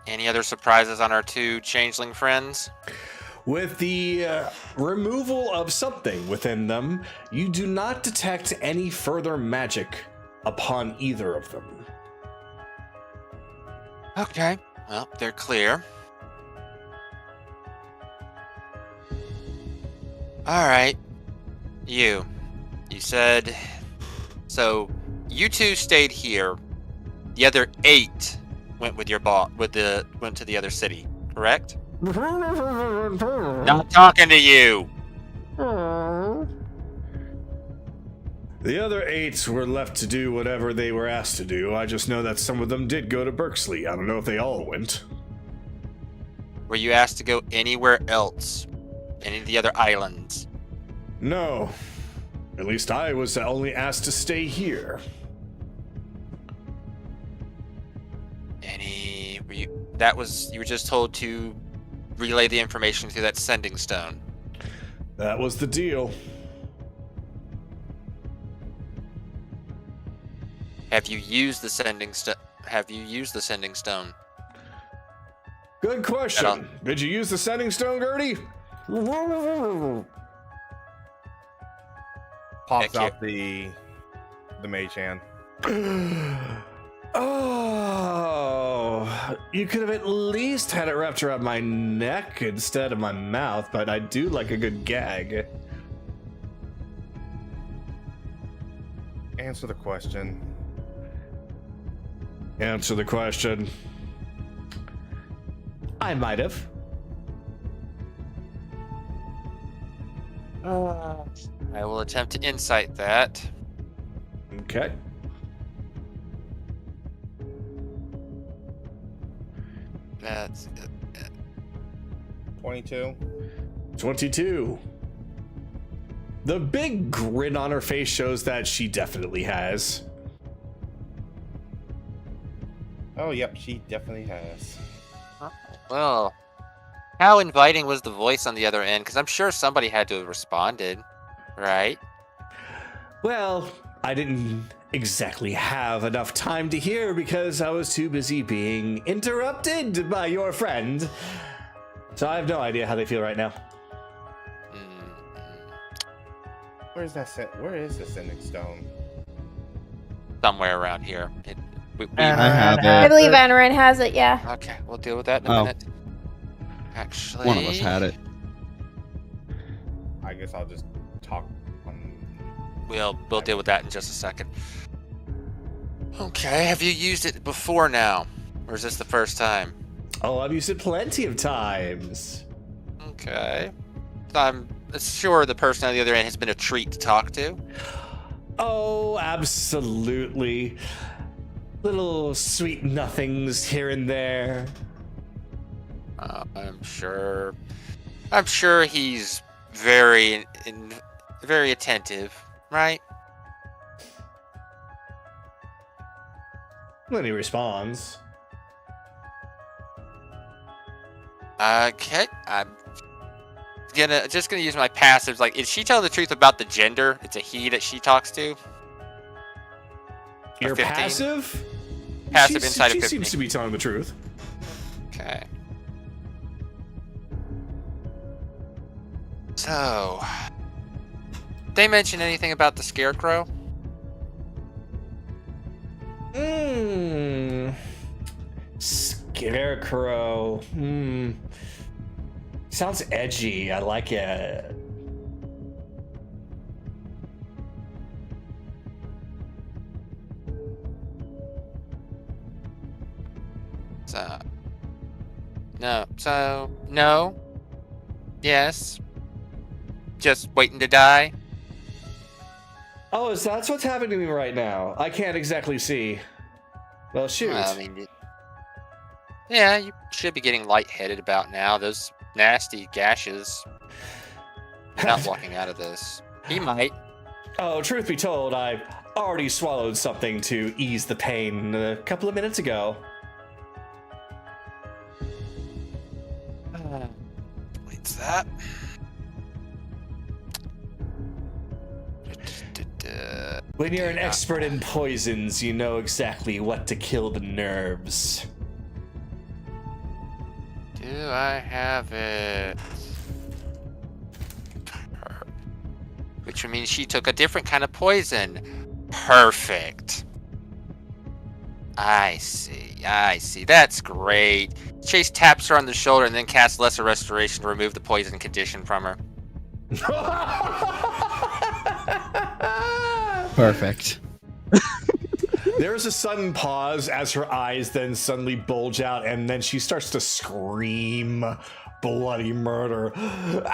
Any other surprises on our two changeling friends? With the removal of something within them, you do not detect any further magic upon either of them. Okay, well, they're clear. Alright. You said... So, you two stayed here. The other 8 went with your went to the other city, correct? Not talking to you! The other 8 were left to do whatever they were asked to do. I just know that some of them did go to Berksley. I don't know if they all went. Were you asked to go anywhere else? Any of the other islands? No. At least I was only asked to stay here. You were just told to relay the information through that sending stone. That was the deal. Have you used the sending stone? Good question. Did you use the sending stone, Gertie? Pops out the mage hand. Oh, you could have at least had it wrapped around my neck instead of my mouth, but I do like a good gag. Answer the question. Answer the question. I might have. I will attempt to insight that. Okay. That's 22. 22. The big grin on her face shows that she definitely has. Oh, yep, she definitely has. Well, how inviting was the voice on the other end? Because I'm sure somebody had to have responded, right? Well, I didn't exactly have enough time to hear because I was too busy being interrupted by your friend. So I have no idea how they feel right now. Where is the sending stone? Somewhere around here. I have it. I believe Anaran has it, yeah. Okay, we'll deal with that in a minute. Actually, One of us had it. I guess I'll just talk. We'll deal with that in just a second. Okay, have you used it before now? Or is this the first time? Oh, I've used it plenty of times. Okay. I'm sure the person on the other end has been a treat to talk to. Oh, absolutely. Little sweet nothings here and there. I'm sure he's very attentive, right? When he responds. Okay, I'm just gonna use my passives. Like, is she telling the truth about the gender? It's a he that she talks to. You're passive? Passive inside of 15. She seems to be telling the truth. Okay. So, they mention anything about the scarecrow? Scarecrow. Sounds edgy. I like it. No. Yes. Just waiting to die. Oh, so that's what's happening to me right now. I can't exactly see. Well, shoot. Well, I mean, yeah, you should be getting lightheaded about now. Those nasty gashes. You're not walking out of this. He might. Oh, truth be told, I already swallowed something to ease the pain a couple of minutes ago. What's that? When you're an expert in poisons, you know exactly what to kill the nerves. Do I have it? Which means she took a different kind of poison. Perfect. I see. That's great. Chase taps her on the shoulder and then casts Lesser Restoration to remove the poison condition from her. Perfect. There's a sudden pause as her eyes then suddenly bulge out, and then she starts to scream bloody murder. What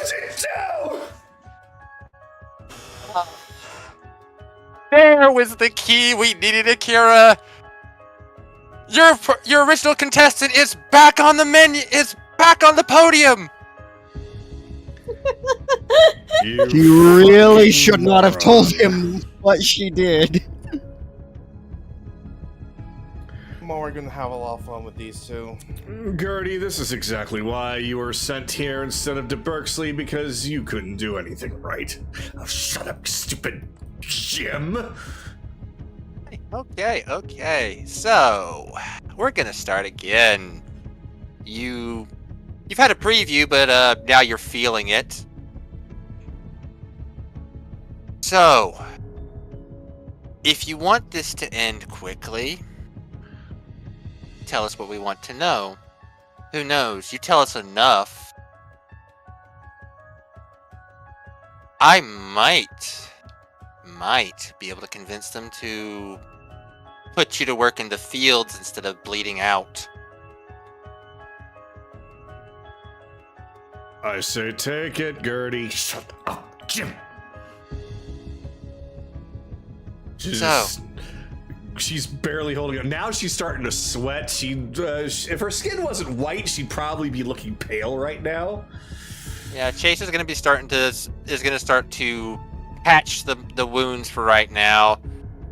did you do? There was the key we needed, Akira. Your original contestant is back on the menu. Is back on the podium. You really should not have told him what she did. We're gonna have a lot of fun with these two. Gertie, this is exactly why you were sent here instead of to Berkeley, because you couldn't do anything right. Oh, shut up, stupid Jim. Okay. So, we're gonna start again. You've had a preview, but now you're feeling it. So, if you want this to end quickly, tell us what we want to know. Who knows? You tell us enough, I might be able to convince them to put you to work in the fields instead of bleeding out. I say take it, Gertie. Shut up, Jim. She's barely holding it. Now she's starting to sweat. If her skin wasn't white, she'd probably be looking pale right now. Yeah, Chase is going to start to patch the wounds for right now.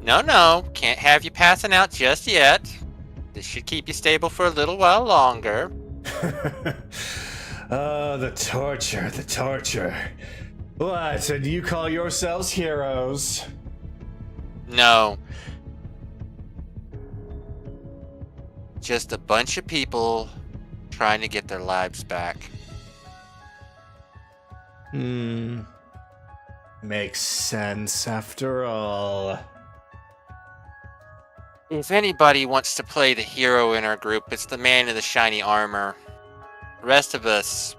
No, can't have you passing out just yet. This should keep you stable for a little while longer. Oh, the torture. What, and you call yourselves heroes? No. Just a bunch of people trying to get their lives back. Makes sense after all. If anybody wants to play the hero in our group, it's the man in the shiny armor. The rest of us,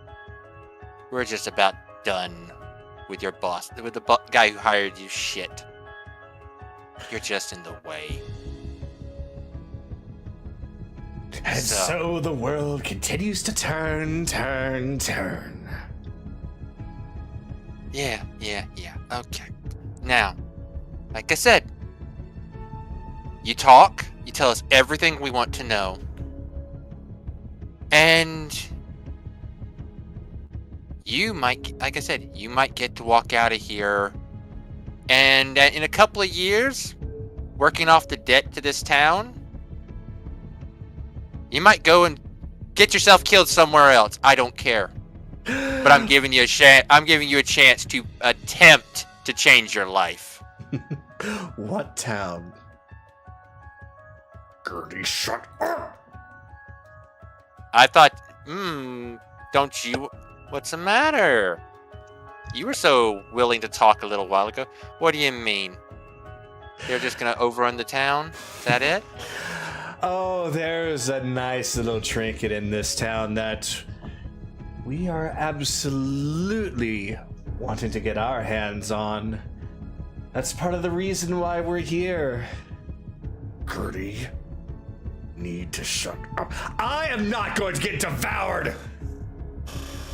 we're just about done with your boss, with the guy who hired you. Shit. You're just in the way. And so the world continues to turn. Yeah. Okay. Now, like I said, you talk, you tell us everything we want to know. And you might, like I said, you might get to walk out of here. And in a couple of years, working off the debt to this town, you might go and get yourself killed somewhere else. I don't care. But I'm giving you a chance to attempt to change your life. What town? Gertie, shut up! I thought, don't you? What's the matter? You were so willing to talk a little while ago. What do you mean? They're just gonna overrun the town? Is that it? Oh, there's a nice little trinket in this town that we are absolutely wanting to get our hands on. That's part of the reason why we're here. Gertie, need to shut up. I am not going to get devoured!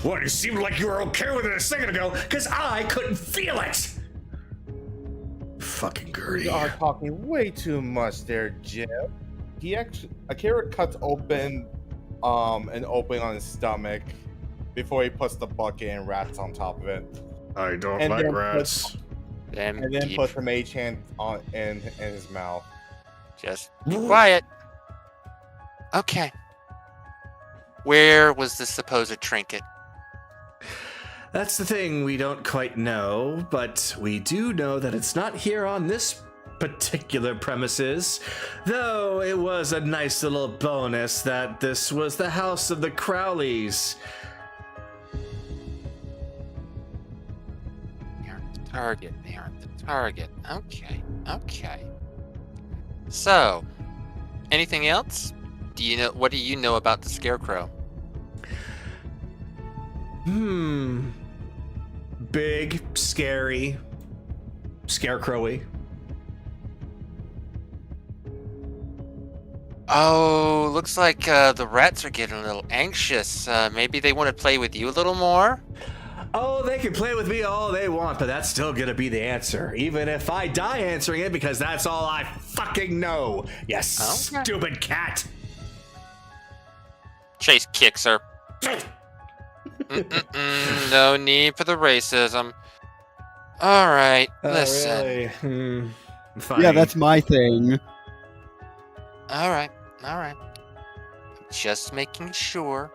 What, it seemed like you were okay with it a second ago, because I couldn't feel it! Fucking Gertie. You are talking way too much there, Jim. Akira cuts open an opening on his stomach before he puts the bucket and rats on top of it. I don't like rats. And then puts the mage hand in his mouth. Just be quiet. Okay. Where was the supposed trinket? That's the thing, we don't quite know, but we do know that it's not here on this particular premises, though it was a nice little bonus that this was the house of the Crowleys. They aren't the target. They aren't the target. Okay. Okay. So, anything else? What do you know about the Scarecrow? Big, scary, scarecrowy. Oh, looks like the rats are getting a little anxious. Maybe they want to play with you a little more? Oh, they can play with me all they want, but that's still gonna be the answer. Even if I die answering it, because that's all I fucking know. You stupid cat. Chase kicks her. No need for the racism. Alright, listen. Really? Fine. Yeah, that's my thing. Alright. Just making sure.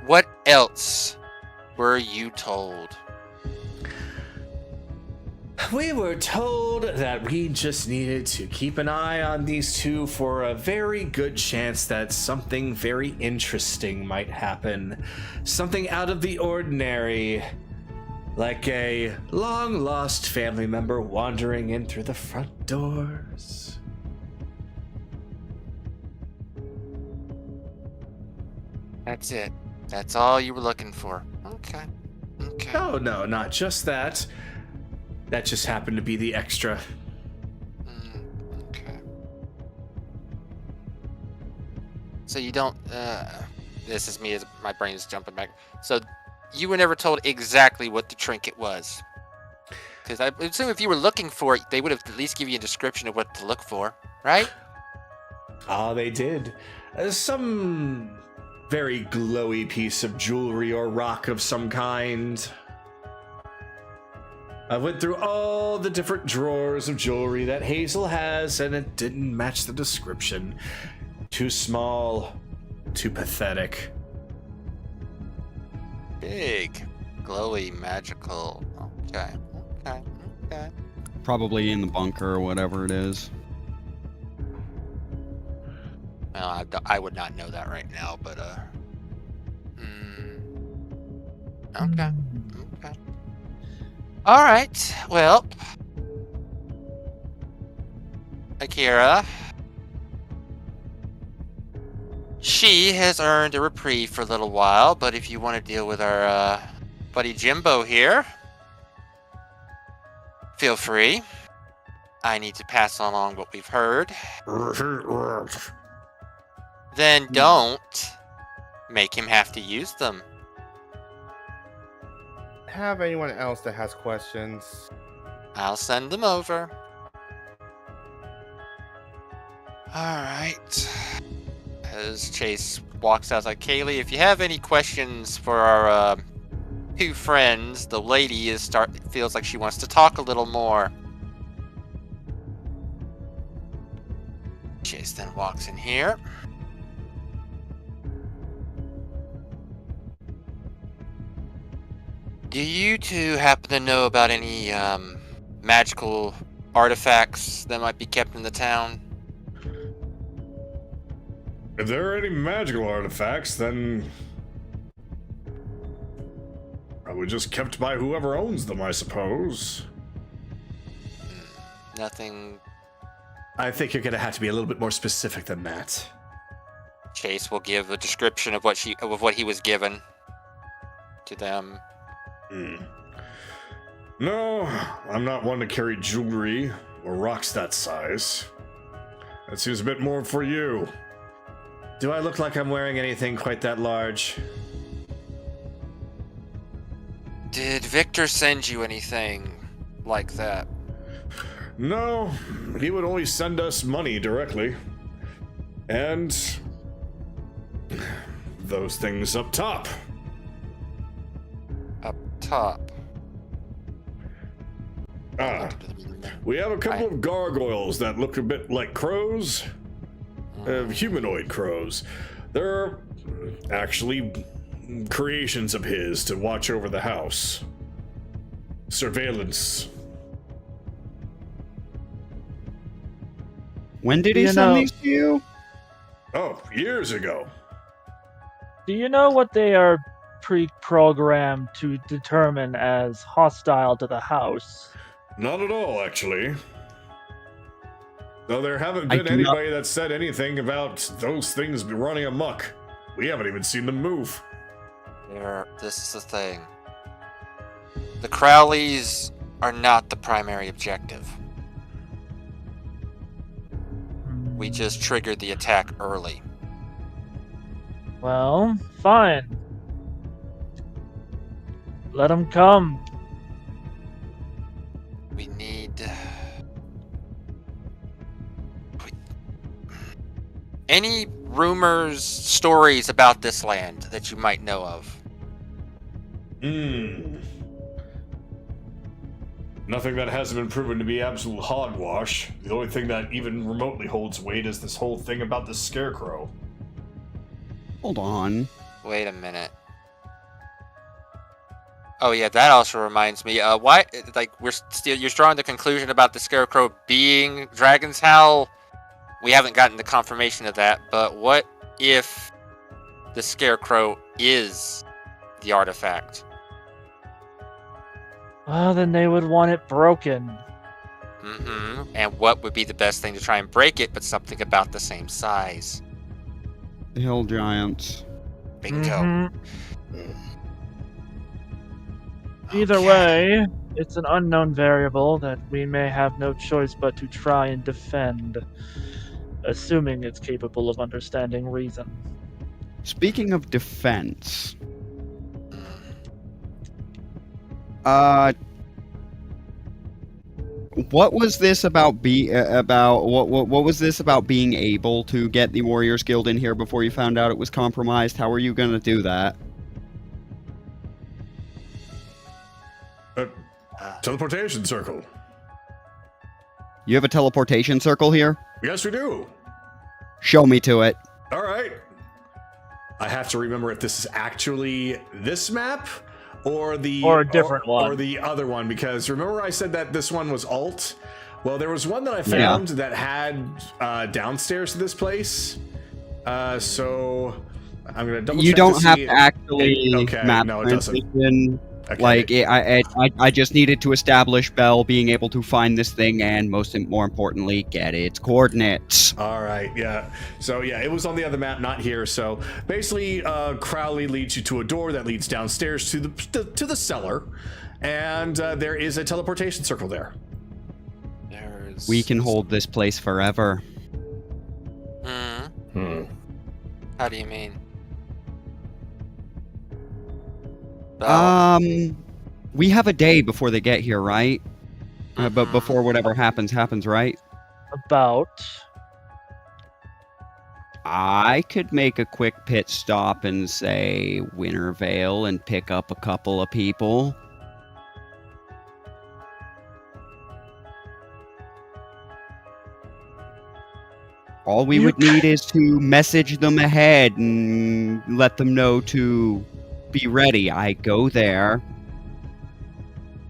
What else were you told? We were told that we just needed to keep an eye on these two for a very good chance that something very interesting might happen. Something out of the ordinary. Like a long-lost family member wandering in through the front doors. That's it. That's all you were looking for. Okay. Oh, no, not just that. That just happened to be the extra. Okay. So you don't, this is me as my brain is jumping back. So you were never told exactly what the trinket was. Because I assume if you were looking for it, they would have at least give you a description of what to look for, right? Ah, they did. Some very glowy piece of jewelry or rock of some kind. I went through all the different drawers of jewelry that Hazel has, and it didn't match the description. Too small, too pathetic. Big, glowy, magical. Okay. Probably in the bunker or whatever it is. Well, I would not know that right now, but okay. All right. Well, Akira, she has earned a reprieve for a little while, but if you want to deal with our buddy Jimbo here, feel free. I need to pass along what we've heard. Then don't make him have to use them. Have anyone else that has questions? I'll send them over. Alright. As Chase walks out, like, Kaylee, if you have any questions for our two friends, the lady feels like she wants to talk a little more. Chase then walks in here. Do you two happen to know about any magical artifacts that might be kept in the town? If there are any magical artifacts, then probably just kept by whoever owns them, I suppose. Nothing I think you're going to have to be a little bit more specific than that. Chase will give a description of what he was given to them. No, I'm not one to carry jewelry or rocks that size. That seems a bit more for you. Do I look like I'm wearing anything quite that large? Did Victor send you anything like that? No, he would only send us money directly. And those things up top. Up top. We have a couple of gargoyles that look a bit like crows. Humanoid crows. They're actually creations of his to watch over the house. Surveillance. When did he send these to you? Oh, years ago. Do you know what they are pre-programmed to determine as hostile to the house? Not at all, actually. Though there haven't been anybody that said anything about those things running amok. We haven't even seen them move. This is the thing. The Crowleys are not the primary objective. We just triggered the attack early. Well, fine. Let them come. We need... Any rumors, stories about this land that you might know of? Nothing that hasn't been proven to be absolute hogwash. The only thing that even remotely holds weight is this whole thing about the scarecrow. Hold on. Wait a minute. Oh yeah, that also reminds me. Why? Like you're drawing the conclusion about the scarecrow being Dragon's Howl. We haven't gotten the confirmation of that. But what if the scarecrow is the artifact? Well, then they would want it broken. And what would be the best thing to try and break it, but something about the same size? Hill giants. Bingo. Either way, it's an unknown variable that we may have no choice but to try and defend, assuming it's capable of understanding reason. Speaking of defense, what was this about? What was this about being able to get the Warriors Guild in here before you found out it was compromised? How are you going to do that? Teleportation circle. You have a teleportation circle here? Yes, we do. Show me to it. All right. I have to remember if this is actually this map or a different one or the other one, because remember I said that this one was alt. Well, there was one that I found that had downstairs to this place. So I'm gonna double check. You don't have see to actually map no, it doesn't. Okay. Like I just needed to establish Bell being able to find this thing and more importantly get its coordinates. All right, yeah. So yeah, it was on the other map, not here. So basically, Crowley leads you to a door that leads downstairs to the cellar, and there is a teleportation circle there. We can hold this place forever. How do you mean? We have a day before they get here, right? But before whatever happens, right? About. I could make a quick pit stop and say Wintervale and pick up a couple of people. All we would need is to message them ahead and let them know to be ready. I go there,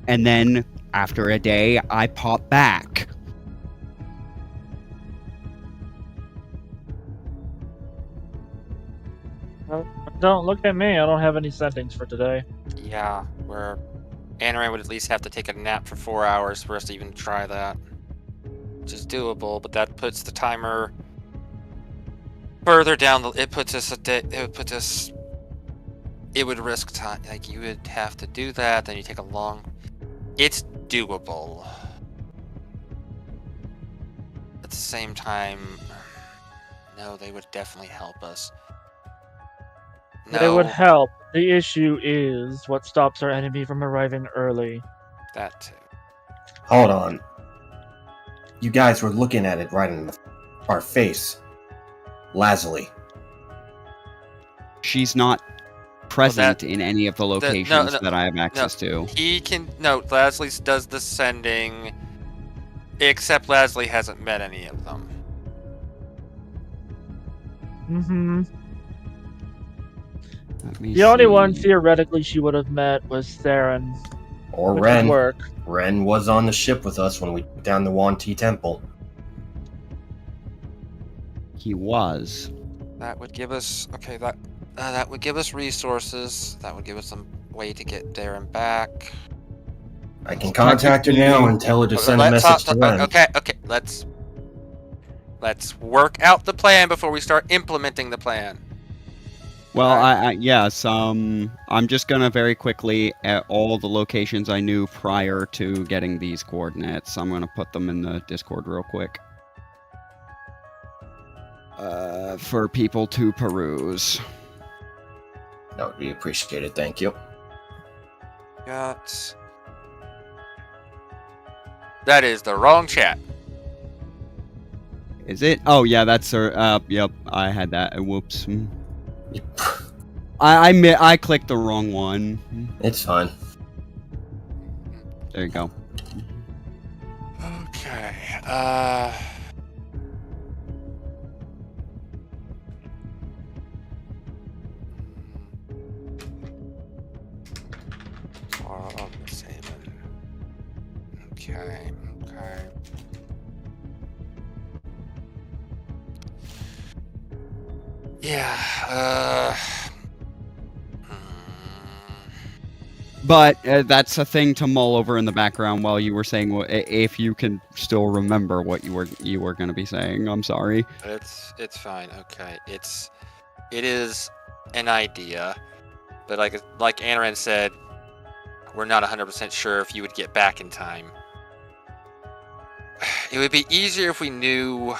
and then after a day, I pop back. Don't look at me. I don't have any settings for today. Yeah, Anaran would at least have to take a nap for 4 hours for us to even try that. which is doable, but that puts the timer further down. It puts us It would risk time. Like, you would have to do that, then you take a long. It's doable. At the same time, no, they would definitely help us. No, They would help. The issue is what stops our enemy from arriving early. that too. Hold on. You guys were looking at it right in our face. Lazuli. She's not present that- in any of the locations no, that I have access to. He can. No, Leslie does the sending. Except Leslie hasn't met any of them. Mm-hmm. Let me The only see. one theoretically she would have met was Theron. Or which Ren. would work. Ren was on the ship with us when we went down the Wanti Temple. He was. That would give us. Okay, that would give us resources. That would give us some way to get there and back. I can contact her now and tell her to send a message to Ren. Okay. Let's work out the plan before we start implementing the plan. Well, yes. I'm just gonna very quickly at all the locations I knew prior to getting these coordinates. I'm gonna put them in the Discord real quick. For people to peruse. That would be appreciated, thank you. That is the wrong chat. Is it? Oh yeah, that's her. Yep, I had that. Whoops. I clicked the wrong one. It's fine. There you go. Okay. Okay. Yeah. But that's a thing to mull over in the background while you were saying if you can still remember what you were going to be saying. I'm sorry. It's fine. Okay. It is an idea, but like Anaran said, we're not 100% sure if you would get back in time. It would be easier if we knew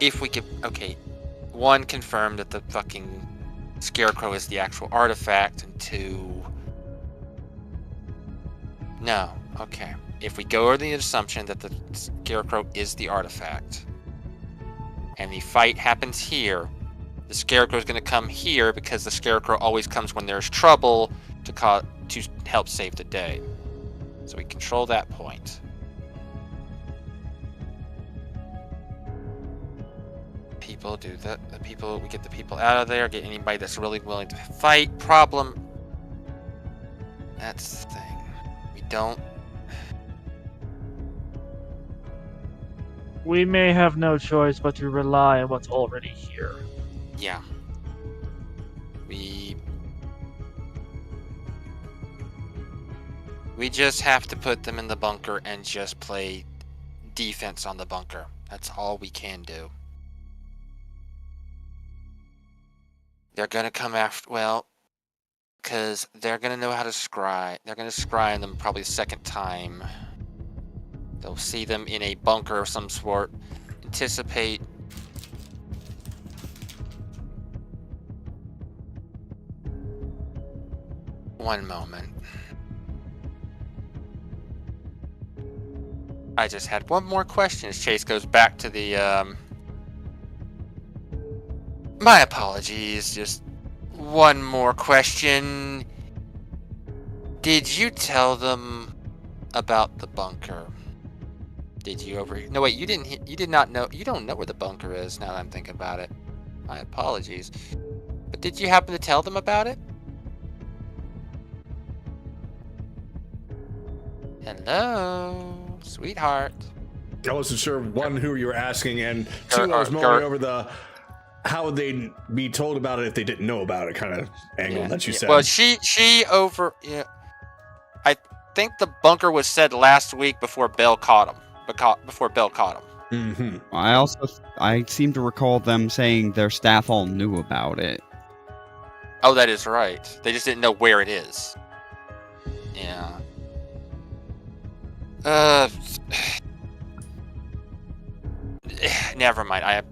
if we could. Okay, one, confirm that the fucking scarecrow is the actual artifact, and two. No. Okay. If we go over the assumption that the scarecrow is the artifact, and the fight happens here, the scarecrow is going to come here because the scarecrow always comes when there's trouble to help save the day. So we control that point. People do that. We get the people out of there. Get anybody that's really willing to fight. Problem. That's the thing. We don't. We may have no choice but to rely on what's already here. Yeah. We just have to put them in the bunker and just play defense on the bunker. That's all we can do. They're gonna come after, well, because they're gonna know how to scry. They're gonna scry on them probably the second time. They'll see them in a bunker of some sort. Anticipate. One moment. I just had one more question as Chase goes back to the, My apologies, just one more question. Did you tell them about the bunker? Did you No, wait, you did not know. You don't know where the bunker is now that I'm thinking about it. My apologies. But did you happen to tell them about it? Hello, sweetheart. I wasn't sure, one, who you were asking, and two, I was mulling over the how would they be told about it if they didn't know about it kind of angle that you said. Well, I think the bunker was said last week before Bell caught him. before Bill caught him. Mm-hmm. I seem to recall them saying their staff all knew about it. Oh, that is right. They just didn't know where it is. Yeah. Never mind.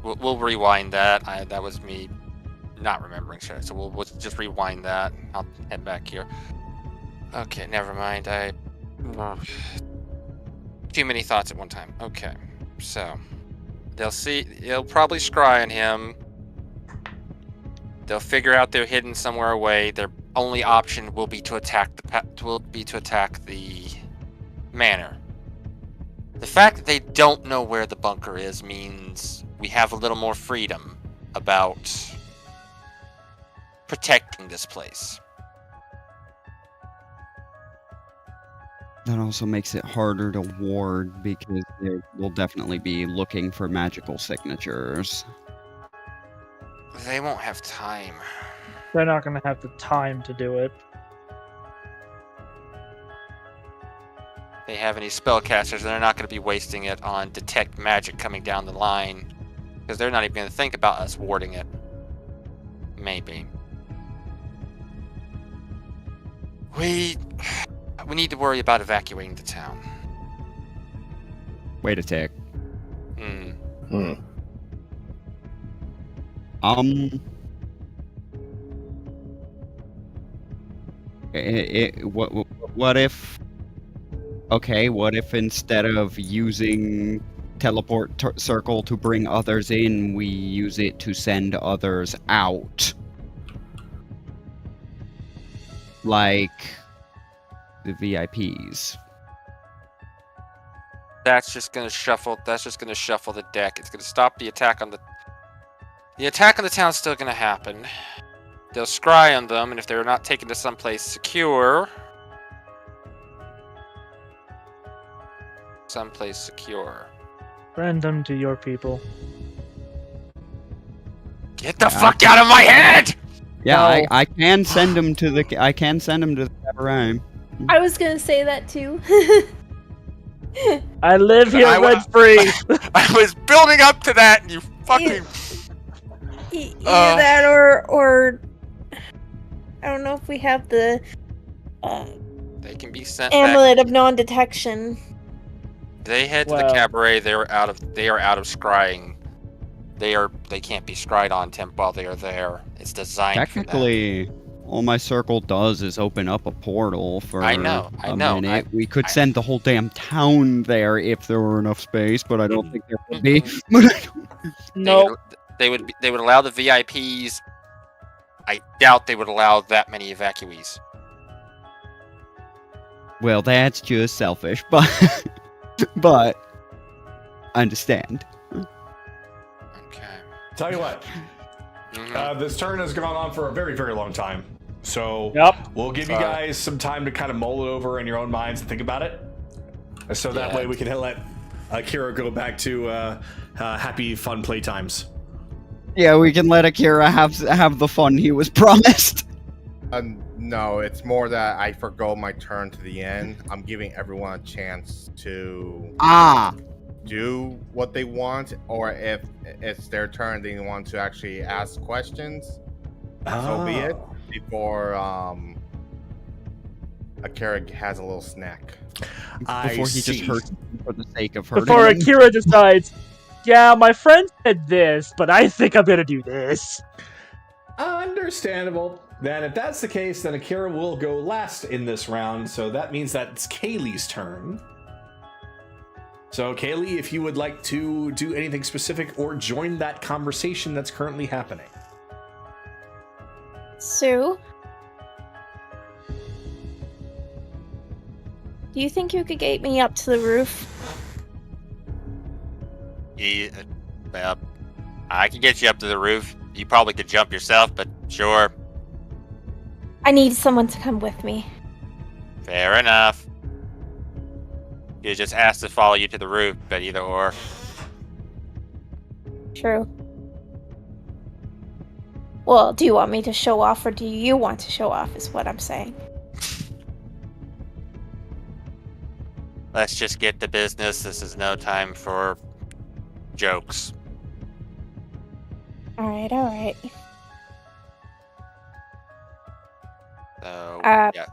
We'll rewind that. That was me not remembering shit. So we'll just rewind that. I'll head back here. Okay, never mind. Too many thoughts at one time. Okay, so they'll probably scry on him. They'll figure out they're hidden somewhere away. Their only option will be to attack the manor. The fact that they don't know where the bunker is means we have a little more freedom about protecting this place. That also makes it harder to ward because they will definitely be looking for magical signatures. They won't have time. They're not going to have the time to do it. They have any spellcasters, they're not going to be wasting it on detect magic coming down the line, because they're not even going to think about us warding it. Maybe. We need to worry about evacuating the town. Wait a tick. Hmm. What if... Okay, what if instead of using teleport circle to bring others in, we use it to send others out? Like the VIPs. That's just gonna shuffle the deck. It's gonna stop the attack on the attack on the town's still gonna happen. They'll scry on them, and if they're not taken to someplace secure, Send them to your people. Get the fuck out of my head! Yeah, No. I can send them to the Gavaria. I was gonna say that too. I live here rent free. I was building up to that, and you fucking. Either that or I don't know if we have the They can be sent amulet back. of non-detection. They head to the cabaret. They are out of scrying. They can't be scryed on temp while they are there. It's designed Technically, all my circle does is open up a portal for I know. minute. We could send the whole damn town there if there were enough space, but I don't think there would be. No. They would allow the VIPs. I doubt they would allow that many evacuees. Well, that's just selfish, but I understand. Okay. Tell you what, this turn has gone on for a very, very long time. So we'll give you guys some time to kind of mull it over in your own minds and think about it. So that way we can let Akira go back to happy, fun playtimes. Yeah, we can let Akira have the fun he was promised. No, it's more that I forgo my turn to the end. I'm giving everyone a chance to do what they want, or if it's their turn, they want to actually ask questions. So be it. Before Akira has a little snack. Before he just hurts for the sake of hurting. Before Akira decides, yeah, my friend said this, but I think I'm gonna do this. Understandable. Then if that's the case, then Akira will go last in this round, so that means that it's Kaylee's turn. So Kaylee, if you would like to do anything specific or join that conversation that's currently happening. Sue? Do you think you could get me up to the roof? Yeah, well, I can get you up to the roof. You probably could jump yourself, but sure. I need someone to come with me. Fair enough. You just asked to follow you to the roof, but either or. True. Well, do you want me to show off, or do you want to show off, is what I'm saying. Let's just get to business. This is no time for jokes. Alright, alright. So, Uh, yeah.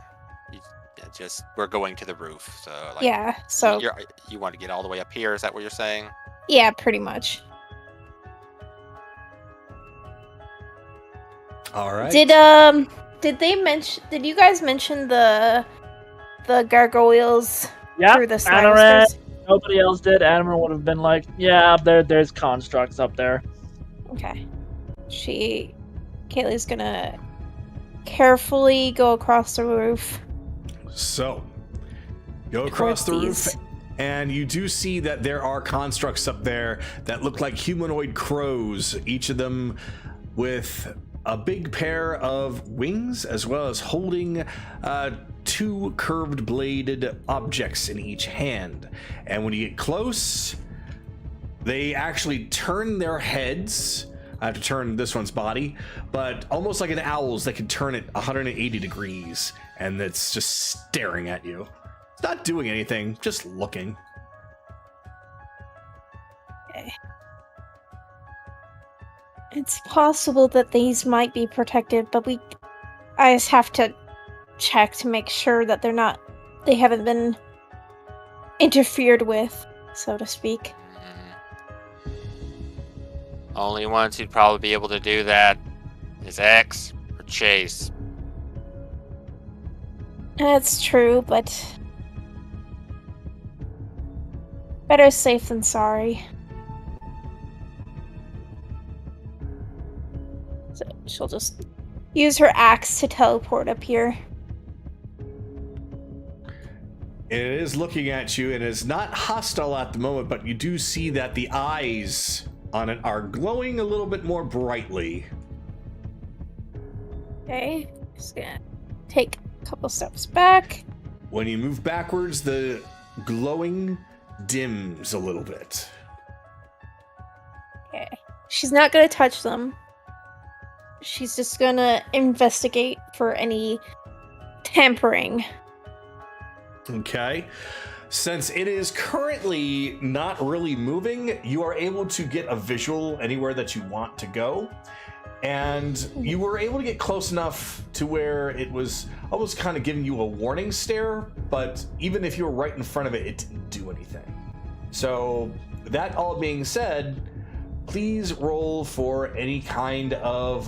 Just, we're going to the roof. So, like, yeah, so, you want to get all the way up here? Is that what you're saying? yeah, pretty much. All right. Did you guys mention the gargoyles Yep, through the Anoran. sliders? Nobody else did. Admiral would have been like, yeah, there's constructs up there. Okay. Kaylee's gonna carefully go across the roof. So, go across the roof, and you do see that there are constructs up there that look like humanoid crows, each of them with a big pair of wings, as well as holding two curved bladed objects in each hand. And when you get close, they actually turn their heads. I have to turn this one's body, but almost like an owl's, they can turn it 180 degrees, and it's just staring at you. It's not doing anything, just looking. Okay. It's possible that these might be protected, but I just have to check to make sure that they haven't been interfered with, so to speak. Only ones who'd probably be able to do that is X or Chase. That's true, but better safe than sorry. So she'll just use her axe to teleport up here. It is looking at you and is not hostile at the moment, but you do see that the eyes on it are glowing a little bit more brightly. Okay, just gonna take a couple steps back. When you move backwards, the glowing dims a little bit. Okay, she's not gonna touch them. She's just gonna investigate for any tampering. Okay. Since it is currently not really moving, you are able to get a visual anywhere that you want to go. And you were able to get close enough to where it was almost kind of giving you a warning stare, but even if you were right in front of it, it didn't do anything. So, that all being said, please roll for any kind of,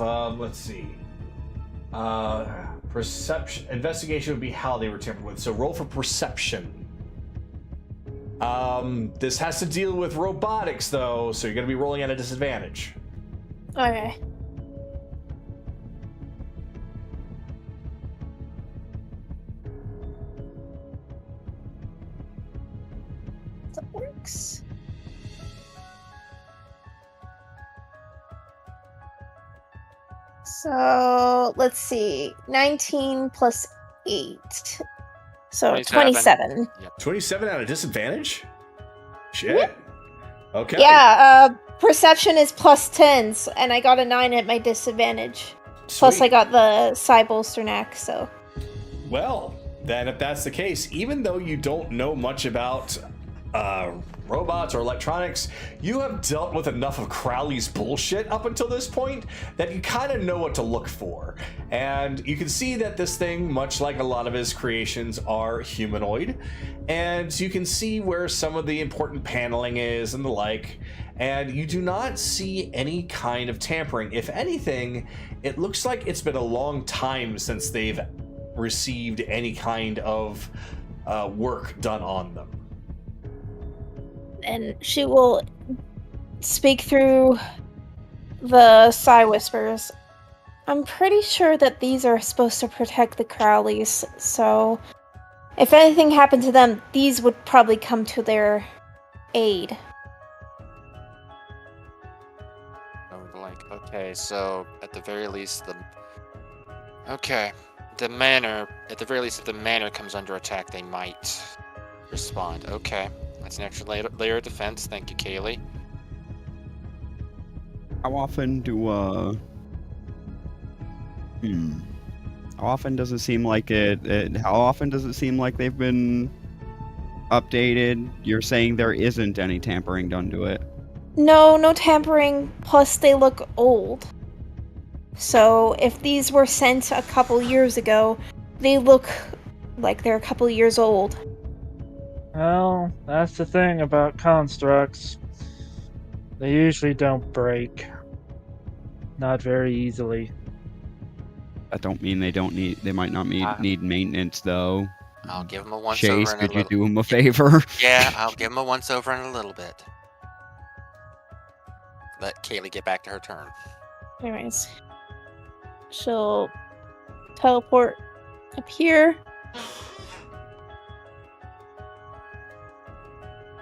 perception. Investigation would be how they were tampered with. So roll for perception. This has to deal with robotics, though, so you're going to be rolling at a disadvantage. Okay. That works. So, let's see. 19 plus 8. So, 27. Yep. 27 at a disadvantage? Shit. Okay. Yeah, perception is plus 10, and I got a 9 at my disadvantage. Sweet. Plus, I got the Psy Bolster Knack, so. Well, then if that's the case, even though you don't know much about robots or electronics, you have dealt with enough of Crowley's bullshit up until this point that you kind of know what to look for. And you can see that this thing, much like a lot of his creations, are humanoid. And you can see where some of the important paneling is and the like. And you do not see any kind of tampering. If anything, it looks like it's been a long time since they've received any kind of work done on them. And she will speak through the Psy Whispers. I'm pretty sure that these are supposed to protect the Crowleys, so if anything happened to them, these would probably come to their aid. Okay, so at the very least, the manor, at the very least, if the manor comes under attack, they might respond. Okay, that's an extra layer of defense. Thank you, Kaylee. How often do how often does it seem like how often does it seem like they've been updated, you're saying there isn't any tampering done to it. No tampering, plus they look old. So if these were sent a couple years ago, they look like they're a couple years old. Well, that's the thing about constructs. They usually don't break. Not very easily. That don't mean they might not need maintenance though. I'll give him a once Chase, over. could you do him a favor? Yeah, I'll give him a once over in a little bit. Let Kaylee get back to her turn. Anyways, she'll teleport up here.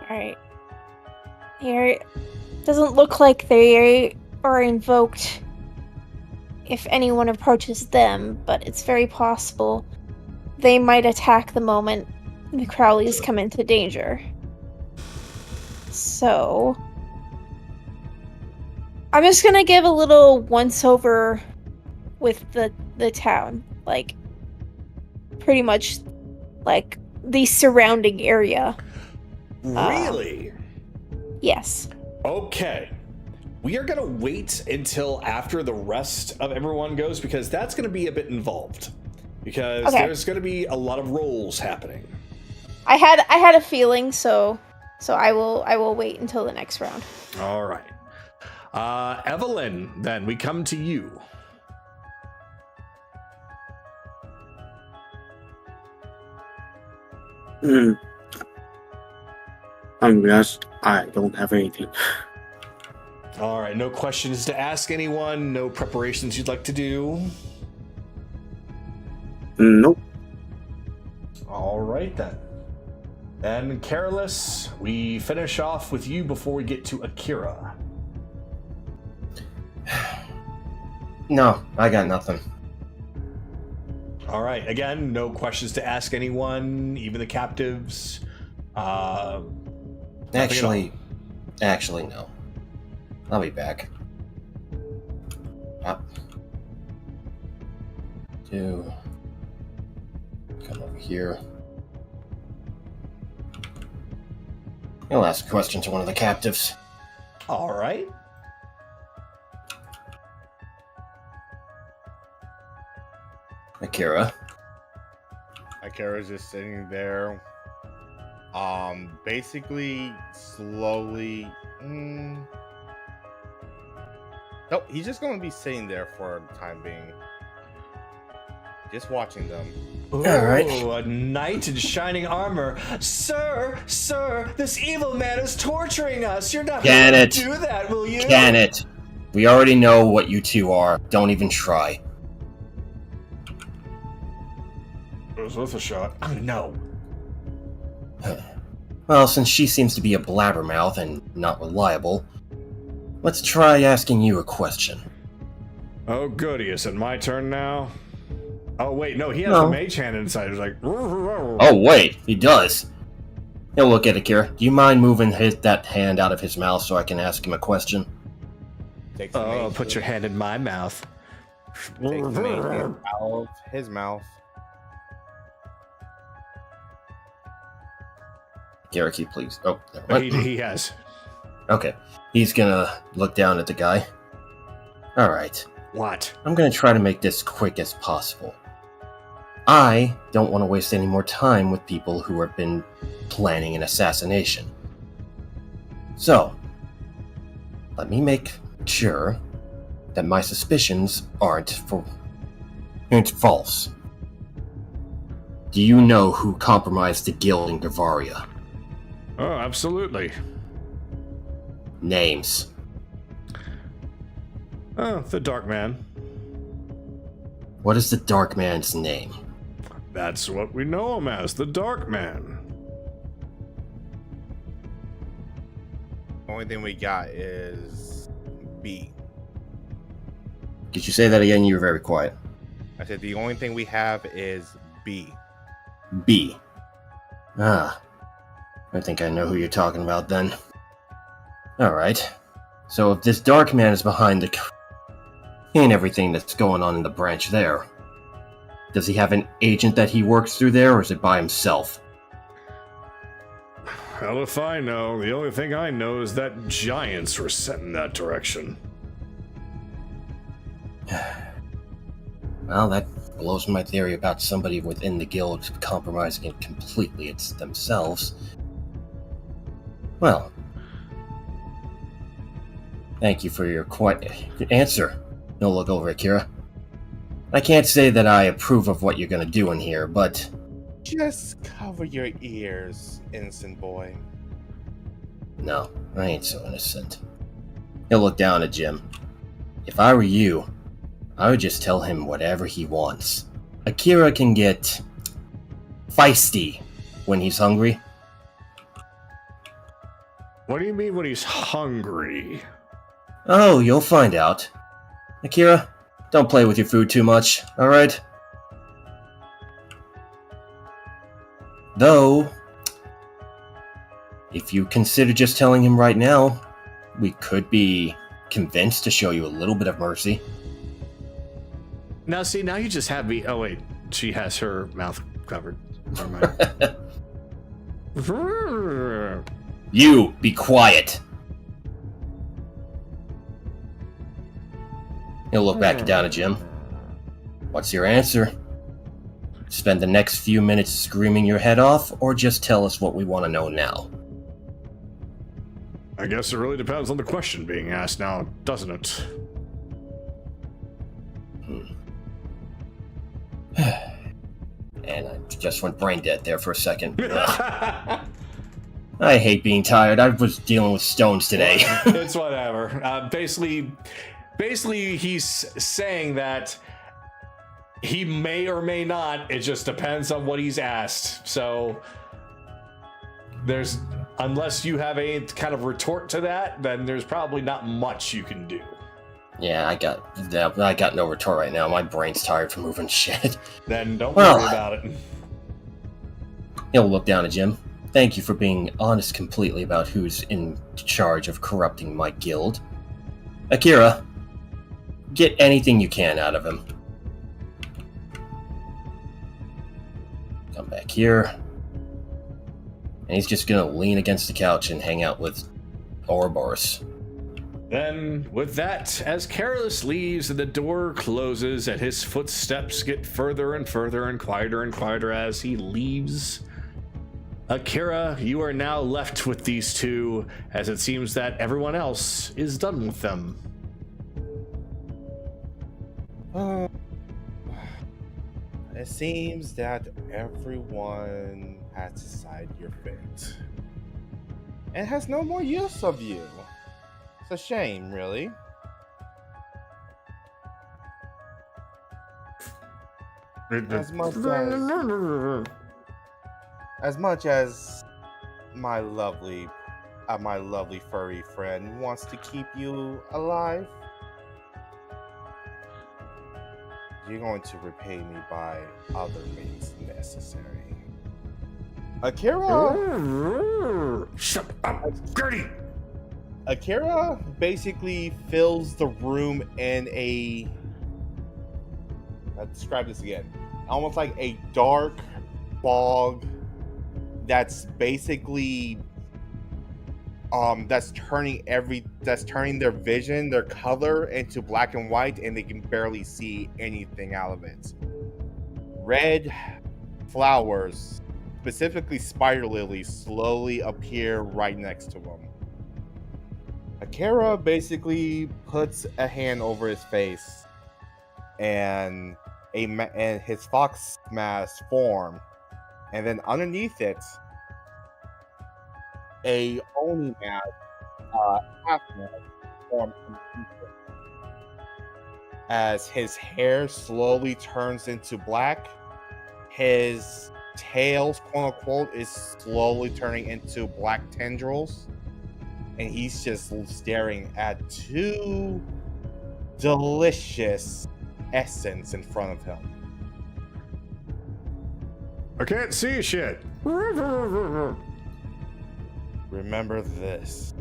Alright. Here, doesn't look like they are invoked if anyone approaches them, but it's very possible they might attack the moment the Crowleys come into danger. So I'm just gonna give a little once-over with the town. Like, pretty much, like, the surrounding area. Really? Yes. Okay. We are going to wait until after the rest of everyone goes, because that's going to be a bit involved. Because there's going to be a lot of rolls happening. I had a feeling, so I will wait until the next round. All right. Evelyn, then we come to you. I don't have anything. All right, no questions to ask anyone, no preparations you'd like to do. Nope. All right then. And Careless, we finish off with you before we get to Akira. No, I got nothing. All right, again, no questions to ask anyone, even the captives. Actually, no. I'll be back. Up. Come over here. I'll ask a question to one of the captives. All right. Akira. Akira's just sitting there. Basically, slowly. Nope, he's just gonna be sitting there for the time being. Just watching them. Ooh, all right. A knight in shining armor. Sir, this evil man is torturing us. You're not going to do that, will you? Can it? We already know what you two are. Don't even try. It was worth a shot. I know. Well, since she seems to be a blabbermouth and not reliable, let's try asking you a question. Oh, goody. Is it my turn now? Oh, wait. No, he has a mage hand inside. He's like... Oh, wait. He does. He'll look at Akira. Do you mind moving that hand out of his mouth so I can ask him a question? Put your hand in my mouth. Takes the mage hand out of his mouth. Garricky, please. Oh, never mind. He has. Okay. He's gonna look down at the guy. Alright. What? I'm gonna try to make this quick as possible. I don't want to waste any more time with people who have been planning an assassination. So, let me make sure that my suspicions aren't false. Do you know who compromised the guild in Gavaria? Oh, absolutely. Names. Oh, the Dark Man. What is the Dark Man's name? That's what we know him as, the Dark Man. Only thing we got is B. Did you say that again? You were very quiet. I said the only thing we have is B. B. Ah. I think I know who you're talking about then. Alright. So if this Dark Man is behind and everything that's going on in the branch there, does he have an agent that he works through there, or is it by himself? Hell if I know. The only thing I know is that giants were sent in that direction. Well, that blows my theory about somebody within the guild compromising it completely. It's themselves. Well, thank you for your answer. No look over, Akira. I can't say that I approve of what you're gonna do in here, but... Just cover your ears, innocent boy. No, I ain't so innocent. He'll look down at Jim. If I were you, I would just tell him whatever he wants. Akira can get... feisty when he's hungry. What do you mean when he's hungry? Oh, you'll find out. Akira, don't play with your food too much, alright? Though, if you consider just telling him right now, we could be convinced to show you a little bit of mercy. Now, see, now you just have me. Oh, wait. She has her mouth covered. Never mind. You, be quiet! He'll look back down at Jim. What's your answer? Spend the next few minutes screaming your head off, or just tell us what we want to know now? I guess it really depends on the question being asked now, doesn't it? And I just went brain dead there for a second. I hate being tired. I was dealing with stones today. It's whatever. Basically, he's saying that he may or may not. It just depends on what he's asked. So unless you have a kind of retort to that, then there's probably not much you can do. Yeah, I got no retort right now. My brain's tired from moving shit. Then don't worry about it. He'll look down at Jim. Thank you for being honest completely about who's in charge of corrupting my guild. Akira, get anything you can out of him. Come back here. And he's just gonna lean against the couch and hang out with Ouroboros. Then, with that, as Careless leaves and the door closes and his footsteps get further and further and quieter as he leaves, Akira, you are now left with these two, as it seems that everyone else is done with them. It seems that everyone has decided your fate and has no more use of you. It's a shame, really. As much as my lovely furry friend wants to keep you alive, you're going to repay me by other means necessary. Akira! Shut up, Gertie! Akira basically fills the room in I'll describe this again. Almost like a dark fog that's basically that's turning their vision, their color into black and white, and they can barely see anything out of it. Red flowers, specifically spider lilies, slowly appear right next to him. Akira basically puts a hand over his face, and his fox mask form, and then underneath it, a Oni mask, half mask forms underneath it. As his hair slowly turns into black, his tail, quote unquote, is slowly turning into black tendrils, and he's just staring at two delicious essence in front of him. I can't see shit. Remember this,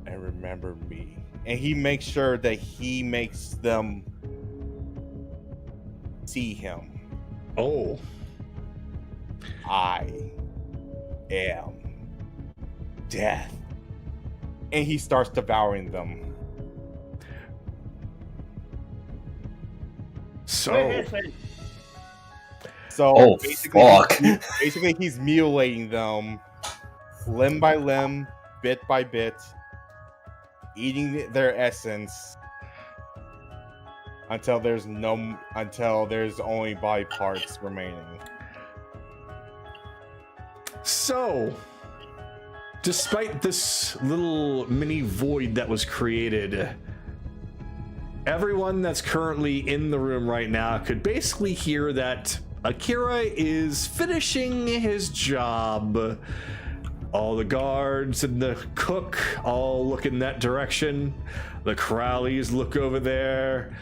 and remember me. And he makes sure that he makes them see him. Oh. I am death. And he starts devouring them. So, So Oh, basically, fuck. basically he's mutilating them limb by limb, bit by bit, eating their essence until there's only body parts remaining. So, despite this little mini void that was created, everyone that's currently in the room right now could basically hear that Akira is finishing his job. All the guards and the cook all look in that direction. The Crowleys look over there.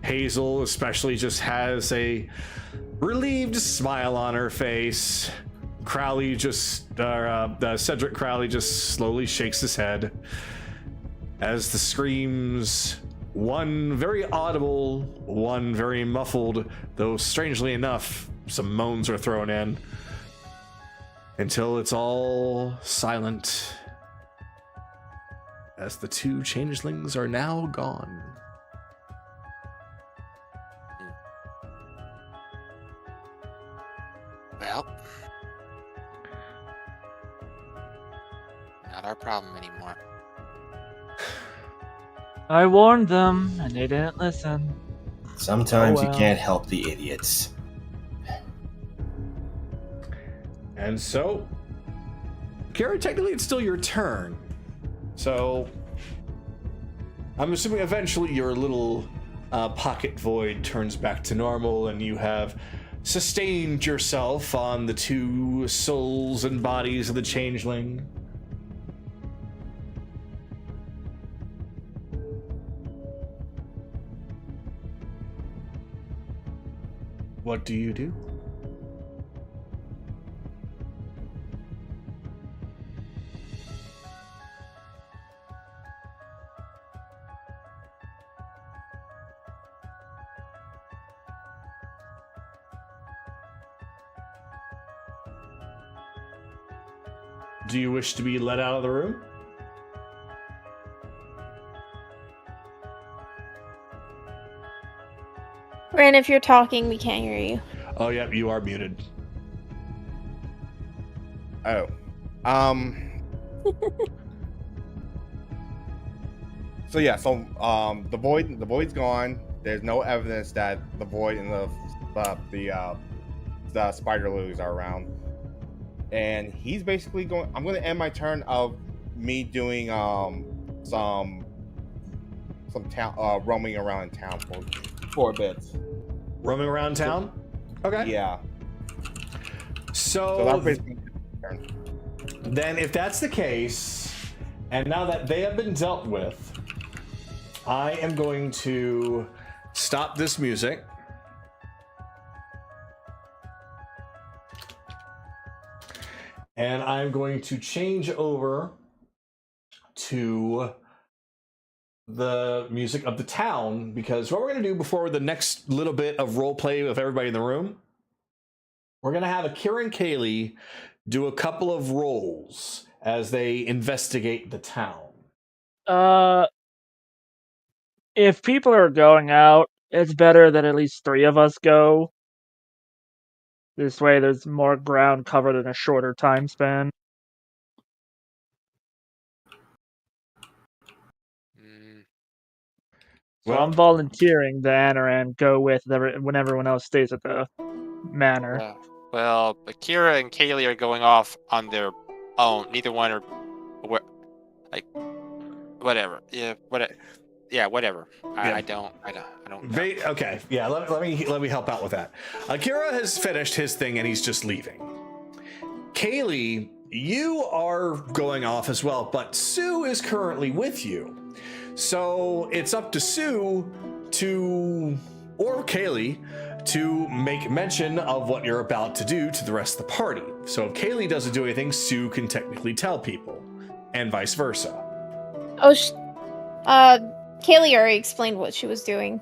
Hazel especially just has a relieved smile on her face. Cedric Crowley just slowly shakes his head as the screams, one very audible, one very muffled, though strangely enough, some moans are thrown in, until it's all silent as the two changelings are now gone. Well, not our problem anymore. I warned them, and they didn't listen. Sometimes Oh, well. you can't help the idiots. And so, Gary, technically it's still your turn. So, I'm assuming eventually your little pocket void turns back to normal and you have sustained yourself on the two souls and bodies of the changeling. What do you do? Do you wish to be let out of the room? Ren, if you're talking, we can't hear you. Oh, yeah, you are muted. Oh. So yeah, the void's gone. There's no evidence that the void and the spider lilies are around. And he's basically going. I'm going to end my turn of me doing some town roaming around in town for a bit. Roaming around town? Okay. Yeah. So that's basically my turn. Then if that's the case, and now that they have been dealt with, I am going to stop this music. And I'm going to change over to the music of the town, because what we're going to do before the next little bit of role play with everybody in the room, we're going to have Akira and Kaylee do a couple of roles as they investigate the town. If people are going out, it's better that at least 3 of us go. This way there's more ground covered in a shorter time span. So Well- I'm volunteering the Anoran go with when everyone else stays at the manor. Yeah. Well, Akira and Kaylee are going off on their own. Neither one are aware. Like, whatever. Yeah, whatever. Yeah, whatever. I don't know. Okay, yeah. Let me help out with that. Akira has finished his thing and he's just leaving. Kaylee, you are going off as well, but Sue is currently with you. So it's up to Sue or Kaylee to make mention of what you're about to do to the rest of the party. So if Kaylee doesn't do anything, Sue can technically tell people, and vice versa. Kaylee already explained what she was doing.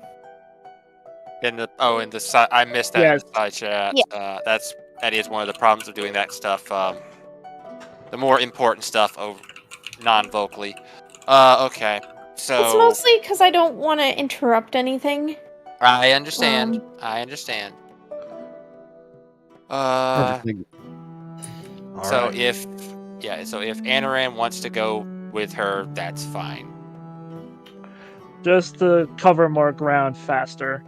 In the side, I missed that in the side chat. Yeah. That is one of the problems of doing that stuff. the more important stuff over non-vocally. Okay. So It's mostly because I don't want to interrupt anything. I understand. I understand. Perfect. So Alright. if Anaran wants to go with her, that's fine. Just to cover more ground faster.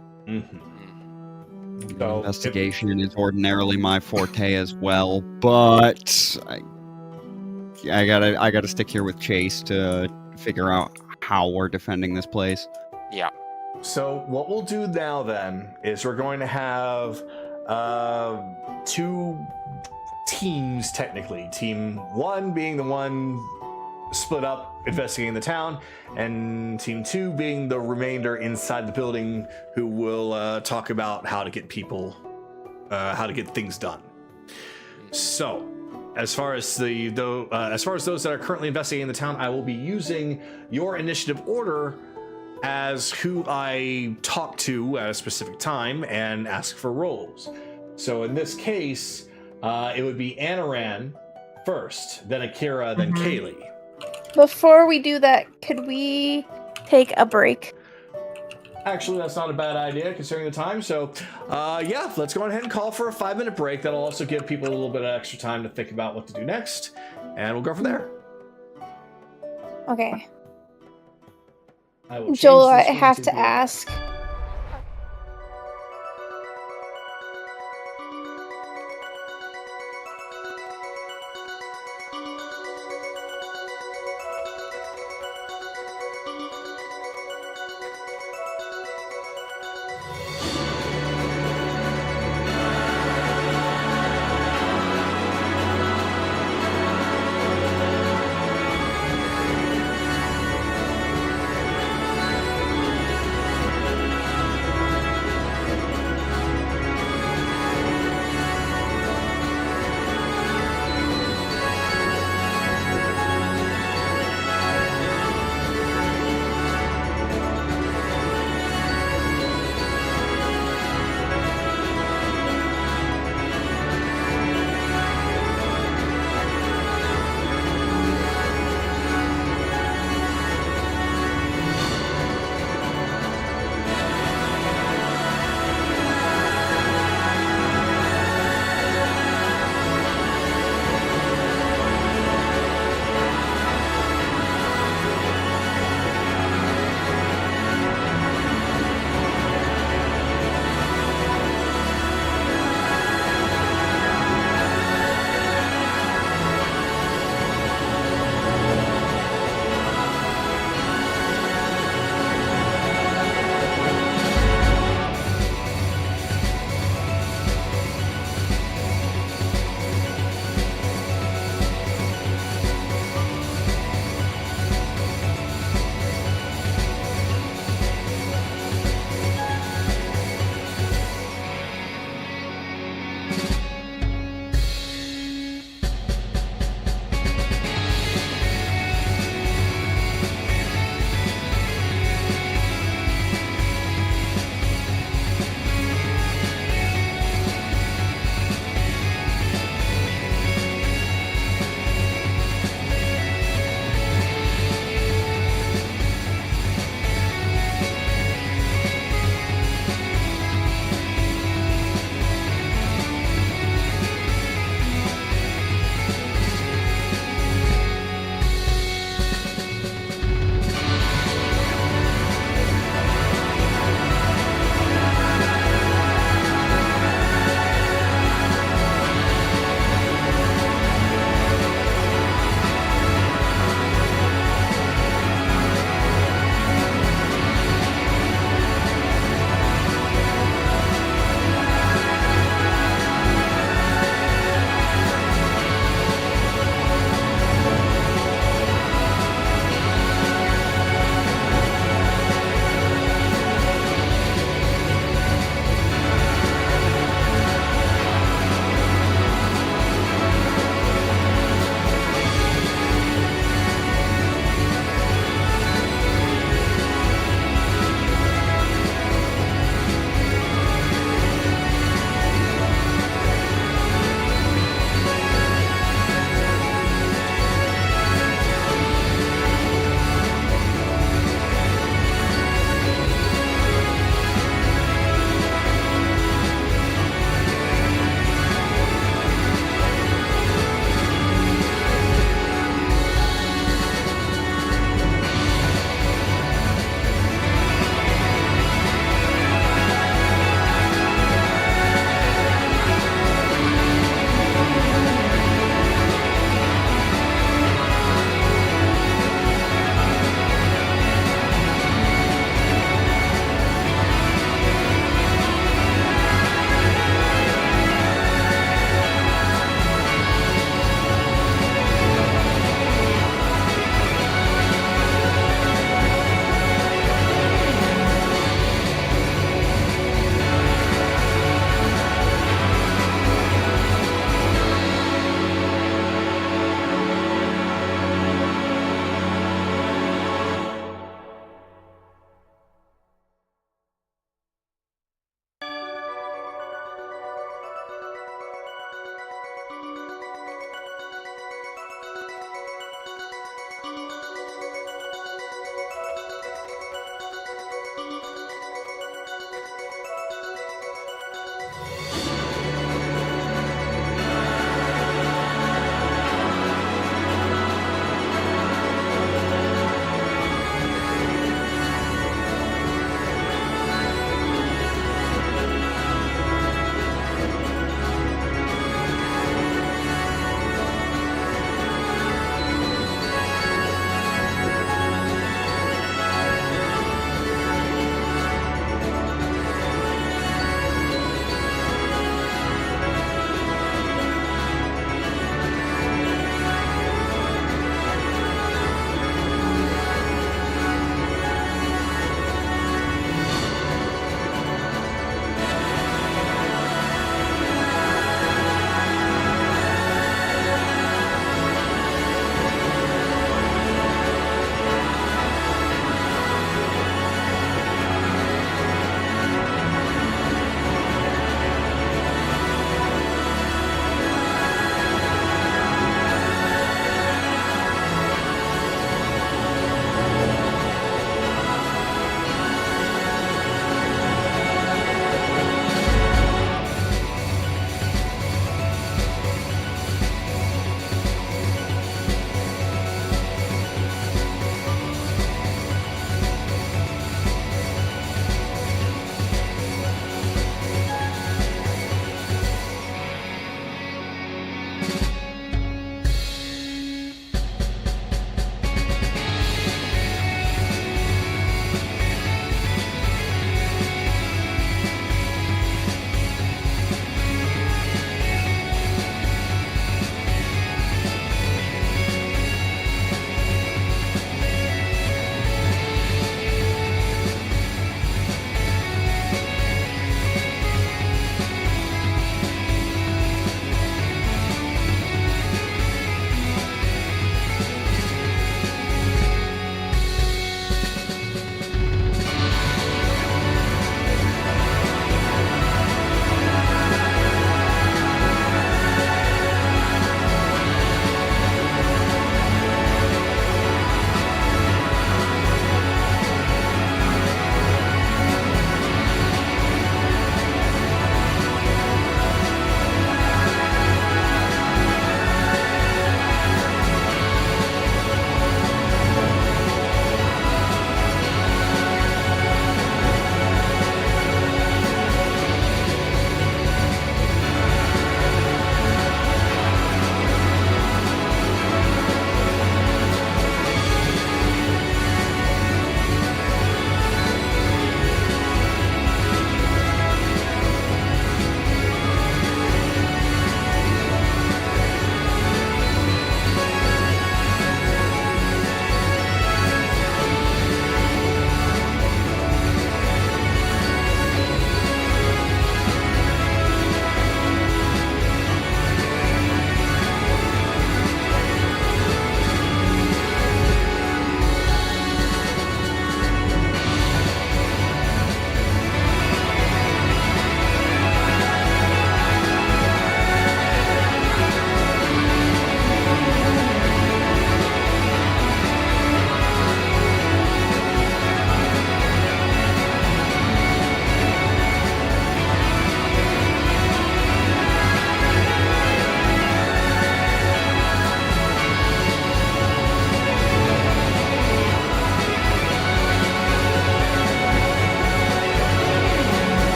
So, Investigation is ordinarily my forte as well, but I gotta stick here with Chase to figure out how we're defending this place. Yeah. So what we'll do now then is we're going to have 2 teams technically. Team 1 being the one split up investigating the town, and team 2 being the remainder inside the building who will talk about how to get people, how to get things done. So, as far as those that are currently investigating the town, I will be using your initiative order as who I talk to at a specific time and ask for rolls. So in this case, it would be Anaran first, then Akira, then Kaylee. Before we do that, could we take a break? Actually, that's not a bad idea considering the time. So, yeah, let's go ahead and call for a 5-minute break. That'll also give people a little bit of extra time to think about what to do next, and we'll go from there. Okay. I will change Joel, I this one have to the- ask.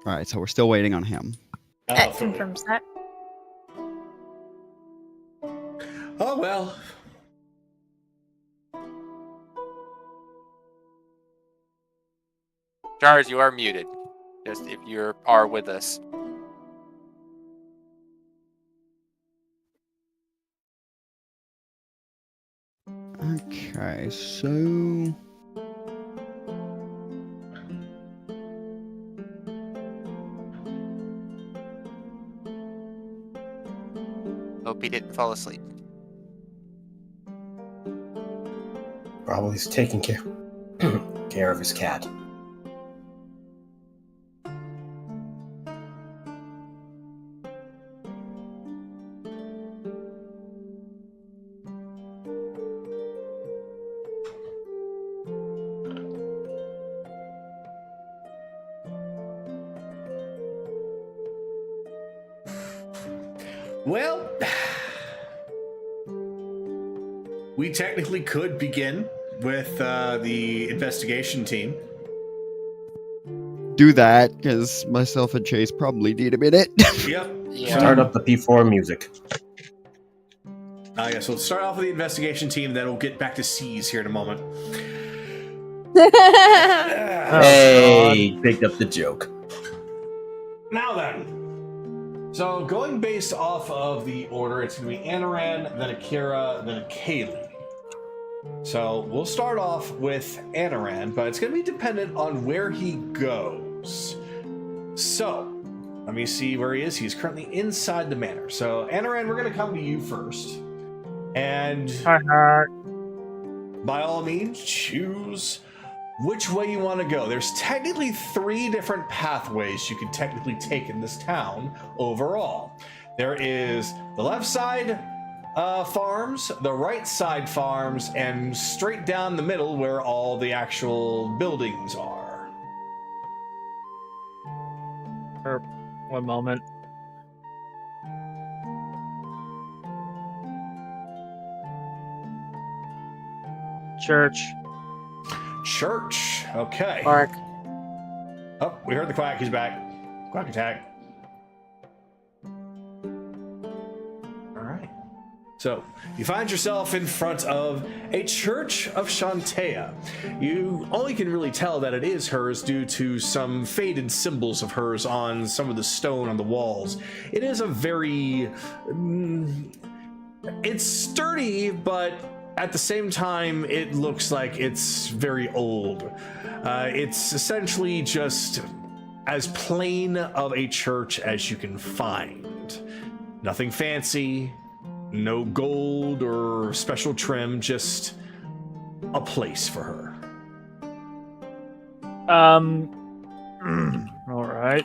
All right, so we're still waiting on him. That confirms that. Oh well. Charles, you are muted. Just if you are with us. Okay, so Hope he didn't fall asleep. Probably he's taking care of his cat. Well, we technically could begin with the investigation team. do that, because myself and Chase probably need a minute. Yep. Yeah. Start up the P4 music. Yeah, so let's start off with the investigation team, then we'll get back to C's here in a moment. Hey, picked up the joke. Now then. So going based off of the order, it's going to be Anaran, then Akira, then Kaylee. So we'll start off with Anaran, but it's going to be dependent on where he goes. So let me see where he is. He's currently inside the manor. So Anaran, we're going to come to you first. And by all means, choose which way you want to go. There's technically 3 different pathways you can technically take in this town overall. There is the left side farms, the right side farms, and straight down the middle where all the actual buildings are. One moment. Church. Church. Okay. Bark. Oh, we heard the quack. He's back. Quack attack. All right. So you find yourself in front of a church of Shantea. You only can really tell that it is hers due to some faded symbols of hers on some of the stone on the walls. It is a very... it's sturdy, but at the same time, it looks like it's very old. It's essentially just as plain of a church as you can find. Nothing fancy, no gold or special trim, just a place for her. All right.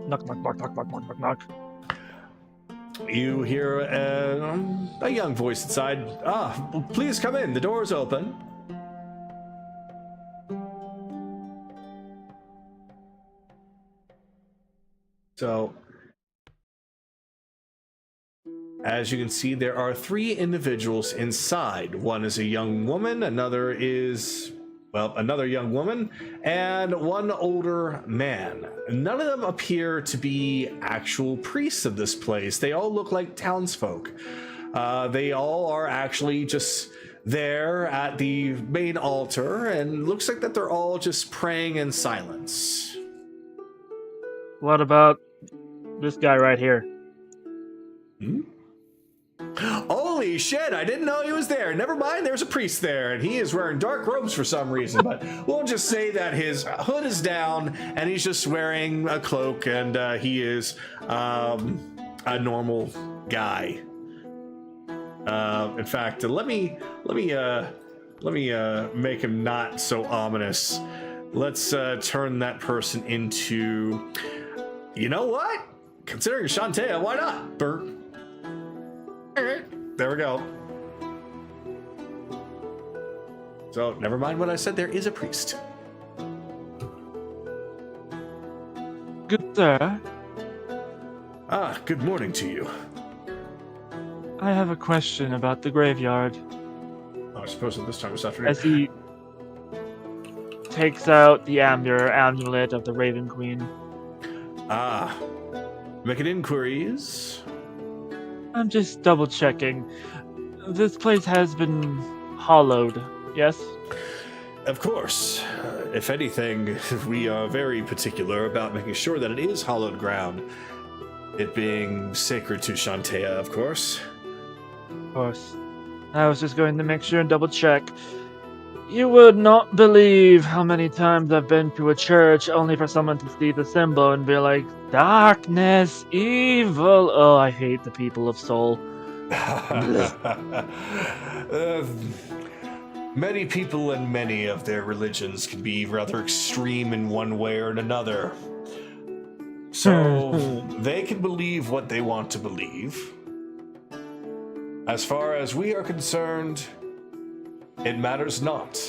Knock, knock, knock, knock, knock, knock, knock, knock. You hear a young voice inside. Please come in. The door's open. So, as you can see, there are 3 individuals inside. One is a young woman, another is, another young woman, and one older man. None of them appear to be actual priests of this place. They all look like townsfolk. They all are actually just there at the main altar, and looks like that they're all just praying in silence. What about this guy right here? Holy shit, I didn't know he was there. Never mind, there's a priest there, and he is wearing dark robes for some reason, but we'll just say that his hood is down, and he's just wearing a cloak, and he is a normal guy. In fact, let me make him not so ominous. Let's turn that person into, you know what? Considering Shantea, why not? Bert. There we go. So, never mind what I said, there is a priest. Good sir, Good morning to you. I have a question about the graveyard. I suppose at this time this afternoon. As he takes out the amulet of the Raven Queen. Ah, making inquiries. I'm just double checking. This place has been hollowed, yes? Of course. If anything, we are very particular about making sure that it is hallowed ground. It being sacred to Shantea, of course. Of course. I was just going to make sure and double check. You would not believe how many times I've been to a church only for someone to see the symbol and be like, darkness, evil. Oh, I hate the people of Seoul. Many people and many of their religions can be rather extreme in one way or another. So they can believe what they want to believe. As far as we are concerned, it matters not.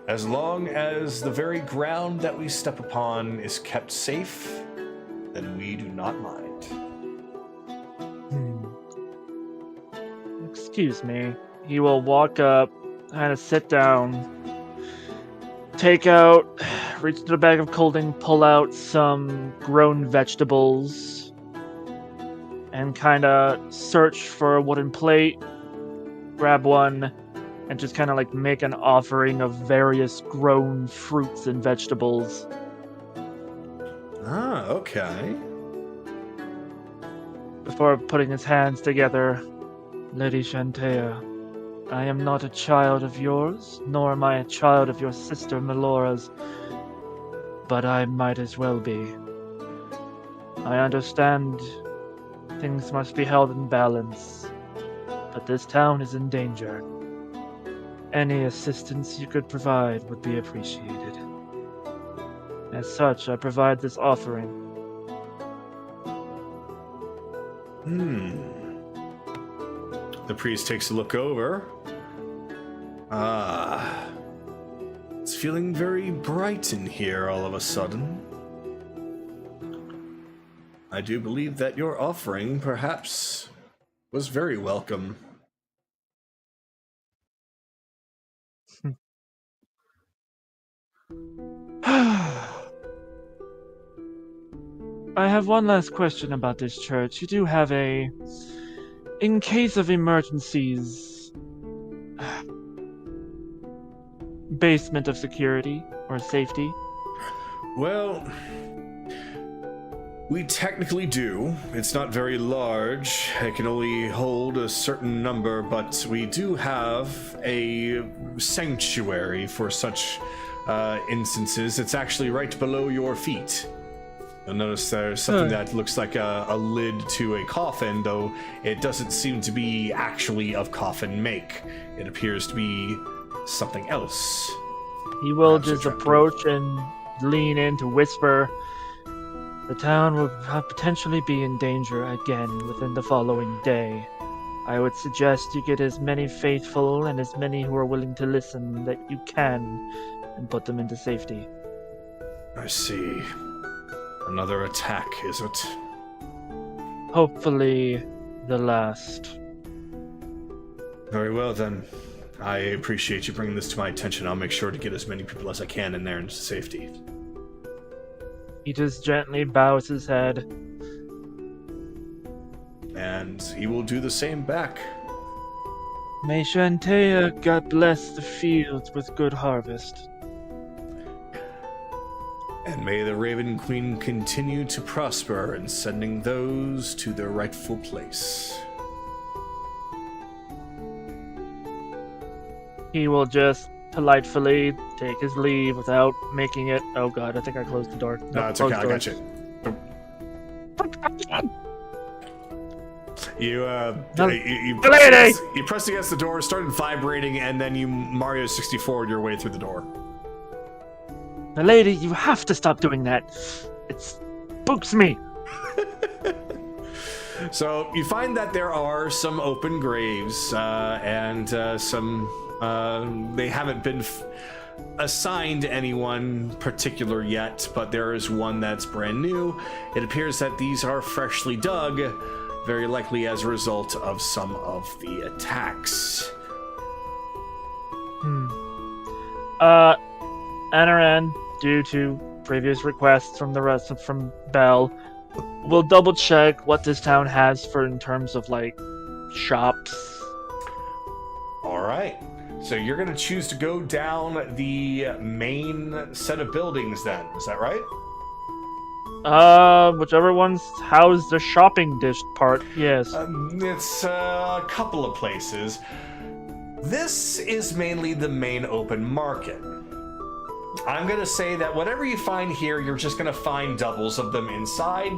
As long as the very ground that we step upon is kept safe, then we do not mind. Excuse me. He will walk up, kind of sit down, reach to the bag of clothing, pull out some grown vegetables, and kind of search for a wooden plate, grab one, and just kind of like make an offering of various grown fruits and vegetables. Ah, okay. Before putting his hands together, Lady Shantea, I am not a child of yours, nor am I a child of your sister Melora's, but I might as well be. I understand things must be held in balance, but this town is in danger. Any assistance you could provide would be appreciated. As such, I provide this offering. The priest takes a look over. Ah. It's feeling very bright in here all of a sudden. I do believe that your offering, perhaps, was very welcome. I have one last question about this church. You do have in case of emergencies, basement of security or safety? Well, we technically do. It's not very large. It can only hold a certain number, but we do have a sanctuary for such instances. It's actually right below your feet. You'll notice there's something that looks like a lid to a coffin, though it doesn't seem to be actually of coffin make. It appears to be something else. He will Perhaps just a trapdoor. approach and lean in to whisper, the town will potentially be in danger again within the following day. I would suggest you get as many faithful and as many who are willing to listen that you can and put them into safety. I see. Another attack, is it? Hopefully the last. Very well, then. I appreciate you bringing this to my attention. I'll make sure to get as many people as I can in there into safety. He just gently bows his head. And he will do the same back. May Shantea God bless the fields with good harvest. And may the Raven Queen continue to prosper in sending those to their rightful place. He will just politely take his leave without making it. Oh god, I think I closed the door. No, it's close okay, I got you. You pressed against the door, started vibrating, and then you Mario 64'd your way through the door. The lady, you have to stop doing that. It spooks me. So you find that there are some open graves, and some they haven't been assigned anyone particular yet, but there is one that's brand new. It appears that these are freshly dug, very likely as a result of some of the attacks. Anaran, due to previous requests from the rest from Bell, will double check what this town has for in terms of like shops. All right. So you're going to choose to go down the main set of buildings then. Is that right? Whichever one's housed the shopping dish part, yes. It's a couple of places. This is mainly the main open market. I'm going to say that whatever you find here, you're just going to find doubles of them inside.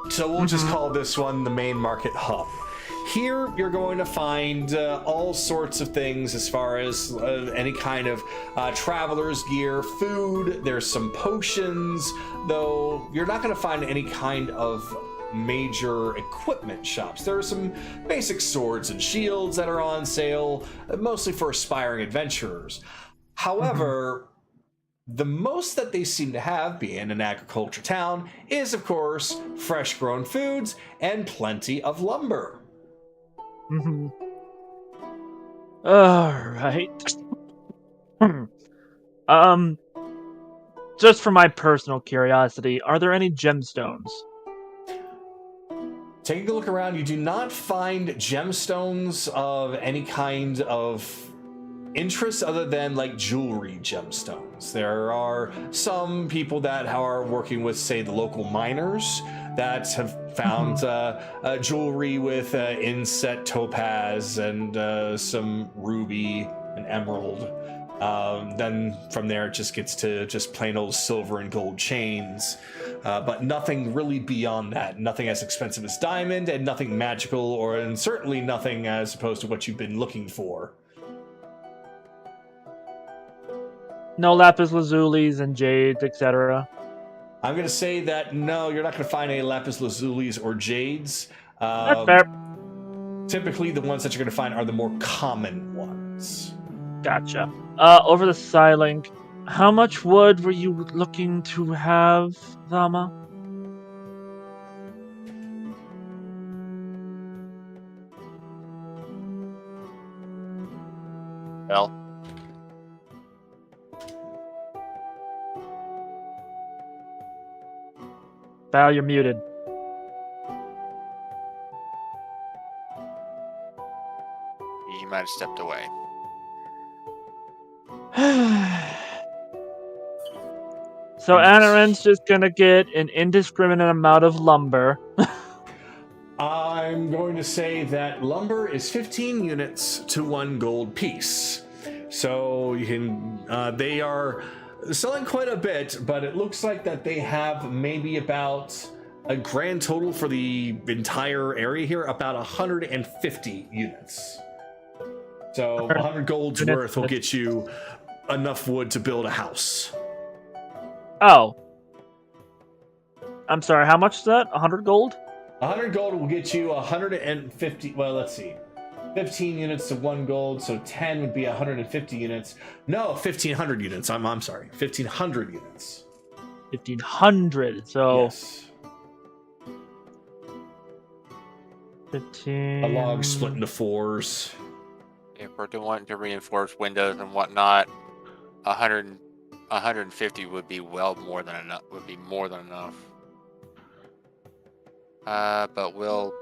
So we'll just call this one the main market hub. Here, you're going to find all sorts of things as far as any kind of traveler's gear, food. There's some potions, though you're not going to find any kind of major equipment shops. There are some basic swords and shields that are on sale, mostly for aspiring adventurers. However, the most that they seem to have, being an agriculture town, is, of course, fresh-grown foods and plenty of lumber. Alright. Just for my personal curiosity, are there any gemstones? Taking a look around, you do not find gemstones of any kind of interest other than like jewelry gemstones. There are some people that are working with, say, the local miners that have found jewelry with inset topaz and some ruby and emerald. Then from there it just gets to just plain old silver and gold chains. But nothing really beyond that. Nothing as expensive as diamond, and nothing magical, and certainly nothing as opposed to what you've been looking for. No lapis lazulis and jades, etc. I'm going to say that no, you're not going to find any lapis lazulis or jades. That's fair. Typically, the ones that you're going to find are the more common ones. Gotcha. Over the Psylink, how much wood were you looking to have, Zama? Well, Val, you're muted. you might have stepped away. So Anaran's just gonna get an indiscriminate amount of lumber. I'm going to say that lumber is 15 units to 1 gold piece. So you can, they are selling quite a bit, but it looks like that they have maybe about a grand total for the entire area here, about 150 units. So 100 gold's worth will get you enough wood to build a house. Oh. I'm sorry, how much is that? 100 gold? 100 gold will get you 150, well, let's see. 15 units to 1 gold, so 10 would be 150 units. No, 1,500 units. I'm sorry, 1,500 units. 1,500, so... Yes. 15... A log split into 4s. If we're wanting to reinforce windows and whatnot, 150 would be more than enough. Would be more than enough. But we'll.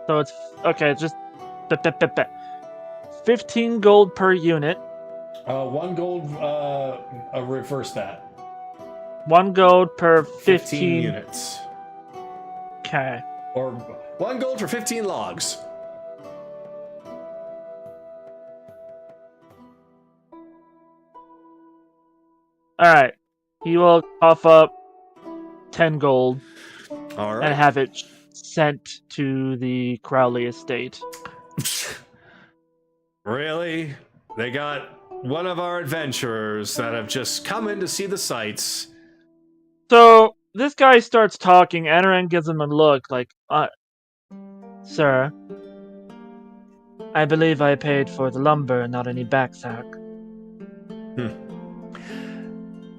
So it's okay. It's just 15 gold per unit. 1 gold. Reverse that. 1 gold per 15 units. Okay. Or 1 gold for 15 logs. Alright. He will cough up 10 gold. All right. And have it sent to the Crowley estate. Really? They got one of our adventurers that have just come in to see the sights. So, this guy starts talking. Anaran gives him a look like, Sir, I believe I paid for the lumber, not any backsack.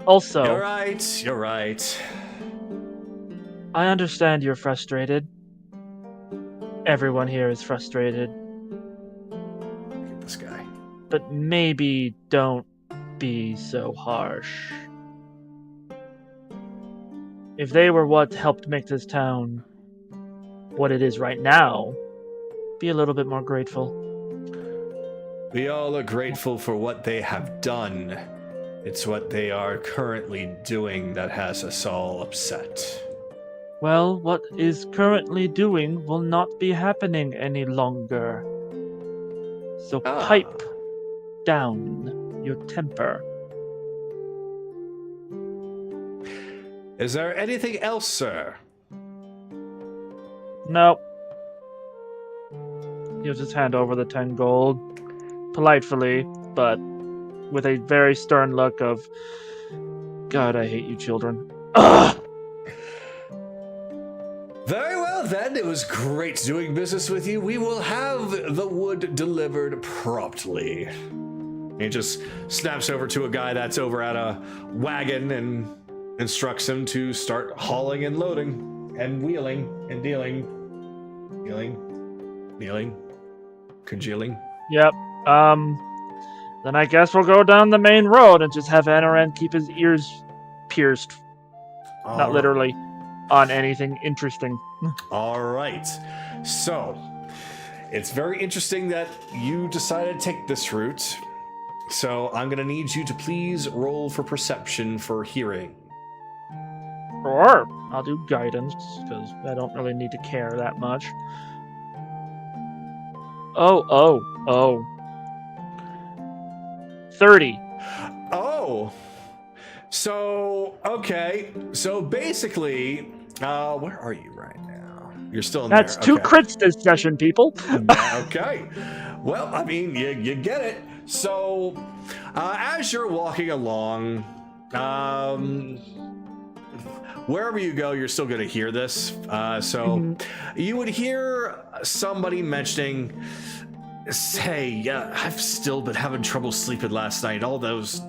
Also... You're right. I understand you're frustrated. Everyone here is frustrated. Look at this guy. But maybe don't be so harsh. If they were what helped make this town what it is right now, be a little bit more grateful. We all are grateful for what they have done. It's what they are currently doing that has us all upset. Well, what is currently doing will not be happening any longer. So pipe down your temper. Is there anything else, sir? Nope. He'll just hand over the 10 gold. Politely, but with a very stern look of, God, I hate you children. Ugh! Very well then, it was great doing business with you. We will have the wood delivered promptly. He just snaps over to a guy that's over at a wagon and instructs him to start hauling and loading and wheeling and dealing. Kneeling, congealing. Yep. Then I guess we'll go down the main road and just have Anoran keep his ears pierced. Not literally. On anything interesting. All right. So, it's very interesting that you decided to take this route. So, I'm going to need you to please roll for perception for hearing. Sure. I'll do guidance, because I don't really need to care that much. Oh. 30. Oh. So, okay. So, basically, where are you right now? You're still in That's there. two Okay. crits this session, people. Okay. Well, I mean, you get it. So, as you're walking along, wherever you go, you're still going to hear this. You would hear somebody mentioning, hey, I've still been having trouble sleeping last night. All those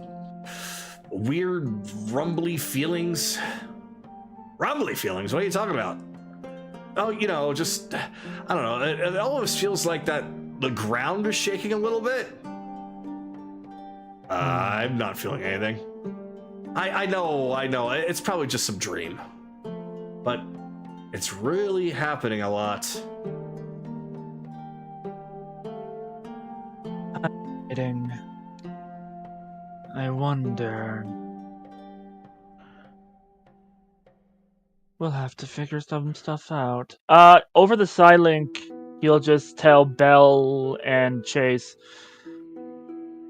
weird rumbly feelings. Rumbly feelings? What are you talking about? Oh, just, I don't know. It almost feels like that the ground is shaking a little bit. I'm not feeling anything. I know. It's probably just some dream. But it's really happening a lot. I wonder. We'll have to figure some stuff out. Over the Psylink, you'll just tell Belle and Chase.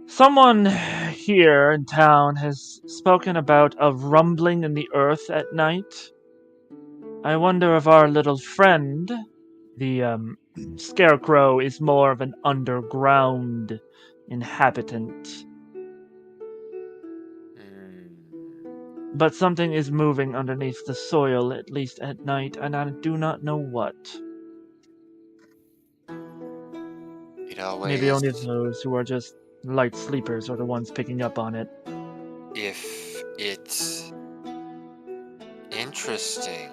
Someone here in town has spoken about a rumbling in the earth at night. I wonder if our little friend, the Scarecrow, is more of an underground inhabitant. But something is moving underneath the soil, at least at night, and I do not know what. Maybe only those who are just light sleepers are the ones picking up on it. If it's interesting,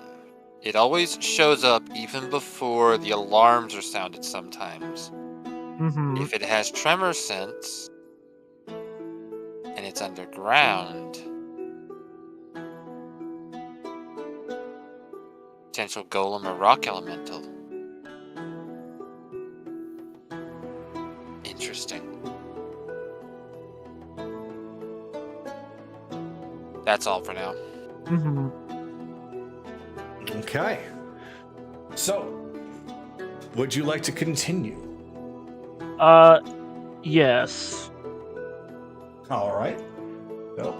it always shows up even before the alarms are sounded sometimes. Mm-hmm. If it has tremor sense, and it's underground, potential golem or rock elemental. Interesting. That's all for now. Mm-hmm. Okay. So, would you like to continue? Yes. All right. So,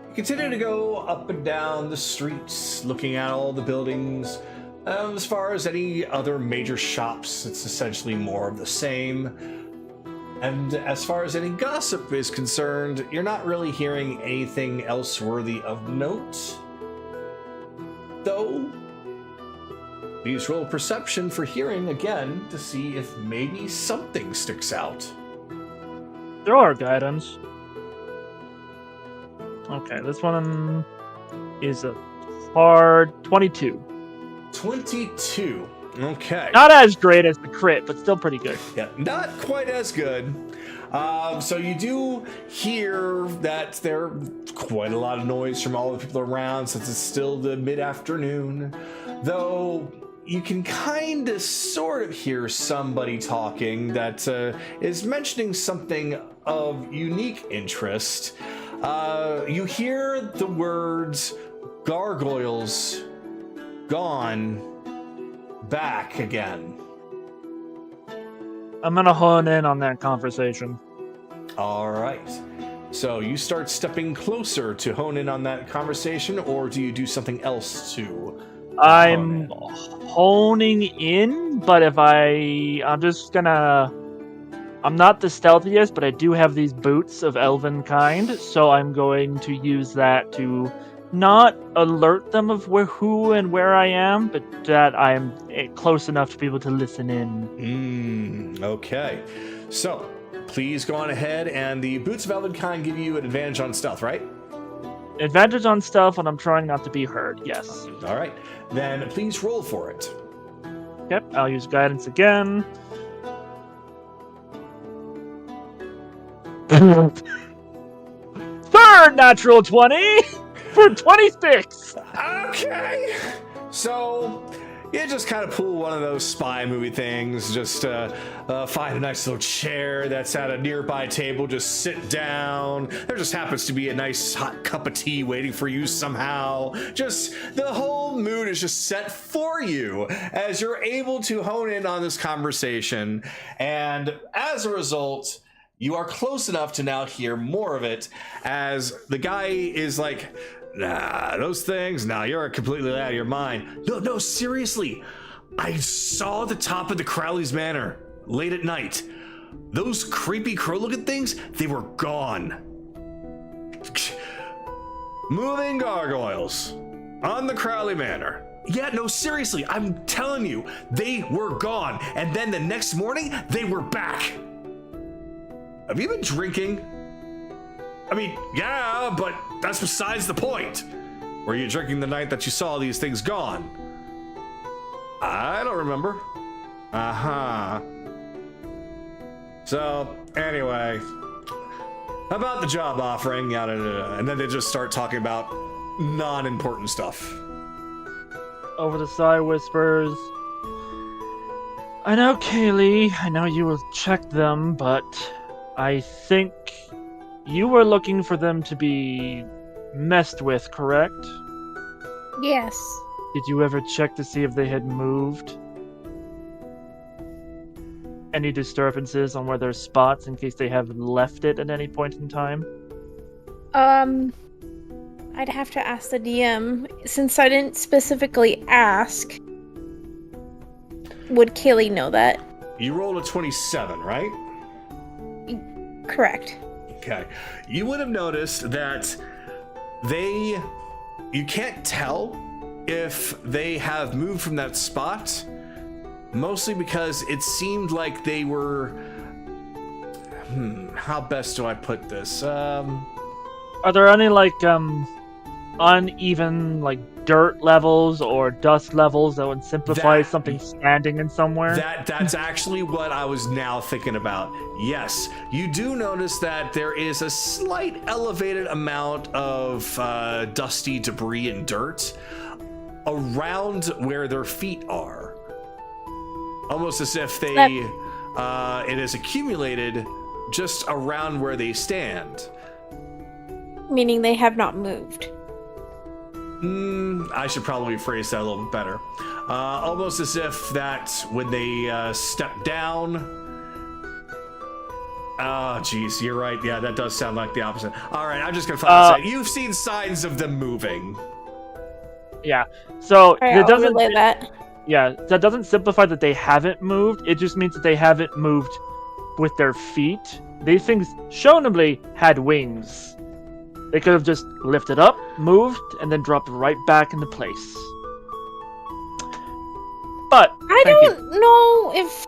you continue to go up and down the streets, looking at all the buildings. As far as any other major shops, it's essentially more of the same. And as far as any gossip is concerned, you're not really hearing anything else worthy of note. Though, please roll perception for hearing again to see if maybe something sticks out. There are guidance. Okay, this one is a hard 22. 22. Okay. Not as great as the crit, but still pretty good. Yeah, not quite as good. So you do hear that there quite a lot of noise from all the people around since it's still the mid-afternoon, though you can kind of sort of hear somebody talking that is mentioning something of unique interest. You hear the words gargoyles gone back again. I'm gonna hone in on that conversation. All right. So you start stepping closer to hone in on that conversation, or do you do something else to? I'm honing in, but I'm just gonna. I'm not the stealthiest, but I do have these boots of elven kind, so I'm going to use that to not alert them of who and where I am, but that I am close enough to be able to listen in. Okay. So, please go on ahead, and the Boots of Elvenkind give you an advantage on stealth, right? Advantage on stealth, and I'm trying not to be heard, yes. All right. Then please roll for it. Yep, I'll use guidance again. Third natural 20 for 26! Okay. So, you just kind of pull one of those spy movie things, just find a nice little chair that's at a nearby table, just sit down. There just happens to be a nice hot cup of tea waiting for you somehow. Just the whole mood is just set for you as you're able to hone in on this conversation. And as a result, you are close enough to now hear more of it as the guy is like, nah, those things, nah, you're completely out of your mind. No, seriously. I saw the top of the Crowley's Manor late at night. Those creepy crow-looking things, they were gone. Moving gargoyles on the Crowley Manor. Yeah, no, seriously, I'm telling you, they were gone. And then the next morning, they were back. Have you been drinking? I mean, yeah, but that's besides the point. Were you drinking the night that you saw these things gone? I don't remember. Uh-huh. So, anyway, about the job offering, yada, yada, yada. And then they just start talking about non-important stuff. Over the side whispers. I know, Kaylee, I know you will check them, but I think you were looking for them to be messed with, correct? Yes. Did you ever check to see if they had moved? Any disturbances on where there's spots in case they have left it at any point in time? I'd have to ask the DM. Since I didn't specifically ask, would Kaylee know that? You rolled a 27, right? Correct. Okay. You would have noticed that you can't tell if they have moved from that spot, mostly because it seemed like they were, how best do I put this? Are there any, uneven, dirt levels or dust levels that would simplify something standing in somewhere? That's actually what I was now thinking about. Yes, you do notice that there is a slight elevated amount of dusty debris and dirt around where their feet are. Almost as if it is accumulated just around where they stand. Meaning they have not moved. I should probably phrase that a little bit better. Almost as if that when they step down. Oh, geez, you're right. Yeah, that does sound like the opposite. All right, I'm just gonna find You've seen signs of them moving. Yeah. So right, it doesn't. relay that. Yeah, that doesn't simplify that they haven't moved. It just means that they haven't moved with their feet. These things, shownably, had wings. They could have just lifted up, moved, and then dropped right back into place. But I don't know if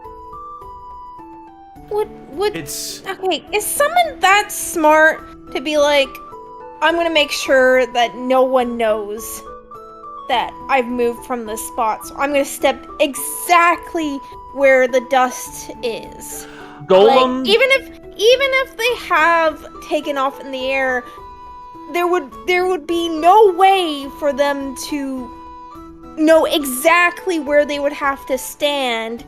would It's okay. Is someone that smart to be like, I'm gonna make sure that no one knows that I've moved from this spot, so I'm gonna step exactly where the dust is. Golem. Like, even if they have taken off in the air, there would be no way for them to know exactly where they would have to stand.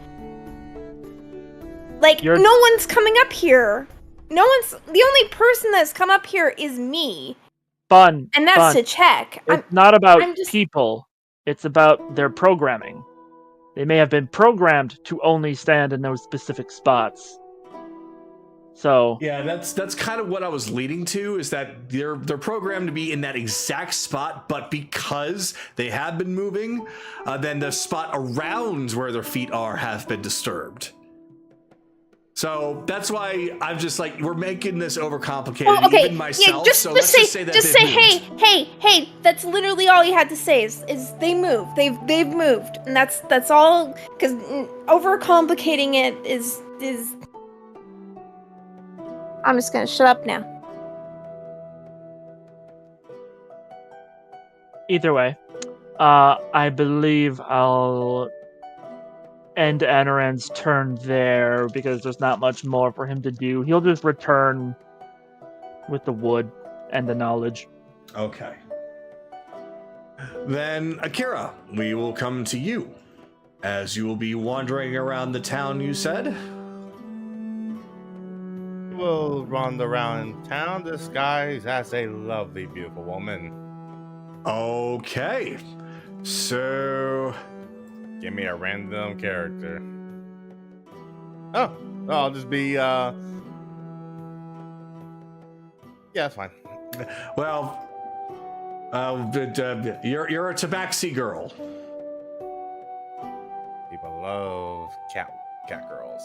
Like, no one's coming up here. The only person that's come up here is me. And that's to check. It's not about people. It's about their programming. They may have been programmed to only stand in those specific spots. So yeah, that's kind of what I was leading to, is that they're programmed to be in that exact spot, but because they have been moving, then the spot around where their feet are have been disturbed. So that's why I'm just like, we're making this overcomplicated, even myself. Yeah, so let's just say that hey, that's literally all you had to say is they moved. They've moved. And that's all, because overcomplicating it is I'm just gonna shut up now. Either way, I believe I'll end Anaran's turn there, because there's not much more for him to do. He'll just return with the wood and the knowledge. Okay. Then, Akira, we will come to you, as you will be wandering around the town, you said? We'll run around town disguised as a lovely, beautiful woman. Okay. So... give me a random character. Oh, I'll just be, yeah, that's fine. Well, you're a tabaxi girl. People love cat girls.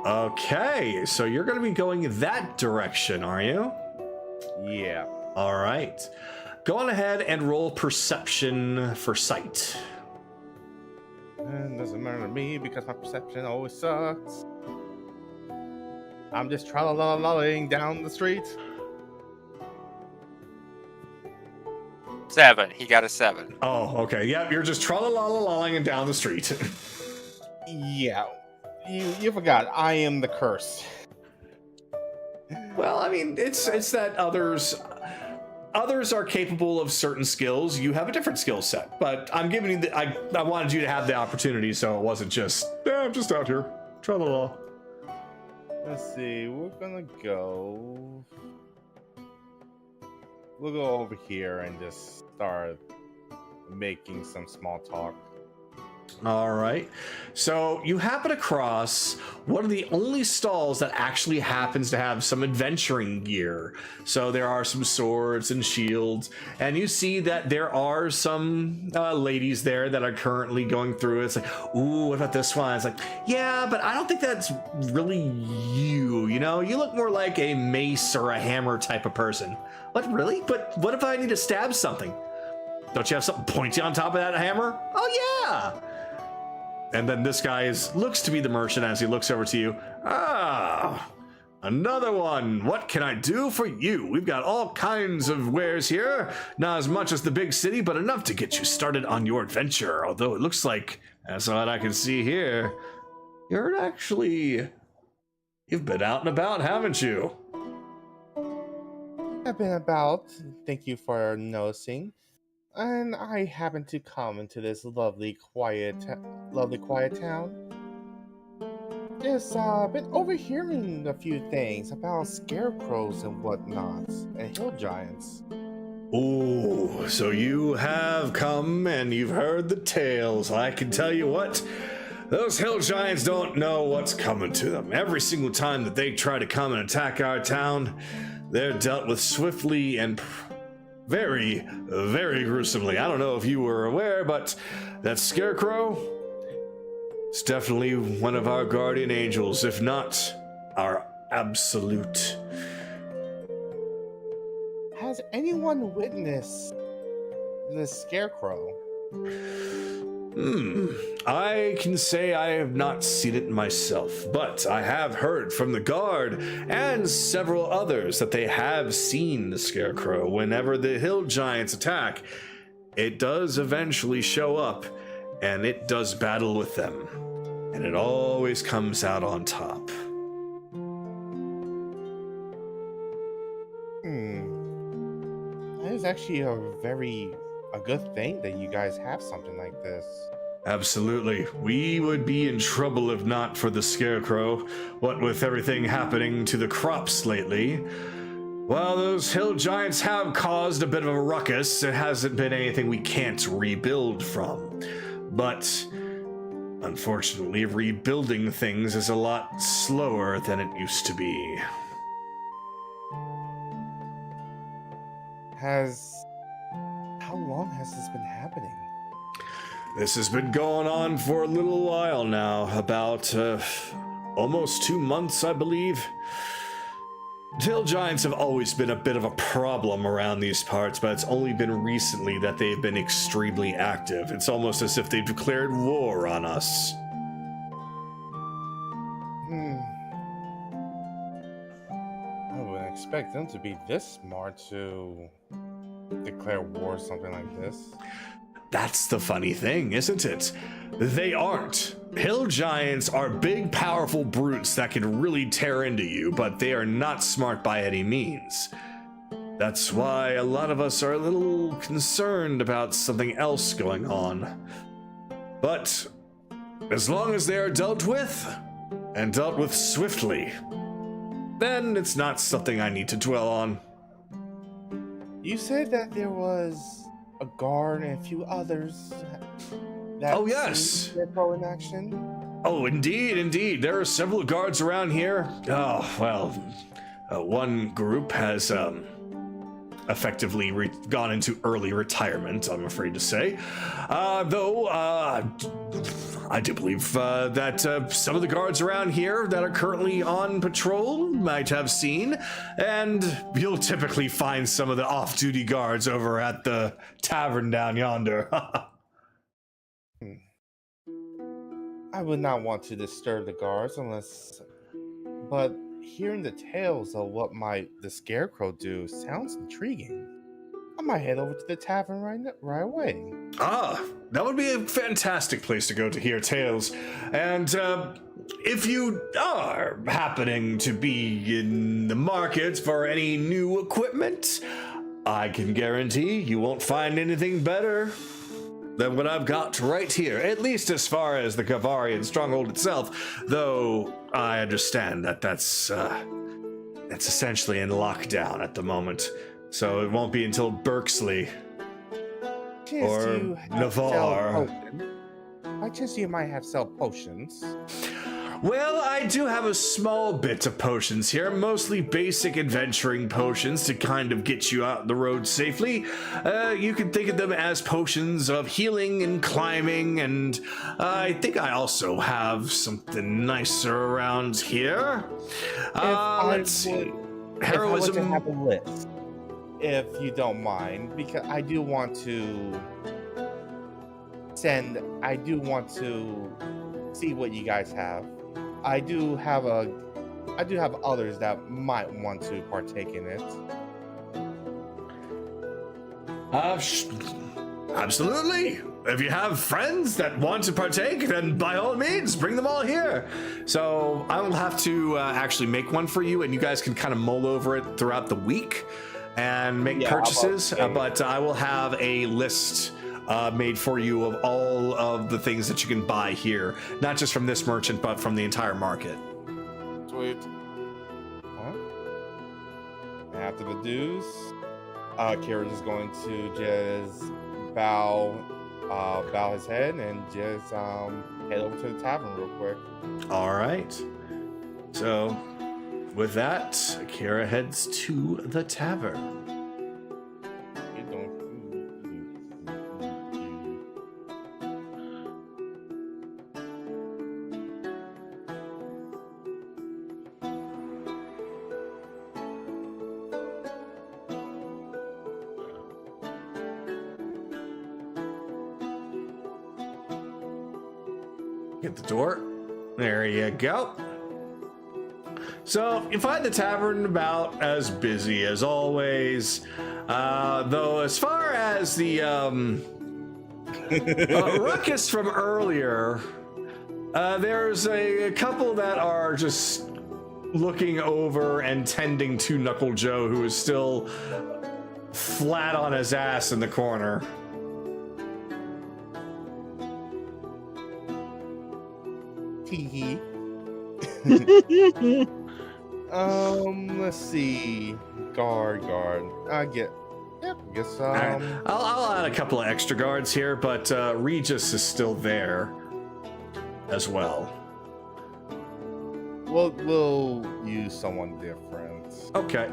Okay, so you're going to be going that direction, are you? Yeah. All right. Go on ahead and roll perception for sight. It doesn't matter to me because my perception always sucks. I'm just tra-la-la-la-ing down the street. 7. He got a 7. Oh, okay. Yep, you're just tra-la-la-la-ing down the street. Yeah. You forgot. I am the curse. Well, I mean, it's that others are capable of certain skills. You have a different skill set, but I'm giving you I wanted you to have the opportunity, so it wasn't just I'm just out here. Tra-la-la. Let's see. We'll go over here and just start making some small talk. All right. So you happen across one of the only stalls that actually happens to have some adventuring gear. So there are some swords and shields, and you see that there are some ladies there that are currently going through it. It's like, ooh, what about this one? It's like, yeah, but I don't think that's really you. You know, you look more like a mace or a hammer type of person. What, really? But what if I need to stab something? Don't you have something pointy on top of that hammer? Oh, yeah. And then this guy looks to be the merchant as he looks over to you. Ah, another one. What can I do for you? We've got all kinds of wares here. Not as much as the big city, but enough to get you started on your adventure. Although it looks like, that's what I can see here, you've been out and about, haven't you? I've been about. Thank you for noticing. And I happened to come into this lovely, quiet town. Just been overhearing a few things about scarecrows and whatnot, and hill giants. Oh, so you have come and you've heard the tales. I can tell you what, those hill giants don't know what's coming to them. Every single time that they try to come and attack our town, they're dealt with swiftly and very, very gruesomely. I don't know if you were aware, but that scarecrow is definitely one of our guardian angels, if not our absolute. Has anyone witnessed the scarecrow? I can say I have not seen it myself, but I have heard from the guard and several others that they have seen the scarecrow. Whenever the hill giants attack, it does eventually show up, and it does battle with them. and it always comes out on top. That is actually a good thing that you guys have something like this. Absolutely. We would be in trouble if not for the Scarecrow. What with everything happening to the crops lately. While those hill giants have caused a bit of a ruckus, it hasn't been anything we can't rebuild from. But unfortunately, rebuilding things is a lot slower than it used to be. How long has this been happening? This has been going on for a little while now, about almost 2 months, I believe. Hill giants have always been a bit of a problem around these parts, but it's only been recently that they've been extremely active. It's almost as if they've declared war on us. I wouldn't expect them to be this smart to declare war or something like this. That's the funny thing, isn't it? They aren't. Hill giants are big, powerful brutes that can really tear into you, but they are not smart by any means. That's why a lot of us are a little concerned about something else going on. But as long as they are dealt with, and dealt with swiftly, then it's not something I need to dwell on. You said that there was a guard and a few others that Oh, yes. Scarecrow in action. Oh, indeed. There are several guards around here. Oh, well, one group has effectively gone into early retirement, I'm afraid to say. Though, I do believe that some of the guards around here that are currently on patrol might have seen, and you'll typically find some of the off-duty guards over at the tavern down yonder. I would not want to disturb the guards but hearing the tales of what the Scarecrow do sounds intriguing. I might head over to the tavern right away. Ah, that would be a fantastic place to go to hear tales. And if you are happening to be in the market for any new equipment, I can guarantee you won't find anything better than what I've got right here, at least as far as the Gavarian stronghold itself, though I understand that that's essentially in lockdown at the moment, so it won't be until Berksley or Navarre. By chance you might have sell potions. Well, I do have a small bit of potions here, mostly basic adventuring potions to kind of get you out the road safely. You can think of them as potions of healing and climbing, and I think I also have something nicer around here. Let's see. Heroism. If I were to have a list, if you don't mind, because I do want to see what you guys have. I do have others that might want to partake in it. Absolutely. If you have friends that want to partake, then by all means, bring them all here. So I will have to actually make one for you, and you guys can kind of mull over it throughout the week and make purchases. But I will have a list made for you of all of the things that you can buy here, not just from this merchant, but from the entire market. Sweet. After the dues, Kieran is going to just bow his head and just head over to the tavern real quick. All right. So, with that, Kira heads to the tavern. Get the door. There you go. So you find the tavern about as busy as always. Though as far as the ruckus from earlier, There's a couple that are just looking over and tending to Knuckle Joe, who is still flat on his ass in the corner. Tee let's see. Guard. Yep, guess All right. I'll add a couple of extra guards here, but Regis is still there as well. we'll use someone different. Okay.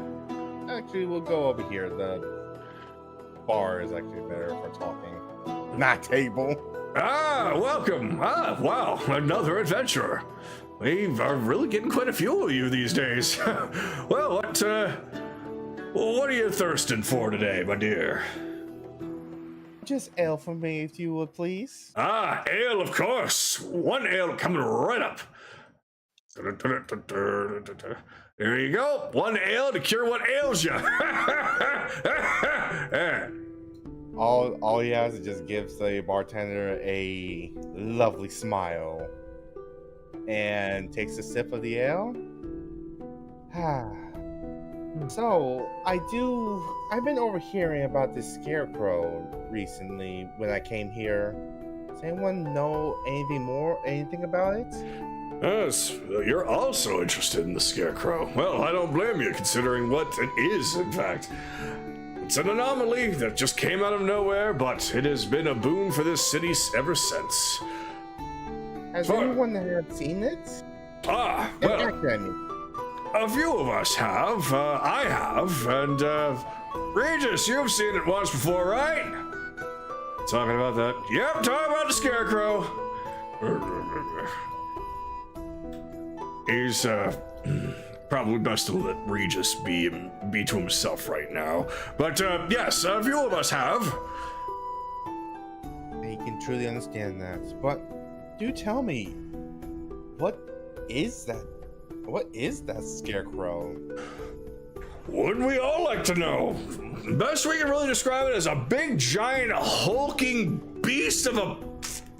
Actually, we'll go over here. The bar is actually better for talking. Not table. Ah, welcome. Ah, wow, another adventurer. We are really getting quite a few of you these days. Well, what are you thirsting for today, my dear? Just ale for me, if you would, please. Ah, ale, of course. One ale coming right up. There you go. One ale to cure what ails you. All he has is just gives the bartender a lovely smile and takes a sip of the ale. So, I've been overhearing about this scarecrow recently when I came here. Does anyone know anything about it? Yes, you're also interested in the scarecrow. Well, I don't blame you, considering what it is, in fact. It's an anomaly that just came out of nowhere, but it has been a boon for this city ever since. Has anyone seen it? Ah, well, a few of us have. I have, and Regis, you've seen it once before, right? Talking about that? Yep, talking about the scarecrow. He's probably best to let Regis be to himself right now. But yes, a few of us have. I can truly understand that. But do tell me, what is that? What is that scarecrow? Wouldn't we all like to know? Best we can really describe it as a big, giant, hulking beast of a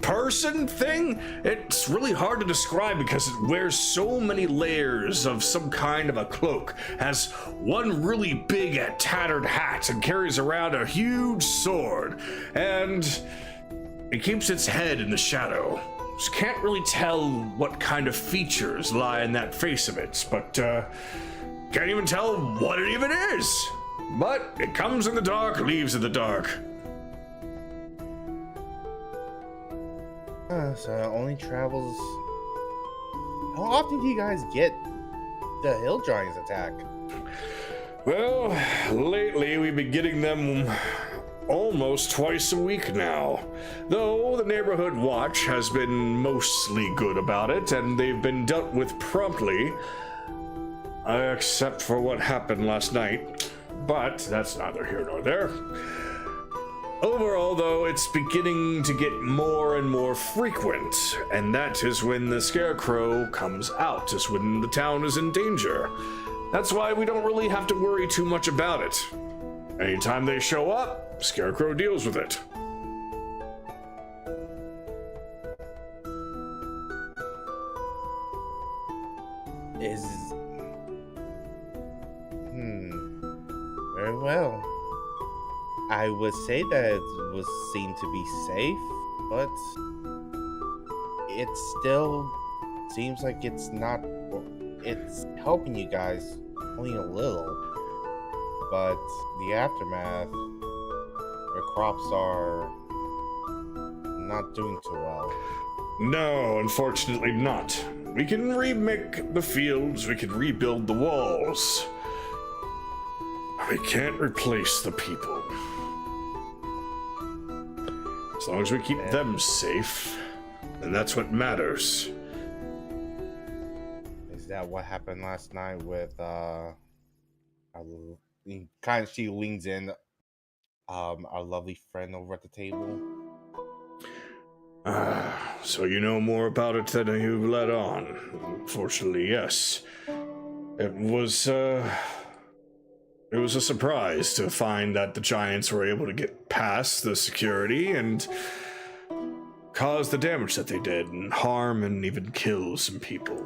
person thing. It's really hard to describe because it wears so many layers of some kind of a cloak, has one really big tattered hat, and carries around a huge sword, and it keeps its head in the shadow. Just can't really tell what kind of features lie in that face of it, but can't even tell what it even is. But it comes in the dark, leaves in the dark. So it only travels. How often do you guys get the hill giants attack? Well, lately we've been getting them almost twice a week now. Though the neighborhood watch has been mostly good about it, and they've been dealt with promptly, except for what happened last night. But that's neither here nor there. Overall, though, it's beginning to get more and more frequent, and that is when the scarecrow comes out, is when the town is in danger. That's why we don't really have to worry too much about it. Anytime they show up, Scarecrow deals with it. Very well. I would say that it would seem to be safe, but it still seems like it's not. It's helping you guys only a little, but the aftermath, your crops are not doing too well. No, unfortunately not. We can remake the fields, we can rebuild the walls. We can't replace the people. As long as we keep them safe, then that's what matters. Is that what happened last night with she leans in, our lovely friend over at the table? So you know more about it than you've let on. Unfortunately, yes. It was a surprise to find that the Giants were able to get past the security and cause the damage that they did and harm and even kill some people.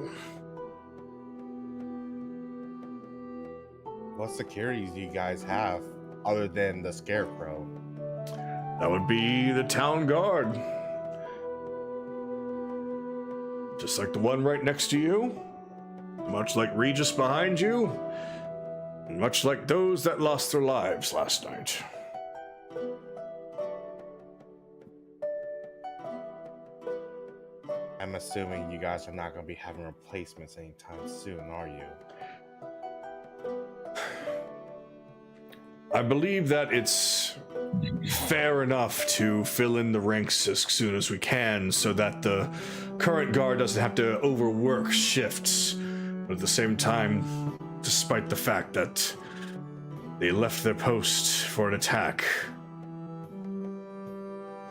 What securities do you guys have other than the scarecrow? That would be the town guard. Just like the one right next to you, much like Regis behind you, and much like those that lost their lives last night. I'm assuming you guys are not going to be having replacements anytime soon, are you? I believe that it's fair enough to fill in the ranks as soon as we can so that the current guard doesn't have to overwork shifts. But at the same time, despite the fact that they left their post for an attack,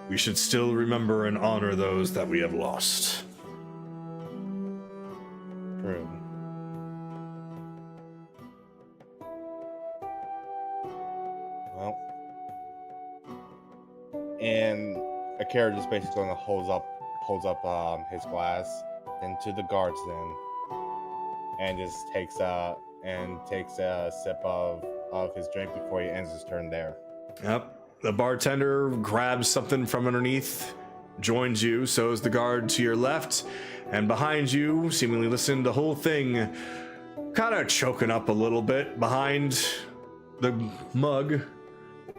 we should still remember and honor those that we have lost. True. Well, and Akira just basically going to holds up his glass into the guards then, and just takes a sip of his drink before he ends his turn there. Yep. The bartender grabs something from underneath, joins you, so is the guard to your left, and behind you, seemingly listening to the whole thing, kind of choking up a little bit behind the mug.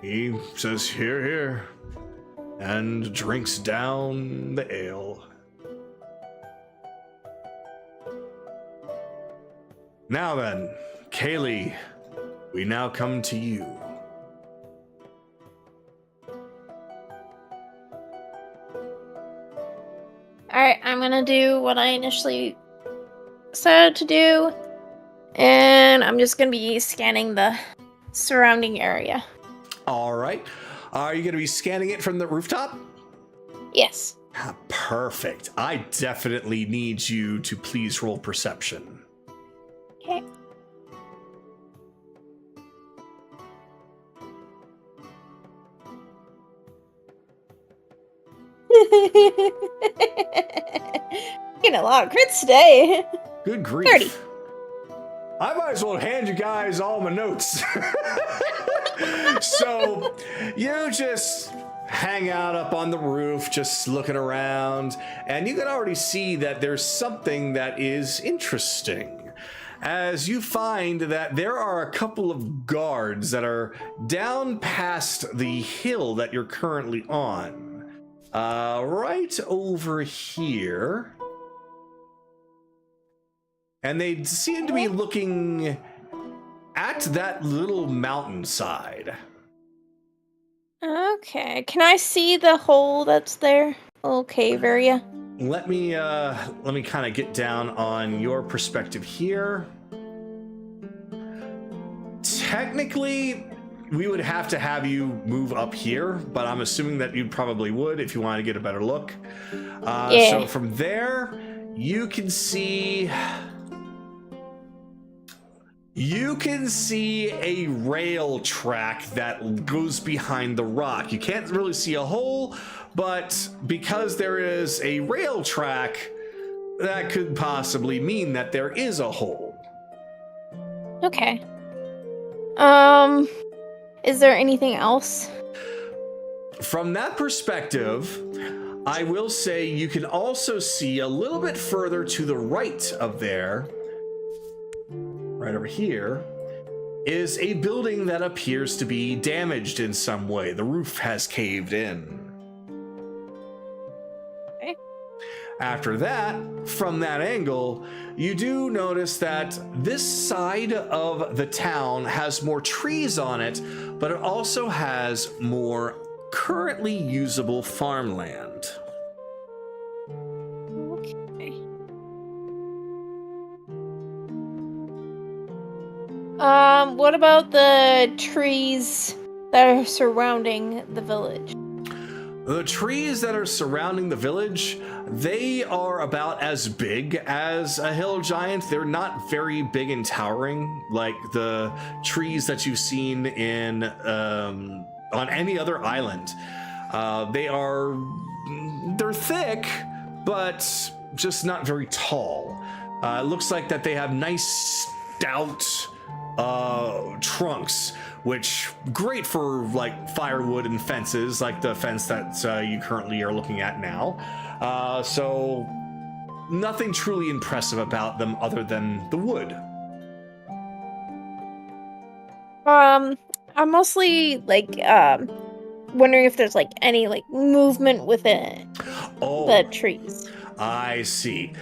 He says, "Here, here," and drinks down the ale. Now then, Kaylee, we now come to you. Alright, I'm gonna do what I initially said to do. And I'm just gonna be scanning the surrounding area. All right. Are you going to be scanning it from the rooftop? Yes. Perfect. I definitely need you to please roll perception. Okay. Getting a lot of crits today. Good grief. 30. I might as well hand you guys all my notes. So you just hang out up on the roof, just looking around, and you can already see that there's something that is interesting. As you find that there are a couple of guards that are down past the hill that you're currently on. Right over here. And they seem to be looking at that little mountainside. Okay. Can I see the hole that's there? Little cave area. Let me kind of get down on your perspective here. Technically, we would have to have you move up here, but I'm assuming that you probably would if you want to get a better look. Yeah. So from there, you can see a rail track that goes behind the rock. You can't really see a hole, but because there is a rail track, that could possibly mean that there is a hole. Okay. Is there anything else? From that perspective, I will say you can also see a little bit further to the right of there, right over here, is a building that appears to be damaged in some way. The roof has caved in. Okay. After that, from that angle, you do notice that this side of the town has more trees on it, but it also has more currently usable farmland. Okay. What about the trees that are surrounding the village? The trees that are surrounding the village, they are about as big as a hill giant. They're not very big and towering like the trees that you've seen in on any other island. They are they're thick, but just not very tall. It looks like that they have nice, stout trunks, which great for like firewood and fences, like the fence that you currently are looking at now. So nothing truly impressive about them other than the wood. I'm mostly like wondering if there's like any like movement within the trees. I see.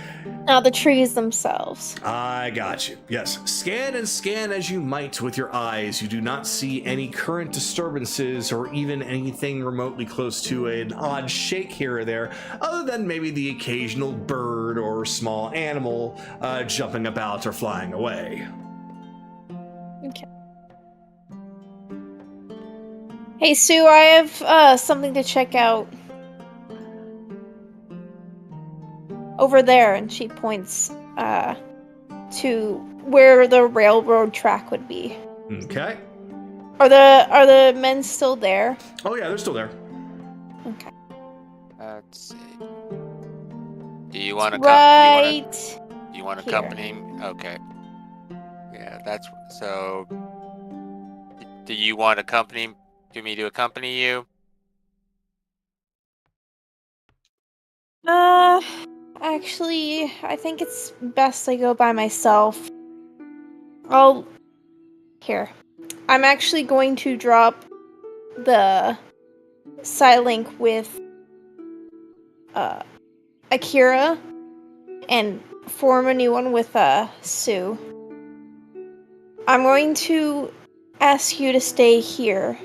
Now the trees themselves. I got you. Yes. Scan and scan as you might with your eyes, you do not see any current disturbances or even anything remotely close to an odd shake here or there, other than maybe the occasional bird or small animal jumping about or flying away. Okay. Hey, Sue, I have something to check out. Over there, and she points to where the railroad track would be. Okay. Are the men still there? Oh yeah, they're still there. Okay. Let's see. Do you want to right? Do you want to accompany? Okay. Yeah, that's so. Do you want me to accompany you? Actually, I think it's best I go by myself. Here. I'm actually going to drop the Psylink with Akira and form a new one with Sue. I'm going to ask you to stay here.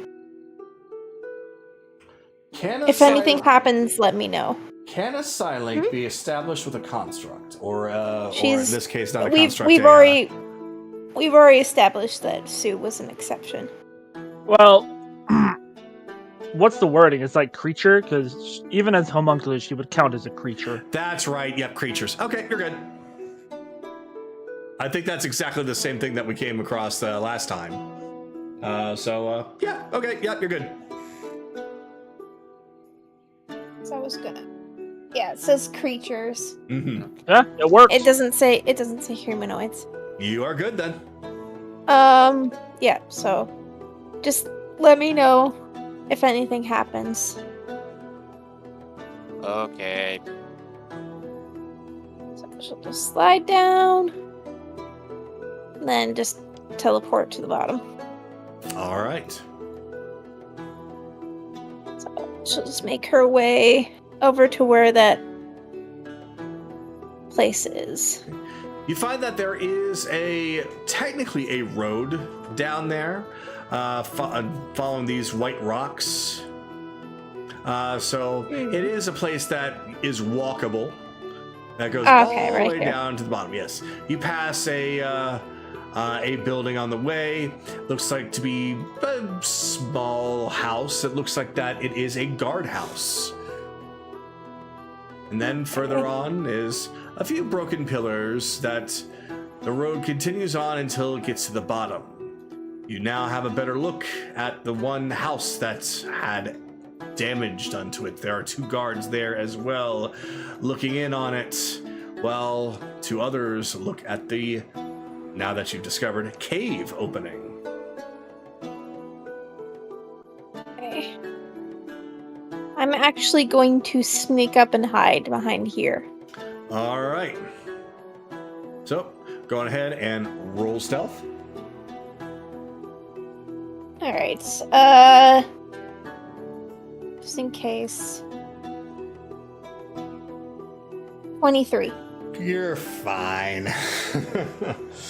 If anything happens, let me know. Can a Psylink be established with a construct, or in this case, not a construct? We've already established that Sue was an exception. Well, what's the wording? It's like creature, because even as homunculus, she would count as a creature. That's right. Yep, creatures. Okay, you're good. I think that's exactly the same thing that we came across last time. Yeah. Okay. Yep, you're good. So I was gonna. Yeah, it says creatures. Mm-hmm. Yeah, it works. It doesn't say humanoids. You are good then. Yeah, so just let me know if anything happens. Okay. So she'll just slide down, and then just teleport to the bottom. All right. So she'll just make her way over to where that place is. You find that there is technically a road down there, following these white rocks. So it is a place that is walkable. That goes all the way down to the bottom. Yes, you pass a building on the way. Looks like to be a small house. It looks like that it is a guardhouse. And then further on is a few broken pillars that the road continues on until it gets to the bottom. You now have a better look at the one house that had damage done to it. There are two guards there as well, looking in on it, while two others look at the, now that you've discovered, cave opening. Okay. I'm actually going to sneak up and hide behind here. All right. So, go on ahead and roll stealth. All right. Just in case. 23. You're fine.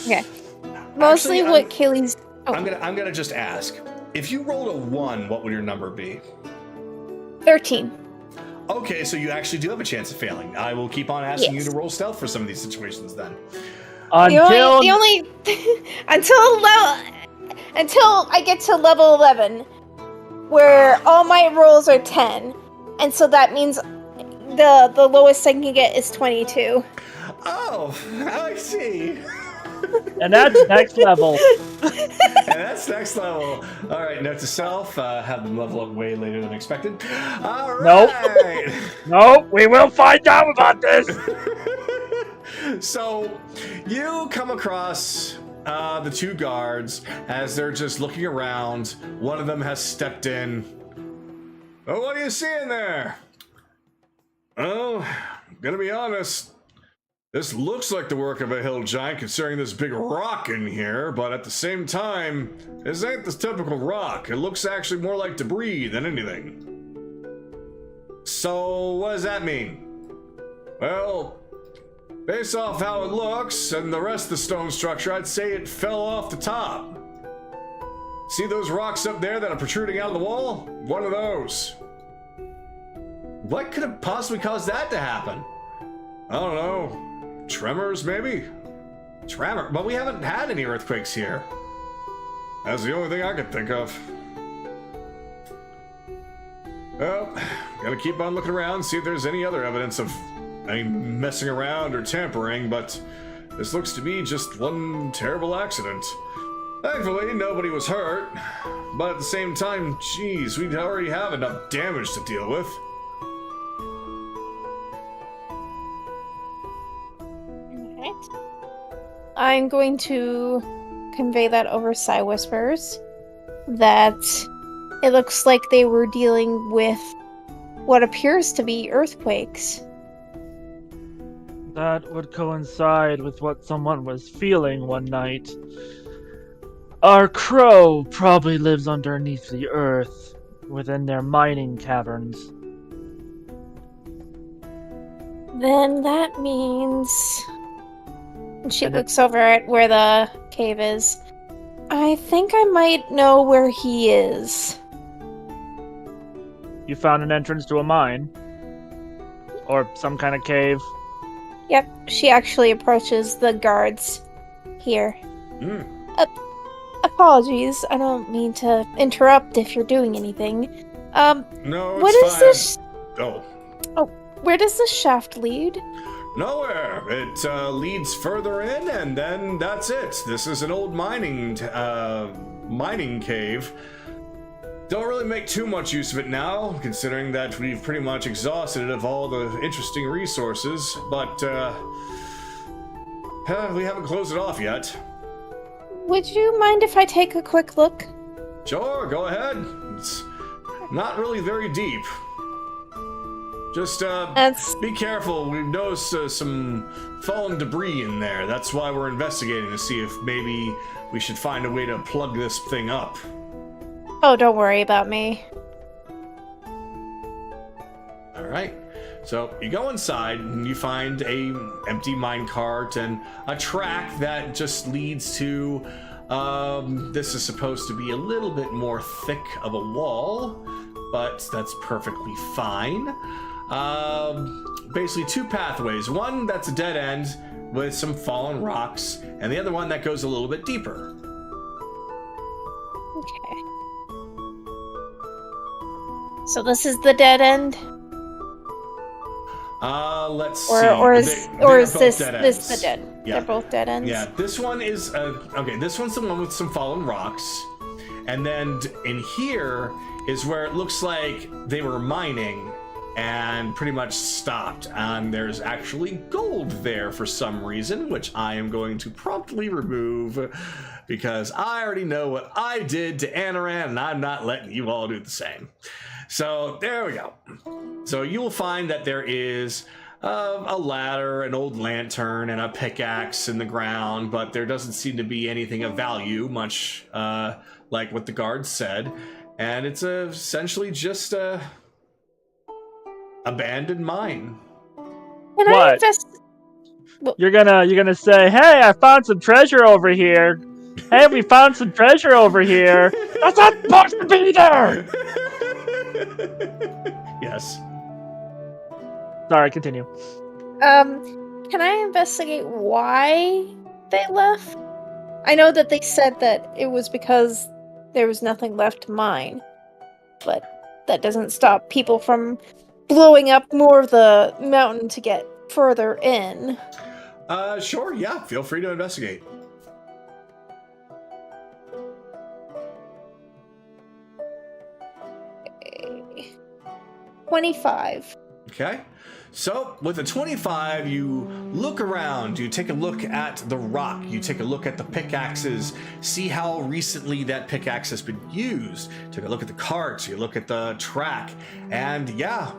Okay. Mostly Actually, what Kaylee's. Oh, I'm gonna just ask. If you rolled a 1, what would your number be? 13. Okay, so you actually do have a chance of failing. I will keep on asking Yes. you to roll stealth for some of these situations then. Until The only until I get to level 11, where all my rolls are 10, and so that means the lowest I can get is 22. Oh, I see. And that's next level. And that's next level. All right, note to self: have them level up way later than expected. All right. Nope, we will find out about this. So, you come across the two guards as they're just looking around. One of them has stepped in. Oh, what are you seeing there? Oh, gonna be honest. This looks like the work of a hill giant, considering this big rock in here, but at the same time, this ain't the typical rock. It looks actually more like debris than anything. So, what does that mean? Well, based off how it looks and the rest of the stone structure, I'd say it fell off the top. See those rocks up there that are protruding out of the wall? One of those. What could have possibly caused that to happen? I don't know. Tremors, maybe? Tremor? But we haven't had any earthquakes here. That's the only thing I could think of. Well, gotta keep on looking around, see if there's any other evidence of any messing around or tampering, but this looks to be just one terrible accident. Thankfully, nobody was hurt, but at the same time, geez, we already have enough damage to deal with. I'm going to convey that over Psy Whispers, that it looks like they were dealing with what appears to be earthquakes. That would coincide with what someone was feeling one night. Our crow probably lives underneath the earth, within their mining caverns. Then that means... And she looks over at where the cave is. I think I might know where he is. You found an entrance to a mine? Or some kind of cave? Yep, she actually approaches the guards here. Apologies, I don't mean to interrupt if you're doing anything. No, it's what is fine. this? Oh, where does this shaft lead? nowhere. It leads further in, and then that's it. This is an old mining cave. Don't really make too much use of it now, considering that we've pretty much exhausted it of all the interesting resources, but we haven't closed it off yet. Would you mind if I take a quick look? Sure, go ahead. It's not really very deep. Just be careful. We've noticed some fallen debris in there. That's why we're investigating, to see if maybe we should find a way to plug this thing up. Oh, don't worry about me. All right. So you go inside and you find a empty minecart and a track that just leads to. This is supposed to be a little bit more thick of a wall, but that's perfectly fine. Basically two pathways. One that's a dead end with some fallen rocks, and the other one that goes a little bit deeper. Okay. So this is the dead end? Let's see. Or is this the dead? Yeah. They're both dead ends? Yeah, this one is okay, this one's the one with some fallen rocks. And then in here is where it looks like they were mining and pretty much stopped. And there's actually gold there for some reason, which I am going to promptly remove because I already know what I did to Anaran, and I'm not letting you all do the same. So there we go. So you will find that there is a ladder, an old lantern, and a pickaxe in the ground, but there doesn't seem to be anything of value, much like what the guards said. And it's essentially just a abandoned mine. Can What? You're gonna say, "Hey, I found some treasure over here." Hey, we found some treasure over here. That's not supposed to be there. Yes. Sorry, continue. Can I investigate why they left? I know that they said that it was because there was nothing left to mine, but that doesn't stop people from blowing up more of the mountain to get further in. Sure, yeah, feel free to investigate. 25. Okay. So, with a 25, you look around, you take a look at the rock, you take a look at the pickaxes, see how recently that pickaxe has been used, take a look at the carts, you look at the track, and yeah,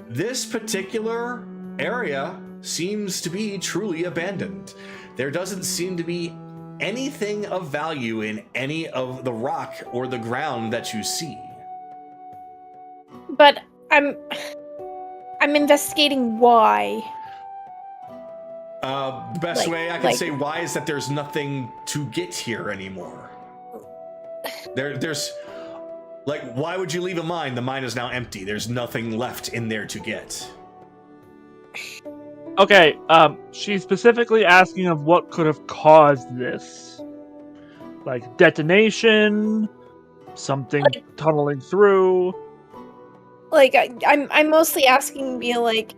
this particular area seems to be truly abandoned. There doesn't seem to be anything of value in any of the rock or the ground that you see. But I'm investigating why. Best Like- way I can like- say why is that there's nothing to get here anymore. There's like, why would you leave a mine? The mine is now empty. There's nothing left in there to get. Okay, she's specifically asking of what could have caused this. Like detonation, something tunneling through. Like I'm mostly asking me like,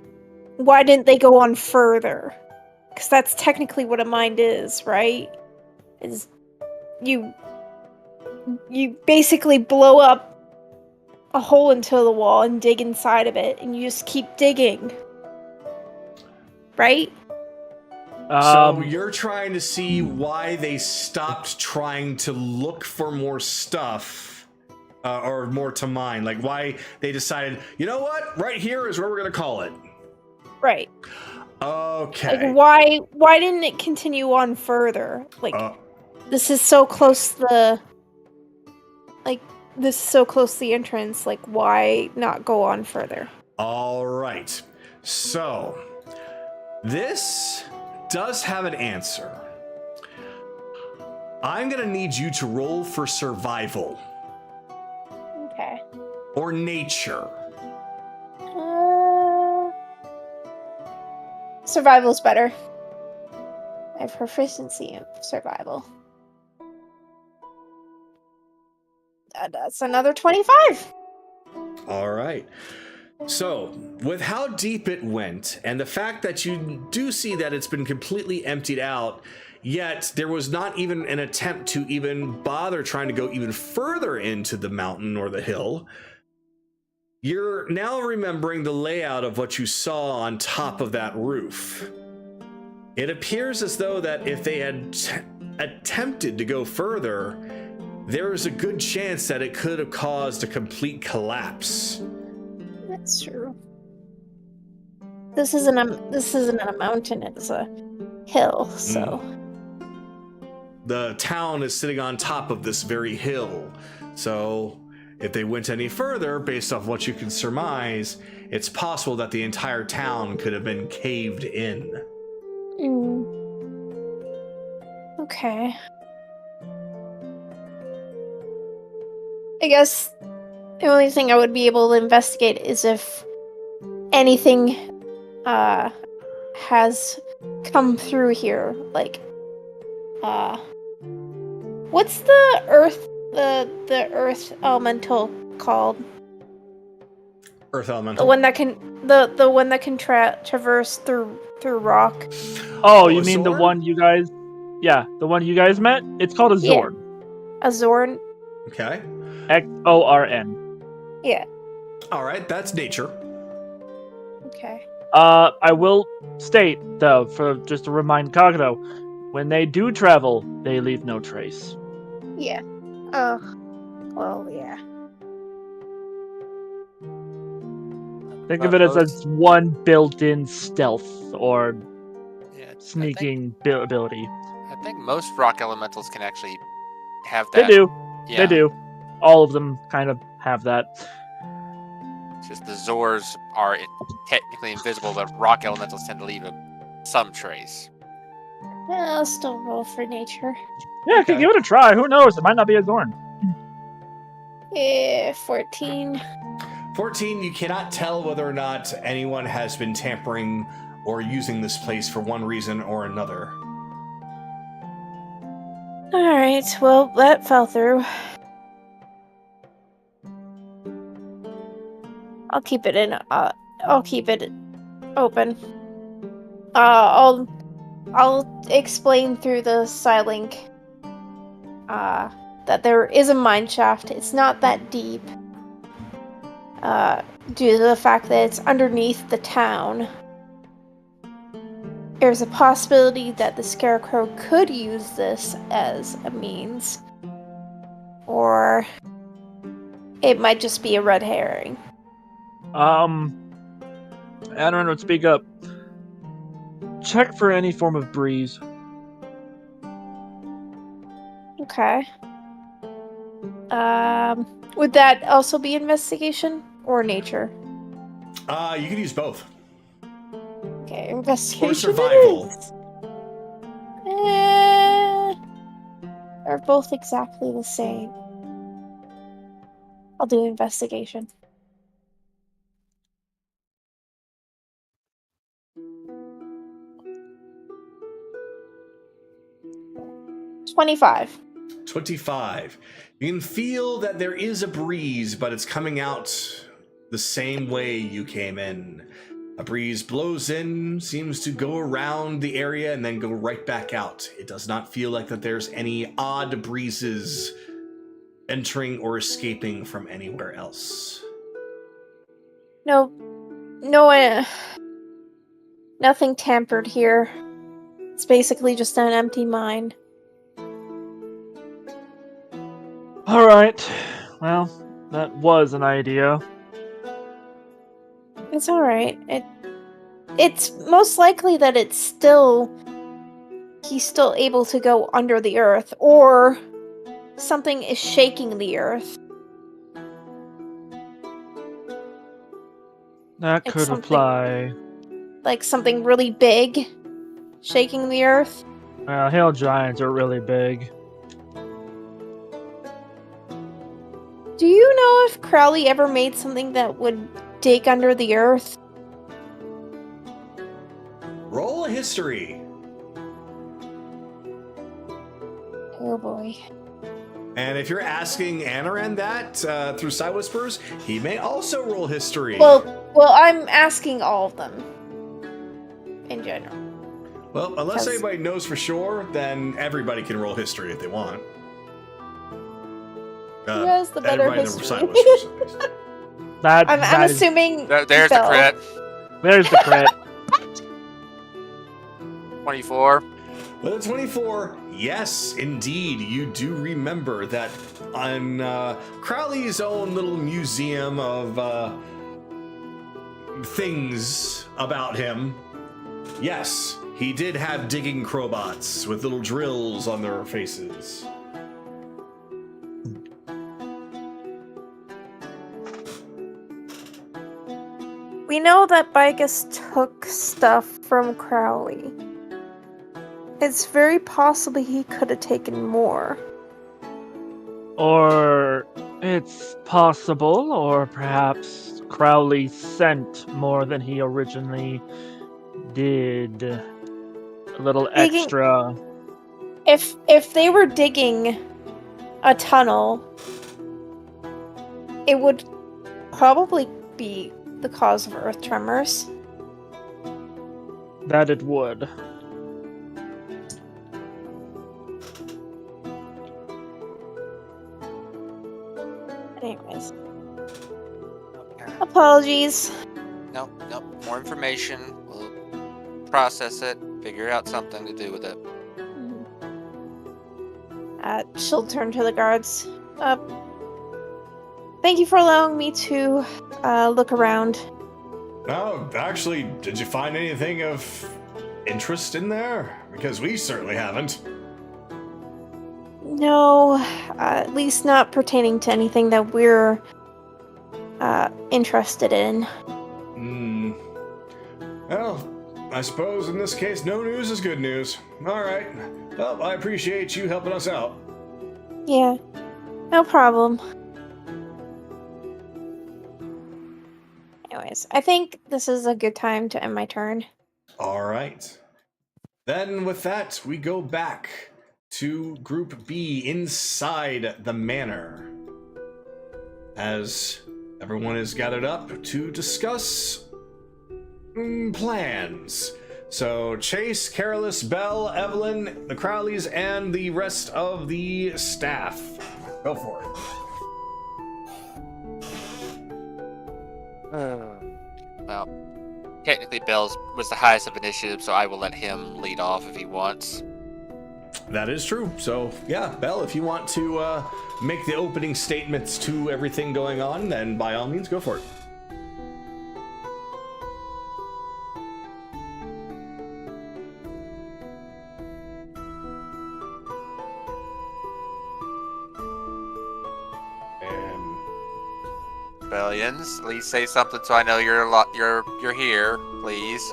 why didn't they go on further? Because that's technically what a mine is, right? Is you basically blow up a hole into the wall and dig inside of it, and you just keep digging, right? So you're trying to see why they stopped trying to look for more stuff or more to mine. Like why they decided, you know what? Right here is where we're going to call it. Right. Okay. Like why didn't it continue on further? Like this is so close to the entrance. Like why not go on further? All right. So this does have an answer. I'm going to need you to roll for survival Okay. or nature. Survival's better. I have proficiency in survival. That's another 25. All right. So, with how deep it went, and the fact that you do see that it's been completely emptied out, yet there was not even an attempt to even bother trying to go even further into the mountain or the hill, you're now remembering the layout of what you saw on top of that roof. It appears as though that if they had attempted to go further, there is a good chance that it could have caused a complete collapse. That's true. This isn't a mountain, it's a hill, so. The town is sitting on top of this very hill. So if they went any further, based off what you can surmise, it's possible that the entire town could have been caved in. Okay. I guess the only thing I would be able to investigate is if anything has come through here. Like, what's the earth elemental called? Earth elemental. The one that can traverse through rock. Oh, you mean the one you guys? Yeah, the one you guys met. It's called a Zorn. A Zorn. Okay. Xorn. Yeah. All right, that's nature. Okay. I will state though, for just to remind Kagato, when they do travel, they leave no trace. Yeah. Oh. Well, yeah. Think of it as one built-in stealth or sneaking ability. I think most rock elementals can actually have that. They do. Yeah. They do. All of them kind of have that. It's just the Zors are technically invisible, but rock elementals tend to leave some trace. I'll still roll for nature. Yeah, okay. Give it a try. Who knows? It might not be a Zorn. 14. 14, you cannot tell whether or not anyone has been tampering or using this place for one reason or another. Alright, well, that fell through. I'll keep it open. I'll explain through the Psylink that there is a mine shaft. It's not that deep. due to the fact that it's underneath the town. There's a possibility that the Scarecrow could use this as a means. Or it might just be a red herring. Adarin would speak up. Check for any form of breeze. Okay. Would that also be investigation or nature? You can use both. Okay, investigation. Or survival. They're both exactly the same. I'll do investigation. 25. 25. You can feel that there is a breeze, but it's coming out the same way you came in. A breeze blows in, seems to go around the area, and then go right back out. It does not feel like that there's any odd breezes entering or escaping from anywhere else. No, nothing tampered here. It's basically just an empty mine. Alright. Well, that was an idea. It's alright. It's most likely that he's still able to go under the earth, or something is shaking the earth. That Like could something- apply. Like something really big shaking the earth. Hail giants are really big. Do you know if Crowley ever made something that would dig under the earth? Roll a history. Oh boy. And if you're asking Anaran that through Side Whispers, he may also roll history. Well, I'm asking all of them. In general. Well, unless Because- anybody knows for sure, then everybody can roll history if they want. Who has the better everybody that were history? Side Whispers, at least. I'm That is- assuming. There's the Bell. crit. There's the crit. 24. With a 24, yes, indeed, you do remember that on Crowley's own little museum of things about him, yes, he did have digging crowbots with little drills on their faces. We know that Bigus took stuff from Crowley. It's very possible he could have taken more. Or it's possible, or perhaps Crowley sent more than he originally did. A little Digging- extra. If they were digging a tunnel, it would probably be the cause of earth tremors. That it would. Anyways. Apologies. Nope. More information. We'll process it, figure out something to do with it. She'll turn to the guards. Thank you for allowing me to look around. Oh, actually, did you find anything of interest in there? Because we certainly haven't. No, at least not pertaining to anything that we're interested in. Well, I suppose in this case, no news is good news. All right. Well, I appreciate you helping us out. Yeah, no problem. Anyways, I think this is a good time to end my turn. All right. Then with that, we go back to Group B inside the manor. As everyone is gathered up to discuss plans. So Chase, Carolus, Belle, Evelyn, the Crowleys, and the rest of the staff. Go for it. Well, technically Bell's was the highest of initiative, so I will let him lead off if he wants. That is true. So, yeah, Bell, if you want to make the opening statements to everything going on, then by all means, go for it. Bellions, at least say something so I know you're here, please.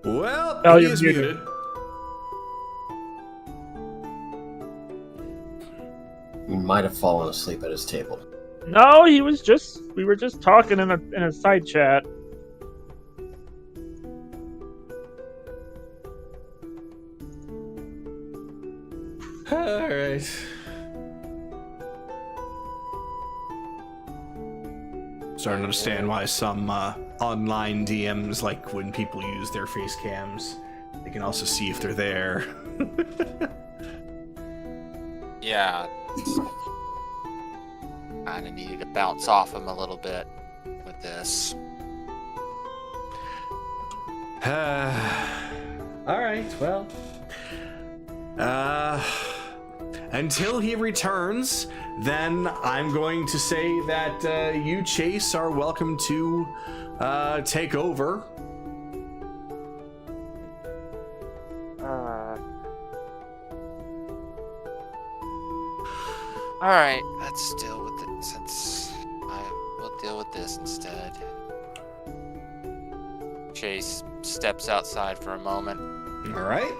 Well, Oh, he you're is muted. muted. He might have fallen asleep at his table. No, we were just talking in a side chat. All right. Starting to understand why some online DMs, like when people use their face cams, they can also see if they're there. Yeah. Kinda needed to bounce off him a little bit with this. All right, well. Until he returns, then I'm going to say that you, Chase, are welcome to take over. Alright, let's deal with it since we'll deal with this instead. Chase steps outside for a moment. All right.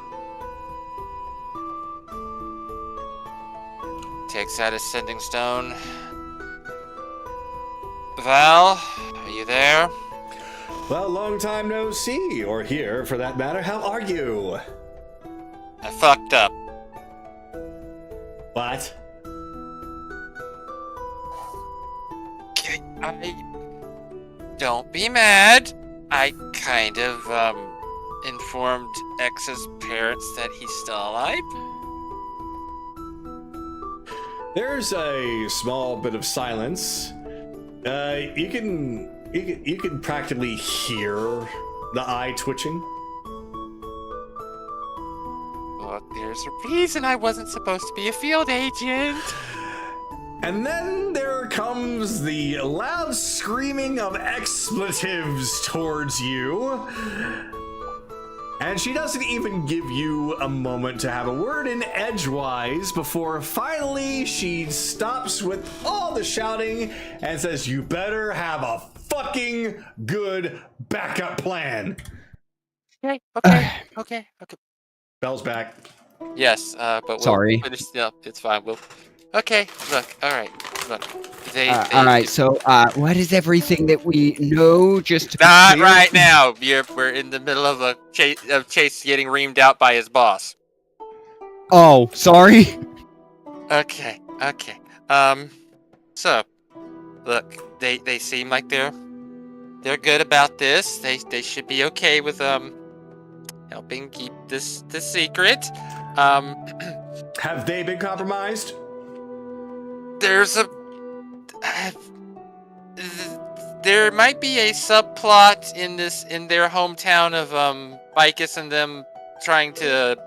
Takes out his sending stone. Val, are you there? Well, long time no see, or hear for that matter. How are you? I fucked up. What? Don't be mad. I kind of, informed X's parents that he's still alive. There's a small bit of silence. You can practically hear the eye twitching. Look, there's a reason I wasn't supposed to be a field agent. And then there comes the loud screaming of expletives towards you. And she doesn't even give you a moment to have a word in edgewise before finally she stops with all the shouting and says, "You better have a fucking good backup plan." Okay. Bell's back. Yes, but we'll Sorry. finish. No, it's fine. Okay, look, alright, look. All right, so what is everything that we know? Just to be Not clear? right now. We're in the middle of Chase getting reamed out by his boss. Oh, sorry. Okay. So, look, they seem like they're good about this. They should be okay with helping keep this secret. Have they been compromised? There might be a subplot in their hometown of Vicus and them trying to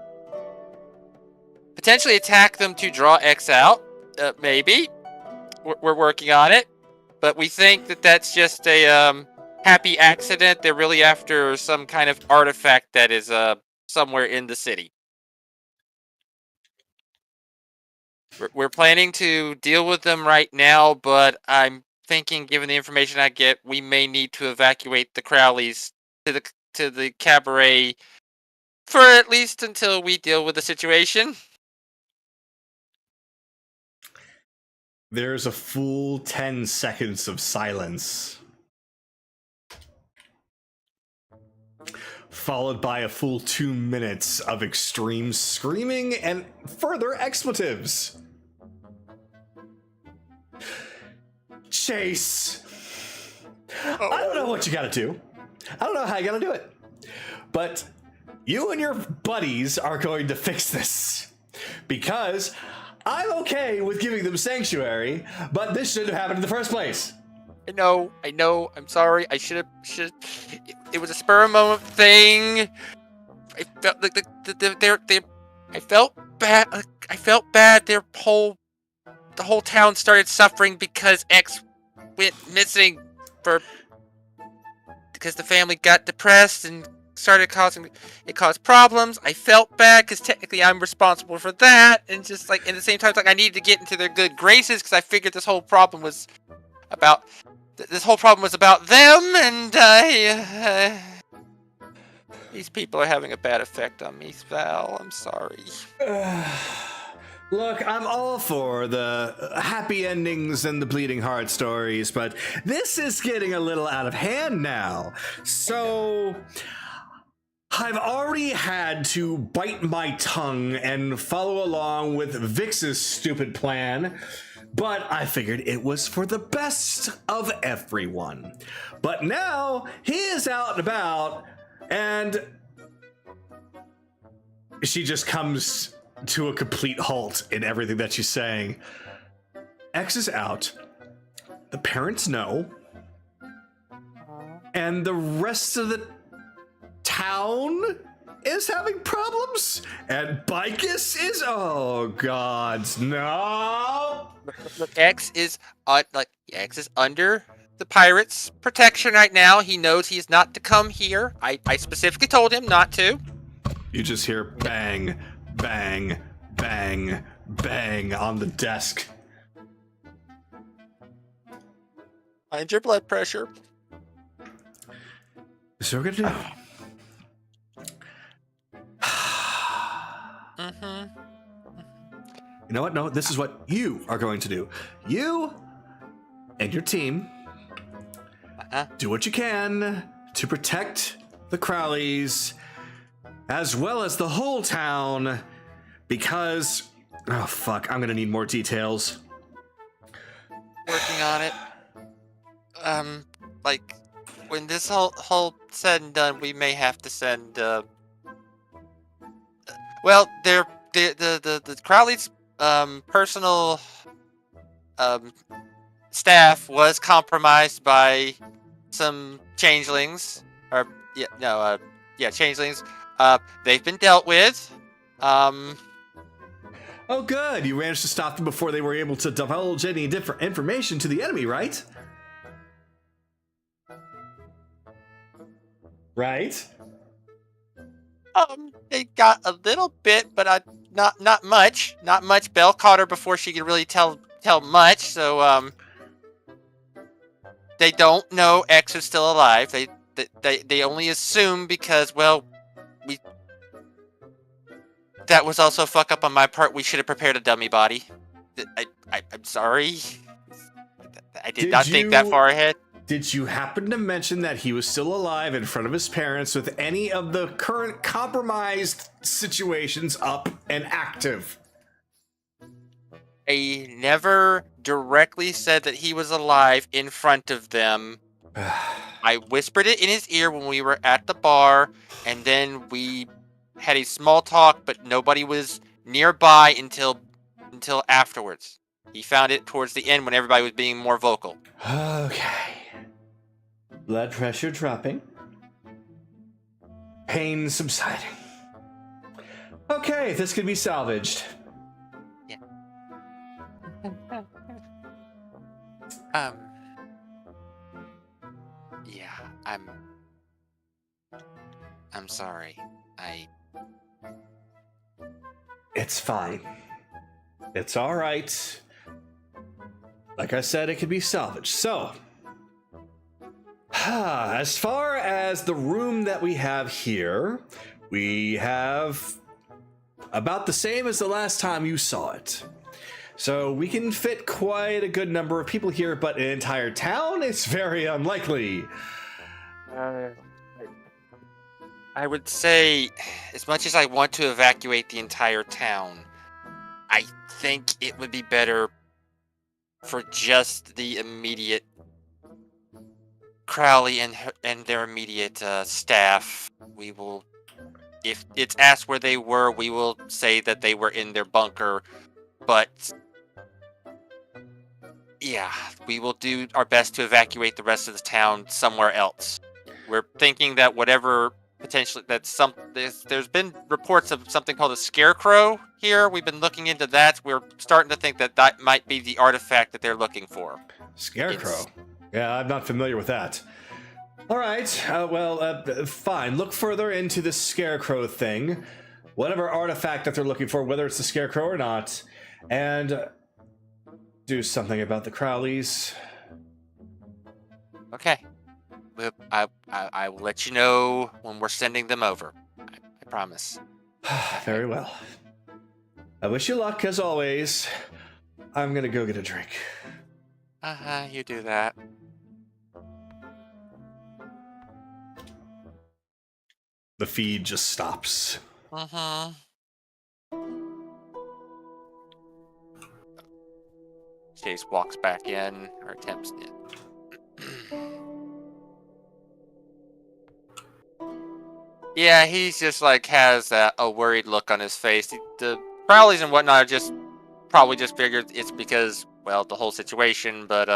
potentially attack them to draw X out. Maybe we're working on it, but we think that that's just a happy accident. They're really after some kind of artifact that is somewhere in the city. We're planning to deal with them right now, but I'm thinking, given the information I get, we may need to evacuate the Crowleys to the cabaret for at least until we deal with the situation. There's a full 10 seconds of silence, followed by a full 2 minutes of extreme screaming and further expletives. Chase, I don't know what you gotta do. I don't know how you gotta do it. But you and your buddies are going to fix this. Because I'm okay with giving them sanctuary, but this shouldn't have happened in the first place. I know. I'm sorry. I should have. It was a spur of the moment thing. I felt like I felt bad. I felt bad. The whole town started suffering because X went missing because the family got depressed and caused problems. I felt bad because technically I'm responsible for that, and just like at the same time, like I needed to get into their good graces because I figured this whole problem was about them, and these people are having a bad effect on me, Val. I'm sorry. Look, I'm all for the happy endings and the bleeding heart stories, but this is getting a little out of hand now. So I've already had to bite my tongue and follow along with Vix's stupid plan, but I figured it was for the best of everyone. But now he is out and about, and she just comes to a complete halt in everything that she's saying. X is out. The parents know. And the rest of the town is having problems. And Bicus is, oh gods, no. Look, X is under the pirates' protection right now. He knows he is not to come here. I specifically told him not to. You just hear bang, bang, bang, bang on the desk. Mind your blood pressure. So we're gonna do. You know what? No, this is what you are going to do. You and your team do what you can to protect the Crowleys as well as the whole town, because oh fuck, I'm gonna need more details. Working on it. Like when this whole said and done, we may have to send well, the Crowley's personal staff was compromised by some changelings, changelings. They've been dealt with. Oh, good. You managed to stop them before they were able to divulge any different information to the enemy, right? Right? They got a little bit, but not much. Not much. Belle caught her before she could really tell much. So they don't know X is still alive. They only assume because, well, that was also a fuck up on my part. We should have prepared a dummy body. I'm sorry. I did not think that far ahead. Did you happen to mention that he was still alive in front of his parents with any of the current compromised situations up and active? I never directly said that he was alive in front of them. I whispered it in his ear when we were at the bar, and then we had a small talk, but nobody was nearby until afterwards. He found it towards the end when everybody was being more vocal. Okay. Blood pressure dropping. Pain subsiding. Okay, this could be salvaged. Yeah. Yeah, I'm sorry. It's fine. It's all right. Like I said, it could be salvaged. So, as far as the room that we have here, we have about the same as the last time you saw it. So we can fit quite a good number of people here, but an entire town, it's very unlikely. I would say, as much as I want to evacuate the entire town, I think it would be better for just the immediate Crowley and their immediate staff. We will if it's asked where they were, we will say that they were in their bunker. But yeah, we will do our best to evacuate the rest of the town somewhere else. We're thinking that whatever potentially there's been reports of something called a scarecrow here. We've been looking into that. We're starting to think that that might be the artifact that they're looking for. Scarecrow? Yeah, I'm not familiar with that. All right, fine. Look further into the scarecrow thing. Whatever artifact that they're looking for, whether it's the scarecrow or not, and do something about the Crowleys. Okay. I will let you know when we're sending them over. I promise. Very well. I wish you luck, as always. I'm gonna go get a drink. You do that. The feed just stops. Chase walks back in, or attempts in. Yeah, he's just like has a worried look on his face. The Crowleys and whatnot are just probably just figured it's because, well, the whole situation, but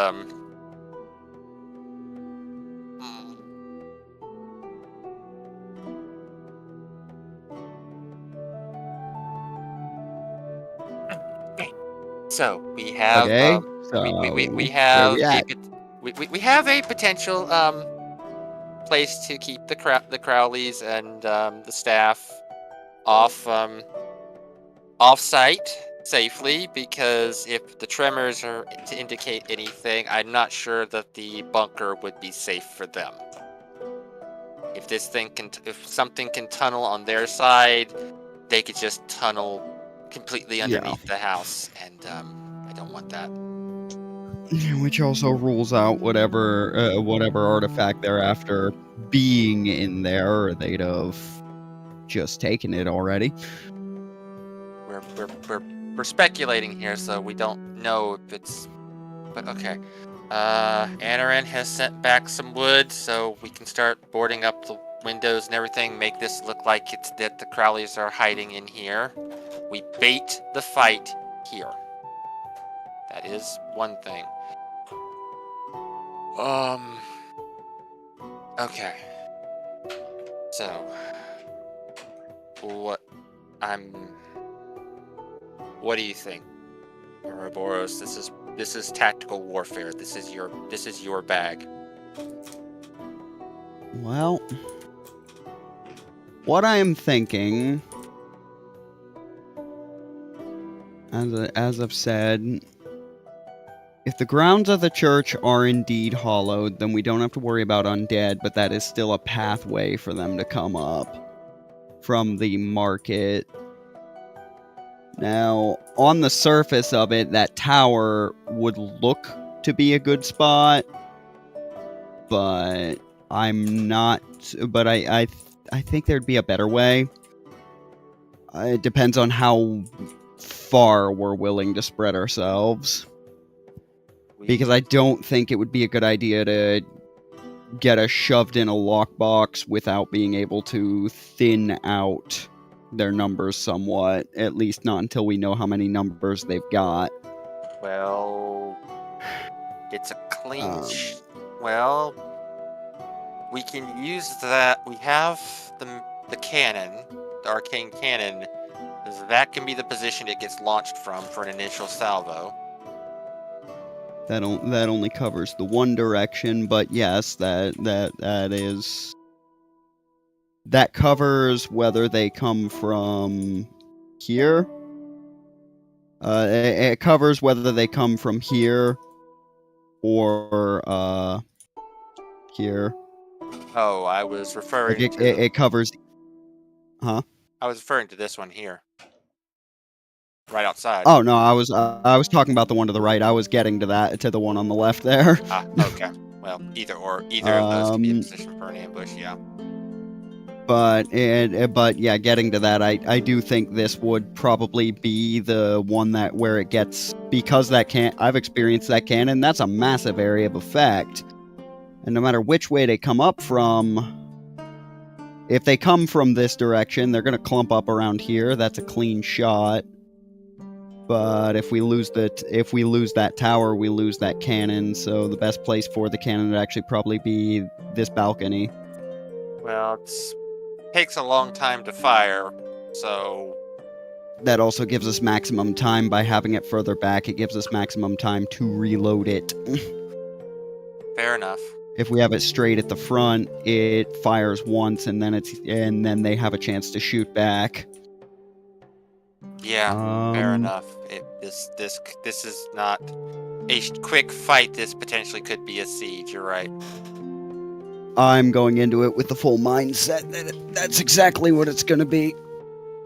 So we have Okay, we so have where we at? we have a potential place to keep the Crowleys and the staff off site safely, because if the tremors are to indicate anything, I'm not sure that the bunker would be safe for them. If if something can tunnel on their side, they could just tunnel completely underneath the house, and I don't want that. Which also rules out whatever artifact they're after being in there, or they'd have just taken it already. We're speculating here, so we don't know if it's. But okay. Anaran has sent back some wood, so we can start boarding up the windows and everything. Make this look like it's that the Crowleys are hiding in here. We bait the fight here. That is one thing. Okay. So, what do you think, Ouroboros? This is tactical warfare. This is your bag. Well, what I am thinking, as I've said, if the grounds of the church are indeed hollowed, then we don't have to worry about undead, but that is still a pathway for them to come up from the market. Now, on the surface of it, that tower would look to be a good spot, but I'm not. But I think there'd be a better way. It depends on how far we're willing to spread ourselves. Because I don't think it would be a good idea to get us shoved in a lockbox without being able to thin out their numbers somewhat. At least not until we know how many numbers they've got. Well, it's a clean. Well, we can use that. We have the cannon, the arcane cannon. That can be the position it gets launched from for an initial salvo. That only covers the one direction, but yes, that covers whether they come from here. It covers whether they come from here or here. Oh, I was referring to. It covers. Huh? I was referring to this one here. Right outside. Oh no, I was talking about the one to the right. I was getting to the one on the left there. Okay. Well, either of those can be a position for an ambush, yeah. But yeah, getting to that, I do think this would probably be the one where it gets, because I've experienced that cannon. That's a massive area of effect, and no matter which way they come up from, If they come from this direction, they're gonna clump up around here. That's a clean shot. But if we lose that tower, we lose that cannon. So the best place for the cannon would actually probably be this balcony. Well, it takes a long time to fire, so That also gives us maximum time by having it further back. It gives us maximum time to reload it. fair enough. If we have it straight at the front, it fires once, and then they have a chance to shoot back. Yeah, fair enough. This is not a quick fight. This potentially could be a siege. You're right. I'm going into it with the full mindset that that's exactly what it's going to be.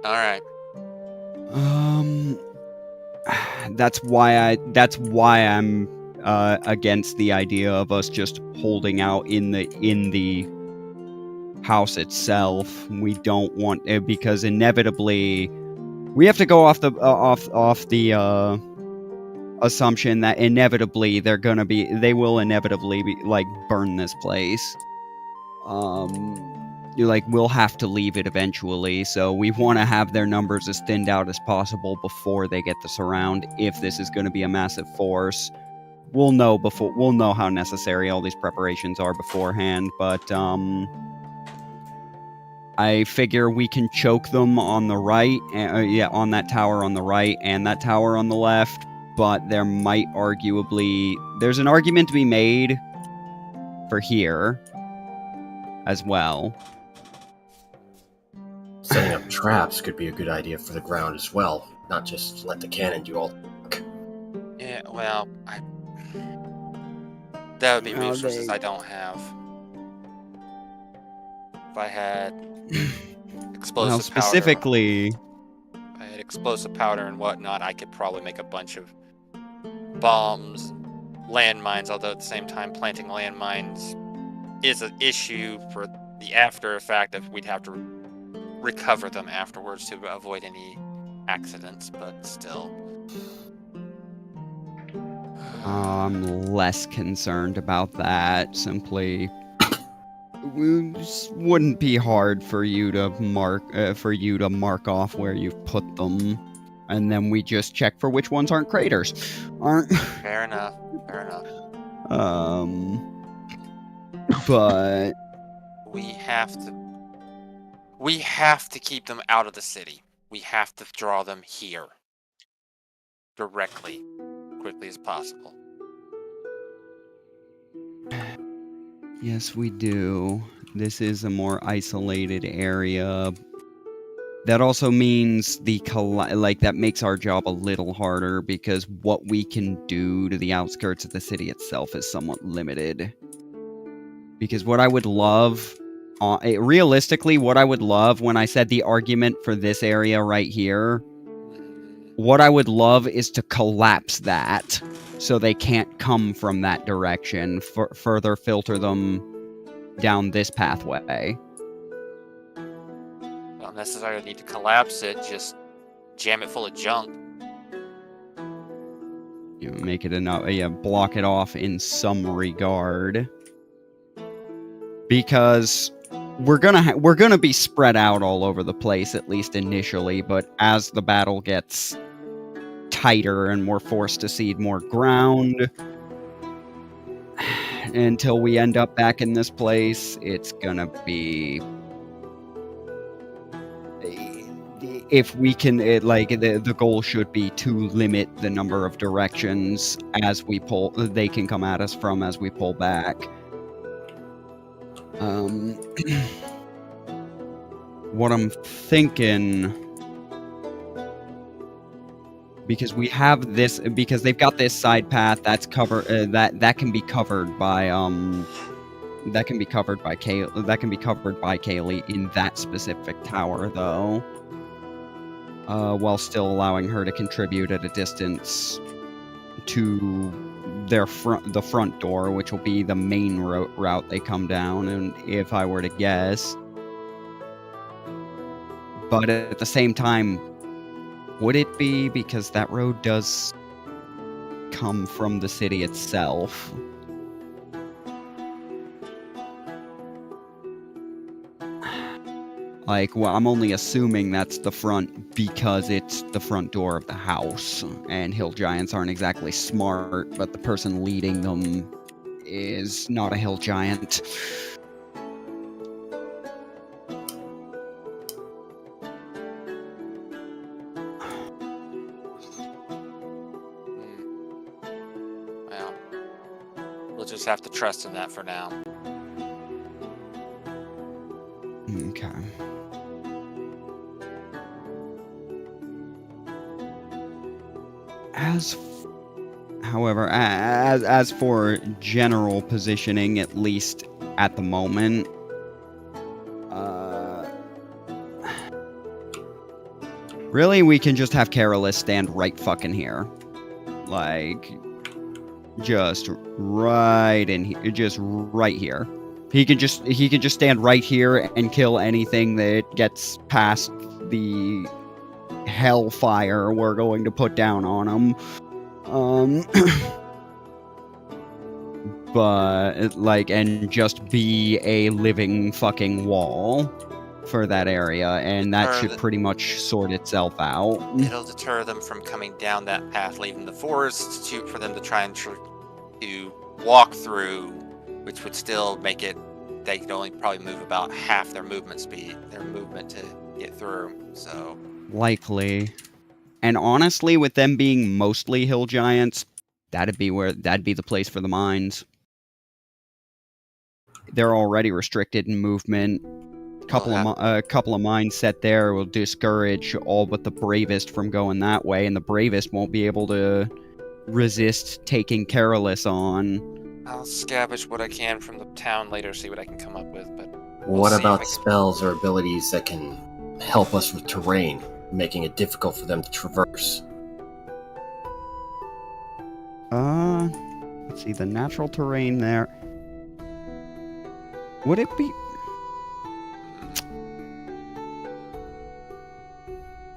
All right. That's why I'm against the idea of us just holding out in the house itself. We don't want because inevitably we have to go off the assumption that inevitably they will inevitably be like burn this place. We'll have to leave it eventually, so we want to have their numbers as thinned out as possible before they get this around. If this is going to be a massive force, we'll know how necessary all these preparations are beforehand, but I figure we can choke them on the right, on that tower on the right and that tower on the left, but there's an argument to be made for here as well. Setting up traps could be a good idea for the ground as well, not just let the cannon do all the work. Yeah, well, that would be resources I don't have. If I had explosive specifically, powder, if I had explosive powder and whatnot, I could probably make a bunch of bombs, landmines. Although at the same time, planting landmines is an issue for the after effect of we'd have to recover them afterwards to avoid any accidents, but still. I'm less concerned about that. Simply, it wouldn't be hard for you to mark off where you've put them, and then we just check for which ones aren't craters. Fair enough. But we have to keep them out of the city. We have to draw them here directly, quickly as possible. Yes, we do. This is a more isolated area. That also means that makes our job a little harder because what we can do to the outskirts of the city itself is somewhat limited. Because what I would love, realistically, what I would love when I said the argument for this area right here, what I would love is to collapse that so they can't come from that direction, further filter them down this pathway. Don't necessarily need to collapse it, just jam it full of junk. Make it enough, block it off in some regard. Because we're gonna be spread out all over the place, at least initially, but as the battle gets tighter and we're forced to cede more ground until we end up back in this place, it's gonna be, if we can, the goal should be to limit the number of directions as we pull, they can come at us from as we pull back. What I'm thinking, because we have this, because they've got this side path that's covered, that can be covered by Kaylee in that specific tower, though, while still allowing her to contribute at a distance to the front door, which will be the main route they come down, and if I were to guess. But at the same time, would it be, because that road does come from the city itself? Like, well, I'm only assuming that's the front because it's the front door of the house, and hill giants aren't exactly smart, but the person leading them is not a hill giant. Well, we'll just have to trust in that for now. Okay. However, as for general positioning, at least at the moment, really we can just have Carolus stand right fucking here, like just right in here, just right here. He can just stand right here and kill anything that gets past the hellfire we're going to put down on him. But like, and just be a living fucking wall for that area, and that should pretty much sort itself out. It'll deter them from coming down that path, leaving the forest for them to try and to walk through, which would still make it, they could only probably move about half their movement speed, their movement to get through, so. Likely. And honestly, with them being mostly hill giants, that'd be the place for the mines. They're already restricted in movement. A couple of mines set there will discourage all but the bravest from going that way, and the bravest won't be able to resist taking Carolus on. I'll scavenge what I can from the town later, see what I can come up with, but... What about spells or abilities that can help us with terrain, making it difficult for them to traverse? Let's see, the natural terrain there. Would it be...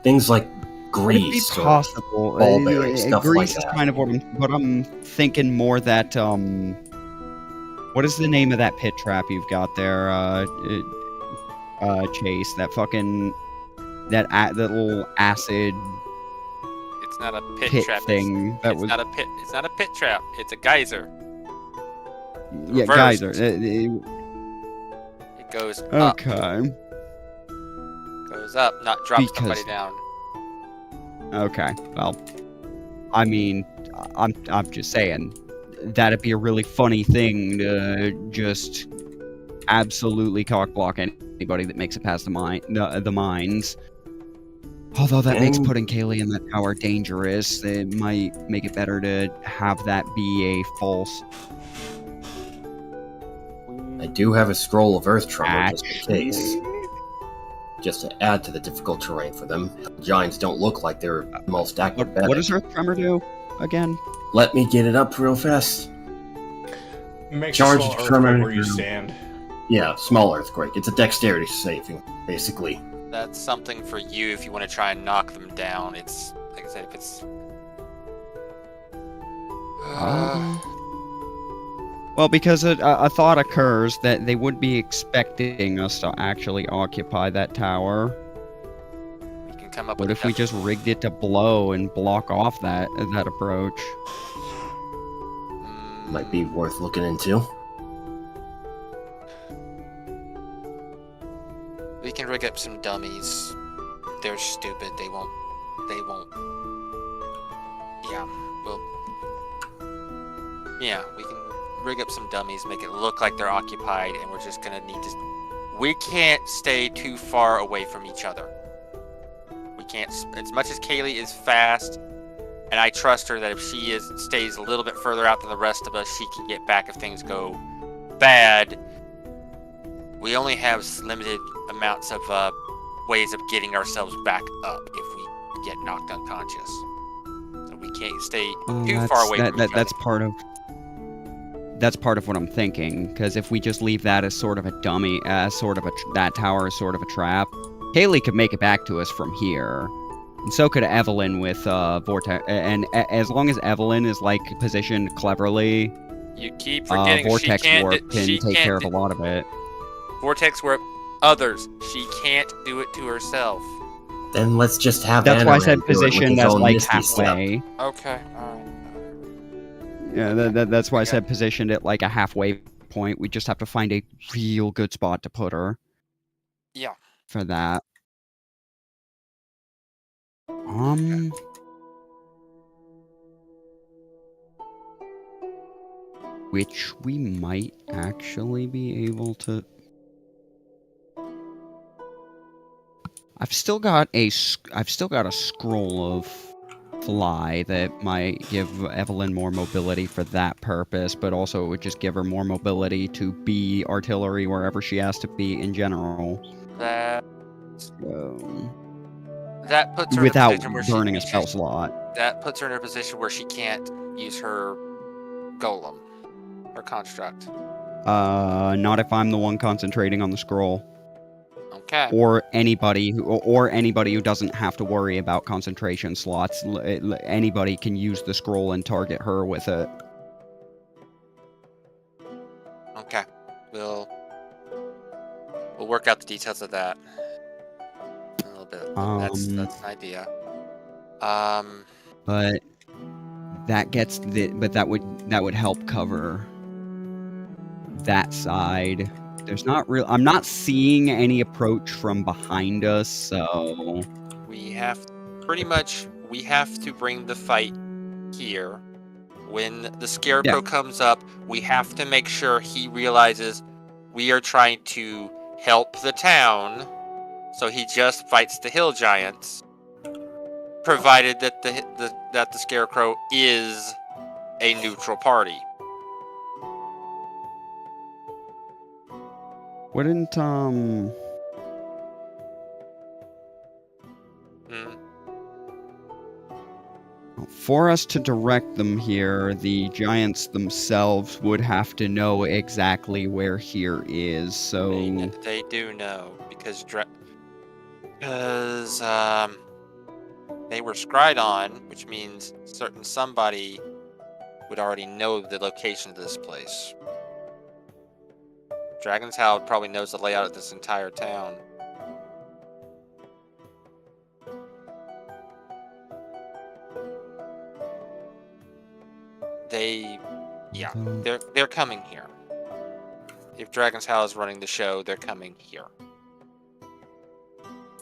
Things like Would it be grease possible? or ball bearing, stuff like Grease is that. kind of what I'm thinking more that, what is the name of that pit trap you've got there, Chase? That fucking, that little acid It's not a pit trap. thing. It's not a pit. It's not a pit trap. It's a geyser. Yeah, Reversed. geyser. It goes up. Okay. Goes up, not drop somebody down. Okay. Well, I mean, I'm just saying that'd be a really funny thing to just absolutely cockblock anybody that makes it past the mines. Although that makes putting Kaylee in that tower dangerous, it might make it better to have that be a false. I do have a scroll of earth tremor just in case. Just to add to the difficult terrain for them. Giants don't look like they're the most acrobatic. What does earth tremor do again? Let me get it up real fast. Makes Charge a small tremor earthquake where you stand. Yeah, small earthquake. It's a dexterity saving, basically. That's something for you if you want to try and knock them down. It's, like I said, if it's... Well, because a thought occurs that they would be expecting us to actually occupy that tower. You can come up What with if we just rigged it to blow and block off that approach? Might be worth looking into. We can rig up some dummies. They're stupid. They won't. Yeah. Well. Yeah, we can rig up some dummies, make it look like they're occupied, and we're just gonna need to... We can't stay too far away from each other. We can't... As much as Kaylee is fast, and I trust her that if she stays a little bit further out than the rest of us, she can get back if things go bad. We only have limited amounts of ways of getting ourselves back up if we get knocked unconscious. So we can't stay too far away from each other. That's part of what I'm thinking, because if we just leave that as sort of a dummy, that tower as sort of a trap, Kaylee could make it back to us from here, and so could Evelyn with Vortex. And as long as Evelyn is like positioned cleverly, you keep forgetting Vortex she can't, Warp can take care of a lot of it. Vortex Warp others. She can't do it to herself. Then let's just have That's why I Anaran said do it with positioned his as own like Misty Step. halfway. Okay, alright. Yeah, that's why I said positioned it like a halfway point. We just have to find a real good spot to put her. Yeah. For that. Which we might actually be able to. I've still got a scroll of fly that might give Evelyn more mobility for that purpose, but also it would just give her more mobility to be artillery wherever she has to be in general. That puts her without in a position where burning a spell slot. That puts her in a position where she can't use her golem or construct. Not if I'm the one concentrating on the scroll. Okay. Or anybody who doesn't have to worry about concentration slots. Anybody can use the scroll and target her with it. Okay. We'll work out the details of that a little bit. That's an idea. But that would help cover that side. There's not real. I'm not seeing any approach from behind us, so we have to bring the fight here. When the Scarecrow comes up, we have to make sure he realizes we are trying to help the town, so he just fights the hill giants, provided that the Scarecrow is a neutral party. wouldn't for us to direct them here, the giants themselves would have to know exactly where here is. So they do know because they were scryed on, which means somebody would already know the location of this place. Dragon's Howl probably knows the layout of this entire town. They're coming here. If Dragon's Howl is running the show, they're coming here.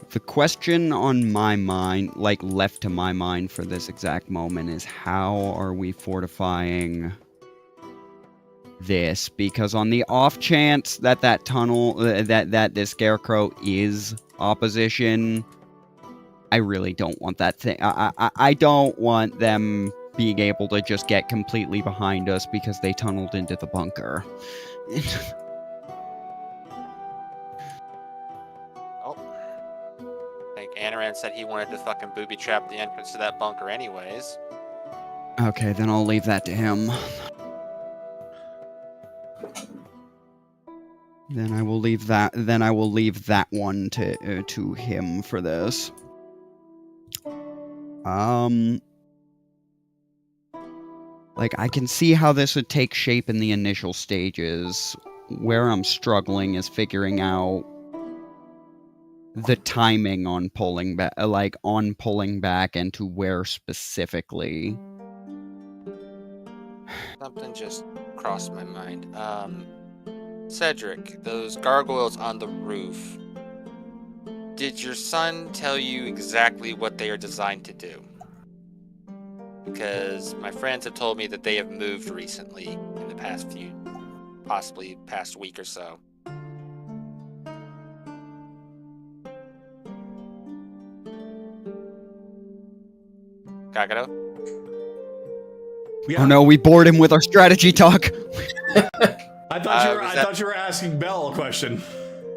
The question on my mind, like left to my mind for this exact moment, is how are we fortifying this? Because on the off chance that tunnel, that the Scarecrow is opposition, I really don't want that thing. I don't want them being able to just get completely behind us because they tunneled into the bunker. Anaran said he wanted to fucking booby trap the entrance to that bunker anyways. Okay, then I'll leave that to him. Then I will leave that one to him for this. Like, I can see how this would take shape in the initial stages. Where I'm struggling is figuring out the timing on pulling back, and to where specifically. Something just crossed my mind. Cedric, those gargoyles on the roof. Did your son tell you exactly what they are designed to do? Because my friends have told me that they have moved recently in the possibly past week or so. Kagato? Yeah. Oh no, we bored him with our strategy talk. I thought you were asking Belle a question.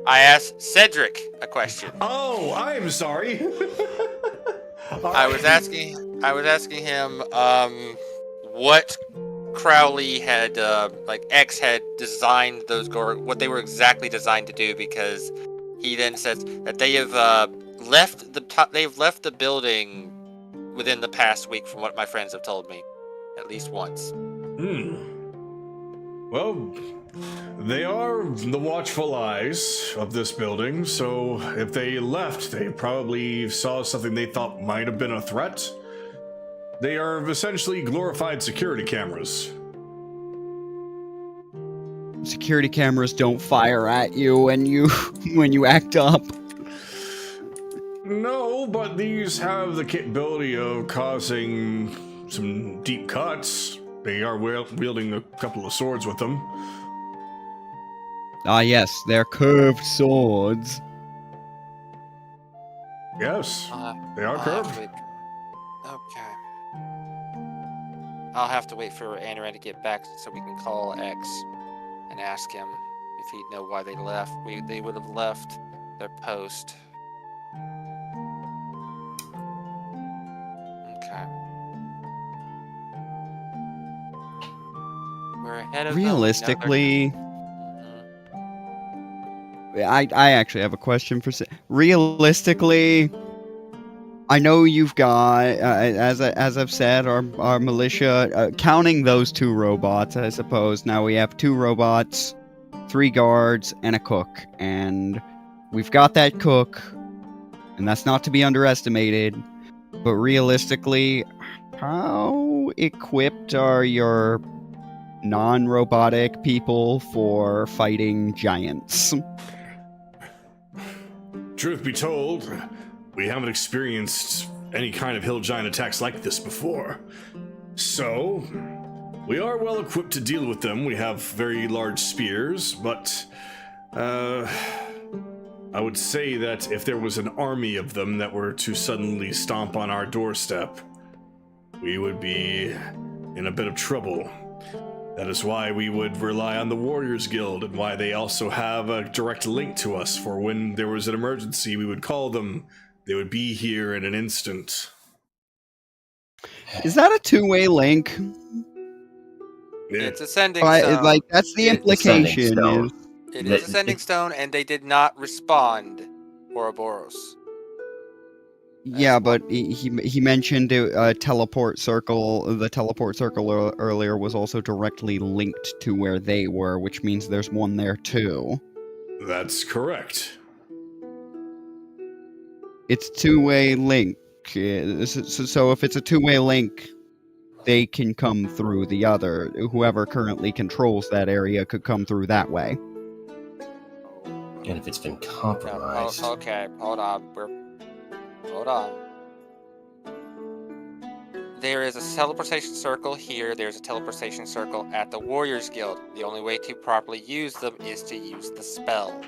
I asked Cedric a question. Oh, I'm sorry. I was asking him what Crowley had X had designed those what they were exactly designed to do, because he then says that they have left the building within the past week, from what my friends have told me, at least once. Well, They are the watchful eyes of this building, so if they left, they probably saw something they thought might have been a threat. They are essentially glorified security cameras. Security cameras don't fire at you when you when you act up. No, but these have the capability of causing some deep cuts. They are wielding a couple of swords with them. Ah, yes, they're curved swords. Yes, they are I'll have curved. to wait. Okay. I'll have to wait for Anaran to get back so we can call X and ask him if he'd know why they left. They would have left their post. Okay. We're ahead of Realistically, them. I actually have a question for. Realistically, I know you've got, as I've said, our militia, counting those 2 robots, I suppose. Now we have 2 robots, 3 guards, and a cook. And we've got that cook, and that's not to be underestimated. But realistically, how equipped are your non-robotic people for fighting giants? Truth be told, we haven't experienced any kind of hill giant attacks like this before. So, we are well equipped to deal with them. We have very large spears, but I would say that if there was an army of them that were to suddenly stomp on our doorstep, we would be in a bit of trouble. That is why we would rely on the Warriors Guild, and why they also have a direct link to us, for when there was an emergency, we would call them. They would be here in an instant. Is that a 2-way link? It's ascending stone. Like, that's the implication. It is ascending stone, and they did not respond, Ouroboros. Yeah, but he mentioned a teleport circle. The teleport circle earlier was also directly linked to where they were, which means there's one there too. That's correct. It's 2-way link. So if it's a 2-way link, they can come through the other. Whoever currently controls that area could come through that way. And if it's been compromised... No, okay, hold on. Hold on. There is a teleportation circle here. There's a teleportation circle at the Warriors Guild. The only way to properly use them is to use the spell.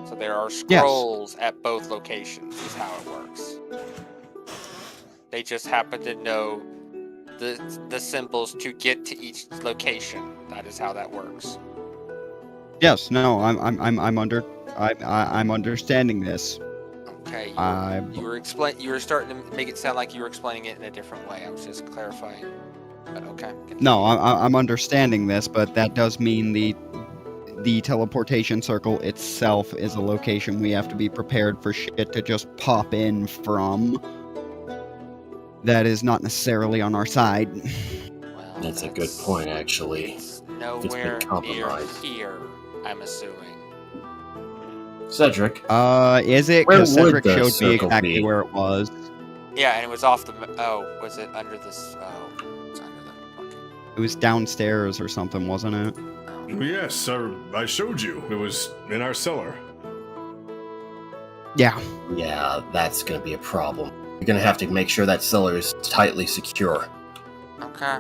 So there are scrolls at both locations, is how it works. They just happen to know the symbols to get to each location. That is how that works. Yes, no, I'm understanding this. Okay, you were starting to make it sound like you were explaining it in a different way. I was just clarifying. But okay. Continue. No, I'm understanding this, but that does mean the teleportation circle itself is a location we have to be prepared for shit to just pop in from. That is not necessarily on our side. Well, That's a good point, actually. It's nowhere near here, I'm assuming. Cedric. Is it? Where Because would Cedric the showed me circle exactly be? where it was. Yeah, and it was off the. Was it under this? Oh, it's under the. Okay. It was downstairs or something, wasn't it? Yes, I showed you. It was in our cellar. Yeah. Yeah, that's gonna be a problem. You're gonna have to make sure that cellar is tightly secure. Okay.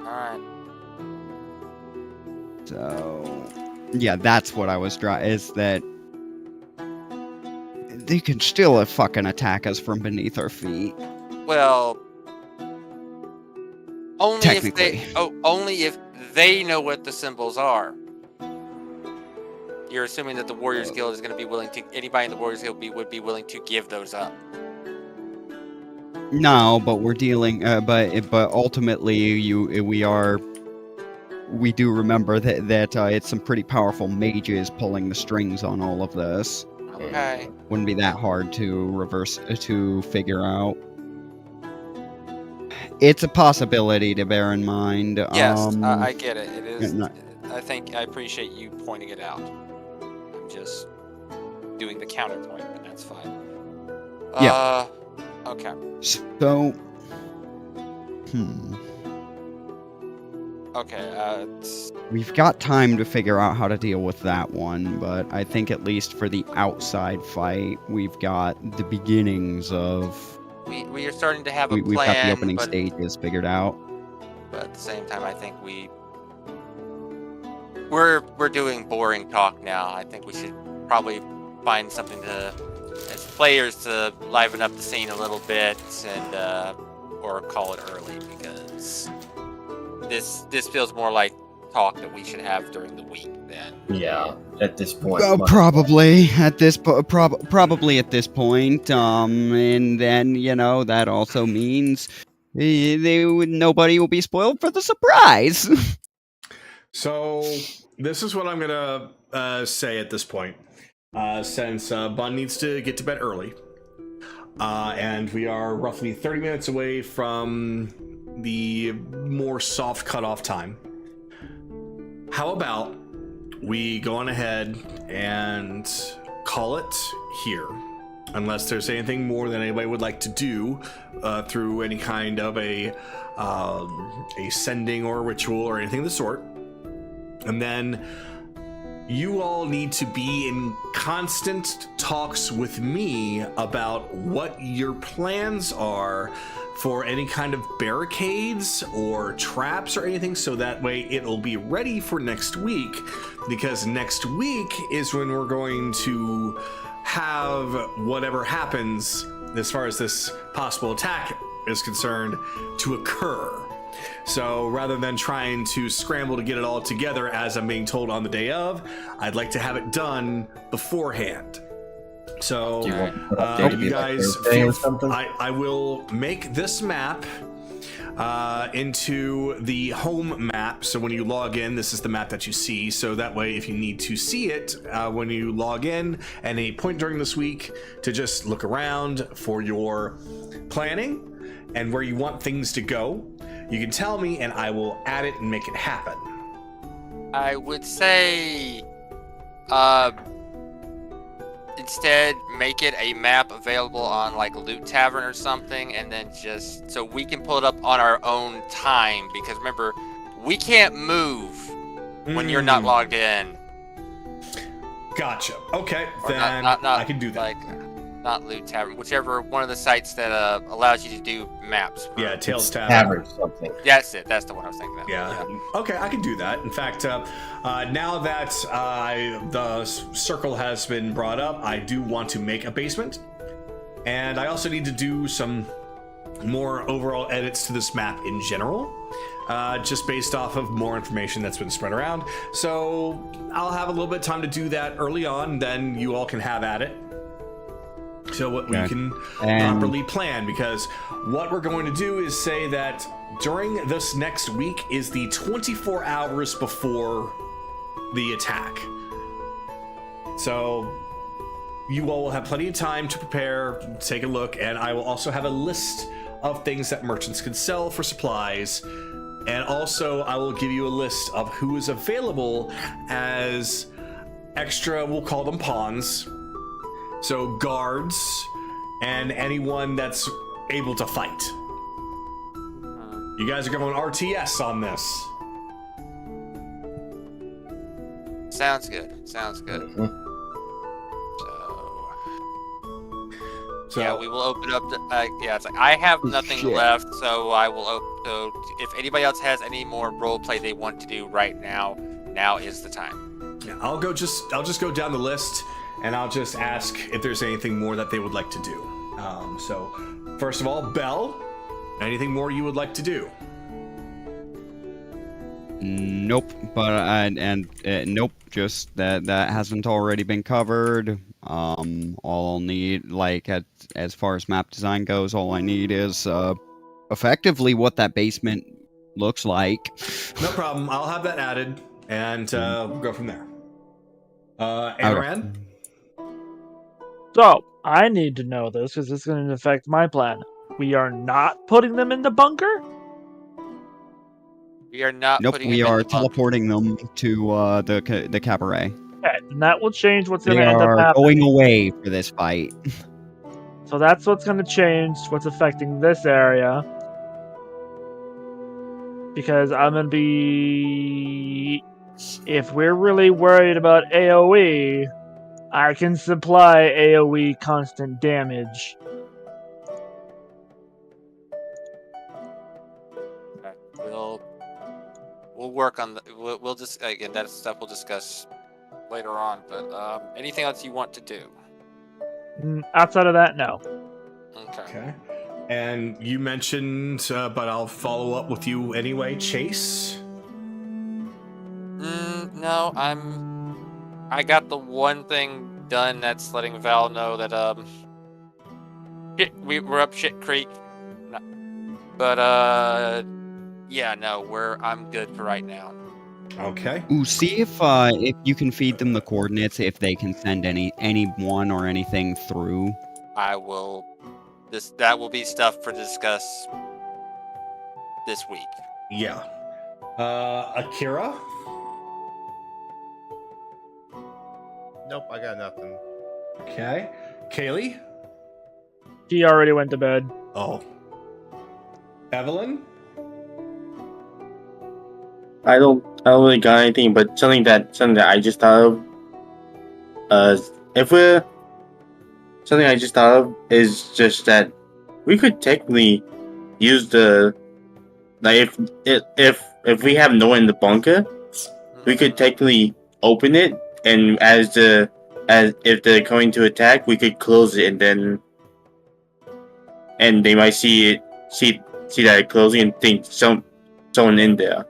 Alright. So, yeah, that's what I was is that they can still fucking attack us from beneath our feet. Well, only Technically. only if they know what the symbols are. You're assuming that the Warriors Guild is going to be willing to. Anybody in the Warriors Guild would be willing to give those up. No, but we're dealing. But ultimately, we do remember that it's some pretty powerful mages pulling the strings on all of this. Okay. Wouldn't be that hard to figure out. It's a possibility to bear in mind. Yes, I get it. It is. I appreciate you pointing it out. I'm just doing the counterpoint, but that's fine. Yeah. Okay. So, Okay. we've got time to figure out how to deal with that one, but I think at least for the outside fight, we've got the beginnings of. We are starting to have a plan. We've got the opening but, stages figured out. But at the same time, I think we're doing boring talk now. I think we should probably find something to, as players, to liven up the scene a little bit, and or call it early, because this feels more like talk that we should have during the week then. Yeah, at this point. Well, probably at this probably at this point. And then that also means nobody will be spoiled for the surprise. So this is what I'm gonna say at this point, since Bun needs to get to bed early, and we are roughly 30 minutes away from the more soft cutoff time. How about we go on ahead and call it here, unless there's anything more that anybody would like to do through any kind of a sending or ritual or anything of the sort. And then you all need to be in constant talks with me about what your plans are for any kind of barricades or traps or anything, so that way it'll be ready for next week, because next week is when we're going to have whatever happens as far as this possible attack is concerned to occur. So rather than trying to scramble to get it all together as I'm being told on the day of, I'd like to have it done beforehand. So you guys, I will make this map into the home map. So when you log in, this is the map that you see. So that way, if you need to see it when you log in at any point during this week, to just look around for your planning and where you want things to go, you can tell me and I will add it and make it happen. I would say instead make it a map available on like Loot Tavern or something, and then just so we can pull it up on our own time, because remember, we can't move when you're not logged in. Gotcha. Okay, or then not I can do that. Like, not Loot Tavern, whichever one of the sites that allows you to do maps. Yeah, Tails Tavern. Something. That's it. That's the one I was thinking of. Yeah. Okay, I can do that. In fact, now that the circle has been brought up, I do want to make a basement, and I also need to do some more overall edits to this map in general, just based off of more information that's been spread around. So I'll have a little bit of time to do that early on, then you all can have at it. So what we can properly plan, because what we're going to do is say that during this next week is the 24 hours before the attack. So you all will have plenty of time to prepare, take a look, and I will also have a list of things that merchants can sell for supplies. And also I will give you a list of who is available as extra, we'll call them pawns. So guards and anyone that's able to fight. You guys are going RTS on this. Sounds good. Sounds good. So yeah, we will open up. It's like I have nothing left, so I will open. So if anybody else has any more roleplay they want to do right now, now is the time. Yeah, I'll just go down the list. And I'll just ask if there's anything more that they would like to do. So, first of all, Belle, anything more you would like to do? Nope, but nope. Just that hasn't already been covered. All I'll need, as far as map design goes, all I need is effectively what that basement looks like. No problem. I'll have that added, and we'll go from there. Amaran? So, I need to know this because it's going to affect my plan. We are not putting them in the bunker? We are not Nope, putting we him in are the bunk. teleporting them to the cabaret. Okay, and that will change what's going They to end up are happening. going away for this fight. So that's what's going to change what's affecting this area. Because I'm going to be... If we're really worried about AoE, I can supply AoE constant damage. Okay, we'll work on the. We'll just again that stuff we'll discuss later on. But anything else you want to do? Outside of that, no. Okay. And you mentioned, but I'll follow up with you anyway, Chase. No, I got the one thing done that's letting Val know that we're up shit creek. No. But yeah, no, I'm good for right now. Okay. Ooh, see if you can feed them the coordinates, if they can send anyone or anything through. I will. That will be stuff for discuss this week. Yeah. Akira? Nope, I got nothing. Okay. Kaylee? He already went to bed. Oh. Evelyn? I don't really got anything, but something that I just thought of. Something I just thought of is just that we could technically use the, like, if we have no one in the bunker, we could technically open it, and as if they're going to attack, we could close it, and they might see that closing and think someone in there.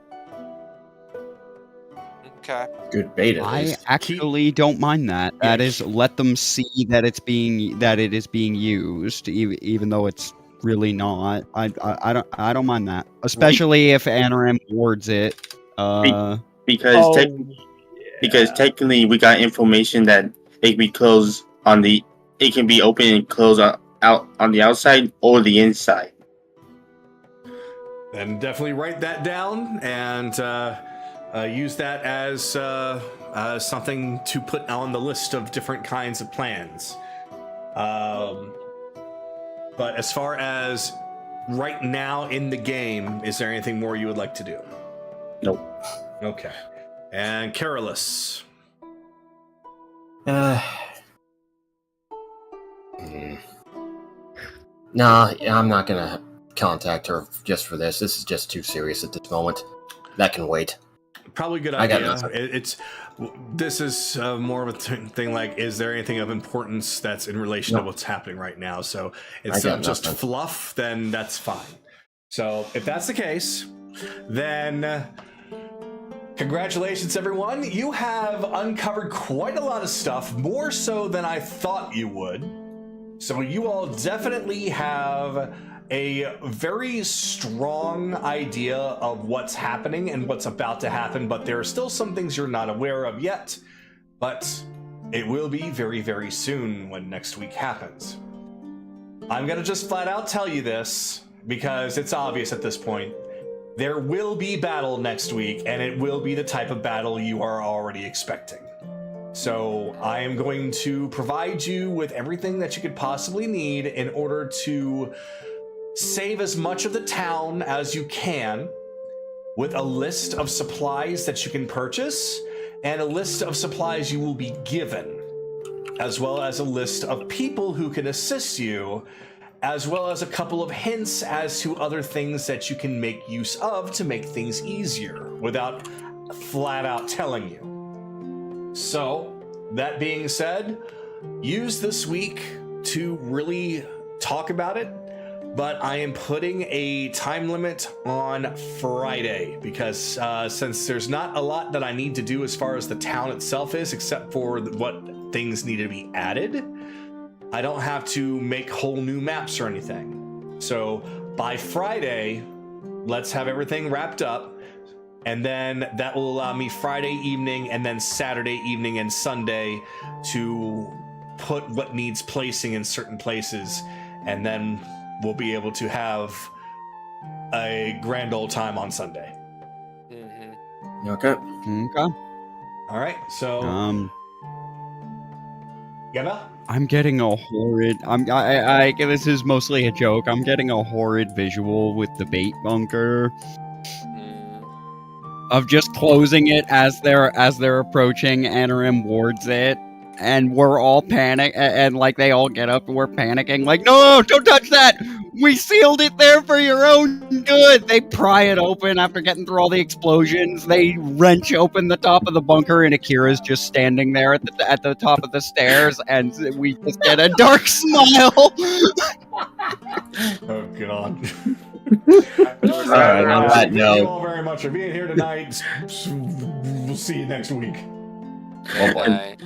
Okay. Good bait, at I least. actually don't mind that. That is, let them see that it is being used, even though it's really not. I don't mind that, especially if Anarim wards it. Because technically we got information that it can be closed it can be open and closed out on the outside or the inside. Then definitely write that down and use that as something to put on the list of different kinds of plans. But as far as right now in the game, is there anything more you would like to do? Nope. Okay. And Carolus. Nah, I'm not gonna contact her just for this. This is just too serious at this moment. That can wait. Probably a good I got idea. nothing. This is more of a thing like, is there anything of importance that's in relation to what's happening right now? So it's not just fluff, then that's fine. So if that's the case, then congratulations, everyone. You have uncovered quite a lot of stuff, more so than I thought you would. So you all definitely have a very strong idea of what's happening and what's about to happen, but there are still some things you're not aware of yet. But it will be very, very soon when next week happens. I'm gonna just flat out tell you this, because it's obvious at this point. There will be battle next week, and it will be the type of battle you are already expecting. So I am going to provide you with everything that you could possibly need in order to save as much of the town as you can, with a list of supplies that you can purchase and a list of supplies you will be given, as well as a list of people who can assist you, as well as a couple of hints as to other things that you can make use of to make things easier without flat out telling you. So, that being said, use this week to really talk about it. But I am putting a time limit on Friday because since there's not a lot that I need to do as far as the town itself is, except for what things need to be added, I don't have to make whole new maps or anything. So by Friday, let's have everything wrapped up. And then that will allow me Friday evening and then Saturday evening and Sunday to put what needs placing in certain places. And then we'll be able to have a grand old time on Sunday. Okay. Okay. All right, so Gava? I'm getting a horrid. This is mostly a joke. I'm getting a horrid visual with the bait bunker of just closing it as they're approaching. Anarim wards it, and we're all panic, and like they all get up, and we're panicking, like, no, don't touch that. We sealed it there for your own good. They pry it open after getting through all the explosions. They wrench open the top of the bunker, and Akira's just standing there at the top of the stairs, and we just get a dark smile. Oh, God. Alright, on that Thank you note. all very much for being here tonight. We'll see you next week. Well, Bye.